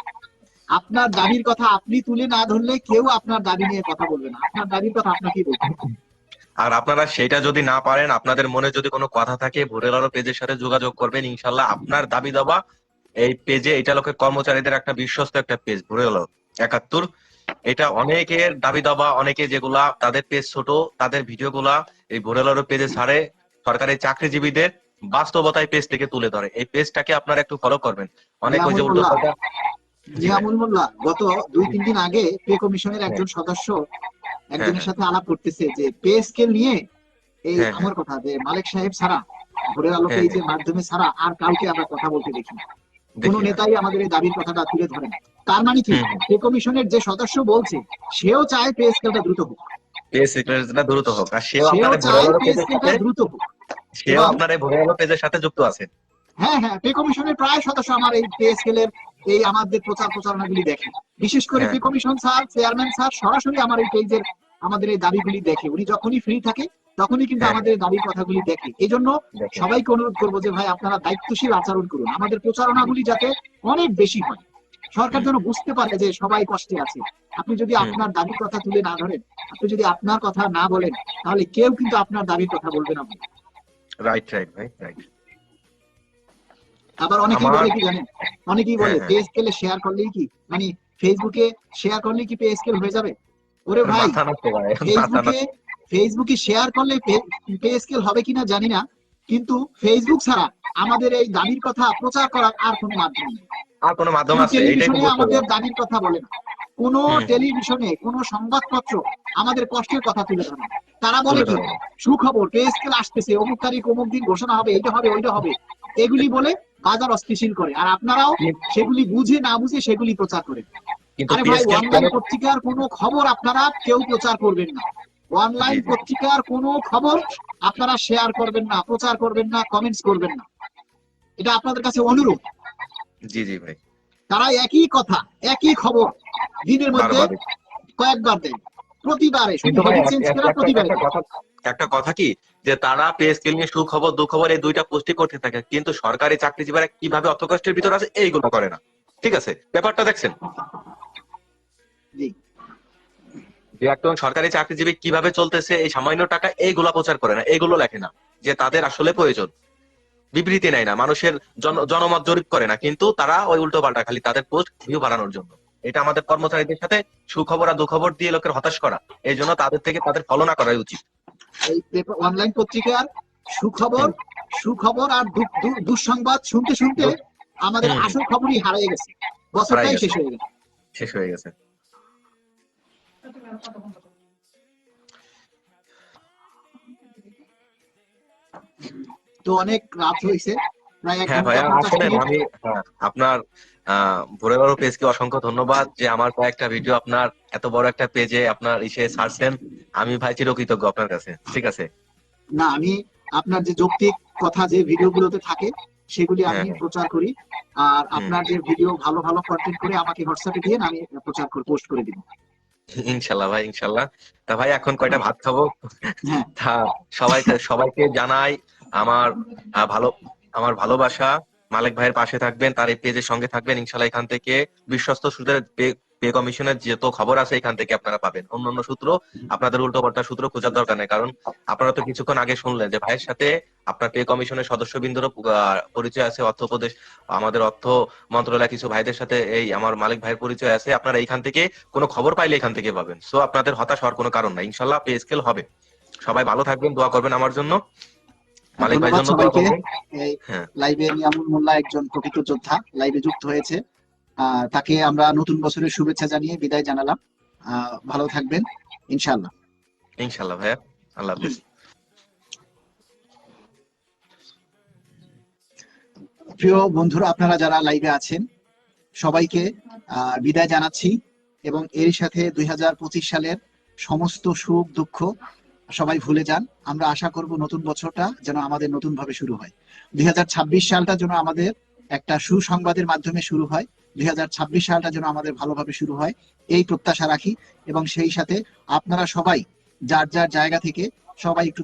আপনার দাবির কথা আপনি তুলে না ধরলে কেউ আপনার দাবি নিয়ে কথা বলবে না। আপনার দাবির কথা আপনাকেই বলতে হবে। আর আপনারা সেটা যদি না পারেন, আপনাদের মনে যদি কোনো কথা থাকে, ভোরের আলো পেজের সাথে যোগাযোগ করবেন, ইনশাল্লাহ আপনার দাবি দাবা এই পেজে, এটা লোকের কর্মচারীদের একটা বিশ্বস্ত একটা পেজ ভোরের আলো 71। এটা অনেকের দাবি দাবা, অনেকে যেগুলা তাদের পেজ ছোট, তাদের ভিডিও গুলা এই ভোরের আলো পেজে ছাড়ে, সরকারি চাকরিজীবীদের বাস্তবতায় পেজ থেকে তুলে ধরে। এই পেজটাকে আপনারা একটু ফলো করবেন। অনেক ওই যে উল্টো নিয়ামুল মোল্লা গত 2-3 দিন আগে পে কমিশনের একজন সদস্য একজনের সাথে আলাপ করতেছে যে পে স্কেল নিয়ে এই আমার কথা, যে মালিক সাহেব ছাড়া, ভোরের আলো পেজের মাধ্যমে ছাড়া আর কাউকে আমরা কথা বলতে দেখি না। কোন নেতাই আমাদের এই দাবির কথাটা তুলে ধরে না। তার মানে কি, পে কমিশনের যে সদস্য বলছে সেও চায় পে স্কেলটা দ্রুত হোক, পে স্কেলটা দ্রুত হোক, আর সেও সেও আপনাদের ভোরে চায় আলো পে পেজের স্কেলটা সাথে, দ্রুত হোক। সেও এবং আপনার এই ভোরে আলো পেজের সাথে যুক্ত আছে। হ্যাঁ হ্যাঁ, পে কমিশনের প্রায় সদস্য আমার এই পে স্কেলের এই আমাদের প্রচার প্রচারণাগুলি দেখে। বিশেষ করে হ্যাঁ pay commission sir, chairman sir সরাসরি আমার এই পেজের আমাদের এই দাবিগুলি দেখে। উনি যখনই ফ্রি থাকে তখনই কিন্তু হ্যাঁ আমাদের এই দাবির কথাগুলি দেখে। এই জন্য দেখেন। সবাইকে অনুরোধ করবো যে ভাই আপনারা দায়িত্বশীল আচরণ করুন, আমাদের প্রচারণাগুলি যাতে অনেক বেশি হয়। সরকার যেন বুঝতে পারে যে সবাই কষ্টে আছে। আপনি যদি আপনার দাবির কথা তুলে না ধরেন, আপনি যদি আপনার কথা না বলেন, তাহলে কেউ কিন্তু আপনার দাবির কথা বলবে না। রাইট রাইট ভাই, রাইট। আবার অনেকেই আমার বলে কি জানেন, অনেকেই বলে হ্যাঁ পে স্কেলে শেয়ার করলেই কি, মানে ফেসবুকে শেয়ার করলেই কি পে স্কেল হয়ে যাবে? ওরে ভাই, মাথা নষ্ট ভাই, মাথা ফেসবুকে নষ্ট। ফেসবুকে শেয়ার করলে পে স্কেল হবে কিনা জানি না, কিন্তু ফেসবুক ছাড়া আমাদের এই দাবির কথা প্রচার করার আর কোনো মাধ্যম নেই। আর কোনো মাধ্যম কোনো আছে? এইটাই তো টেলিভিশনে বুঝতে আমাদের হবে। দাবির কথা বলে না, কোনো হুম, টেলিভিশনে কোনো সংবাদপত্র আমাদের কষ্টের কথা তুলে ধরে না। তারা বলে তুলে কি, ধরে না। সুখবর পে স্কেল আসতেছে, অমুক তারিখ অমুক দিন ঘোষণা হবে, এইটা হবে ওইটা হবে, এগুলি বলে বাজার অস্থিতিশীল করে। আর আপনারাও সেগুলি বুঝে না বুঝে সেগুলি প্রচার করেন। কিন্তু আরে পে ভাই, স্কেল অনলাইন পত্রিকার কোনো খবর আপনারা কেউ প্রচার করবেন না। অনলাইন জি জি পত্রিকার কোনো খবর আপনারা শেয়ার করবেন না, প্রচার করবেন না, কমেন্টস করবেন না। এটা আপনাদের কাছে অনুরোধ। জি জি ভাই, তারা একই কথা, একই খবর দিনের মধ্যে বারবার। কয়েকবার দেয়, প্রতিবারে শুধু কিন্তু ভাই হেডিং চেঞ্জ করা, প্রতিবারে একটা কথা, একটা কথা কি, যে তারা পে স্কেল নিয়ে সুখবর দুঃখবর এই দুইটা পোস্টই করতে থাকে, কিন্তু সরকারি চাকরিজীবীরা কিভাবে অত কষ্টের ভিতর আছে এইগুলো করে না। ঠিক আছে, ব্যাপারটা দেখছেন জি। যে একজন সরকারি চাকরিজীবী কিভাবে চলতেছে, এই সামান্য টাকা এইগুলা প্রচার করে না, এইগুলো লেখে না যে তাদের আসলে প্রয়োজন, বিবৃতি নেয় না, মানুষের জনমত জরিপ করে না, কিন্তু তারা ওই উল্টো পাল্টা খালি তাদের পোস্ট ভিউ বাড়ানোর জন্য। এটা আমাদের কর্মচারীদের সাথে সুখবর আর দুঃখবর দিয়ে লোকের হতাশ করা, এই জন্য তাদের থেকে তাদের ফলো না করাই উচিত। এই অনলাইন পত্রিকার সুখবর, সুখবর আর দুঃসংবাদ শুনতে শুনতে আমাদের হুম, আসল খবরই হারিয়ে গেছে, হারাই বছরটাই গেছে, শেষ হয়ে গেছে। শেষ হয়ে গেছে। তো অনেক রাত হয়েছে, প্রায় 1 হ্যাঁ ঘন্টা ভাইয়া, 50 আসলে মিনিট। আমি আপনার ভোরের আলো পেজকে অসংখ্য ধন্যবাদ যে আমার কয়েকটা ভিডিও আপনার এত বড় একটা পেজে আপনার ইসে ছাড়ছেন। আমি ভাই চিরকৃতজ্ঞ আপনার কাছে। ঠিক আছে। না, আমি আপনার যে যৌক্তিক কথা যে ভিডিওগুলোতে থাকে সেগুলি হ্যাঁ আমি হ্যাঁ, প্রচার করি। আর হুম, আপনার যে ভিডিও ভালো ভালো কন্টেন্ট করে আমাকে হোয়াটসঅ্যাপে দিয়ে আমি প্রচার করে পোস্ট করে দিব। ইনশাল্লাহ ভাই, ইনশাল্লাহ। তা ভাই এখন কয়টা ভাত খাবো। হ্যাঁ, তা সবাইকে সবাইকে জানাই আমার ভালো, আমার ভালোবাসা। মালিক ভাইয়ের পাশে থাকবেন, তার এই পেজের সঙ্গে থাকবেন, ইনশাল্লাহ এখান থেকে বিশ্বস্ত সূত্রের পে কমিশনের যত খবর আছে এখান থেকে আপনারা পাবেন। অন্যান্য সূত্র, আপনাদের উল্টো পাল্টা সূত্র খোঁজার দরকার নেই, কারণ আপনারা তো কিছুক্ষণ আগে শুনলেন যে ভাইয়ের সাথে আপনার পে কমিশনের সদস্যবৃন্দরও পরিচয় আছে, অর্থ উপদেশ আমাদের অর্থ মন্ত্রণালয় কিছু ভাইদের সাথে এই আমার মালিক ভাইয়ের পরিচয় আছে। আপনারা এইখান থেকে কোনো খবর পাইলে এখান থেকে পাবেন। সো আপনাদের হতাশ হওয়ার কোনো কারণ নাই, ইনশাল্লাহ পে স্কেল হবে। সবাই ভালো থাকবেন, দোয়া করবেন আমার জন্য, মালিক ভাইয়ের ধন্যবাদ জন্য দোয়া সবাইকে। করবেন। এই হ্যাঁ, লাইভে নিয়ামুল মোল্লা একজন প্রকৃত যোদ্ধা লাইভে যুক্ত হয়েছে। তাকে আমরা নতুন বছরের শুভেচ্ছা জানিয়ে বিদায় জানালাম। ভালো থাকবেন ইনশাআল্লাহ। ইনশাল্লাহ ভাইয়া, আল্লাহ হাফিজ। প্রিয় বন্ধুরা, আপনারা যারা লাইভে আছেন সবাইকে বিদায় জানাচ্ছি, এবং এর সাথে 2025 সালের সমস্ত সুখ দুঃখ সবাই ভুলে যান। আমরা আশা করব নতুন বছরটা যেন আমাদের নতুন ভাবে শুরু হয়। 2026 সালটা যেন আমাদের একটা সুসংবাদের মাধ্যমে শুরু হয়। 2026 সালটা যেন আমাদের ভালোভাবে শুরু হয়, এই প্রত্যাশা রাখি। এবং সেই সাথে আপনারা সবাই যার যার জায়গা থেকে সবাই একটু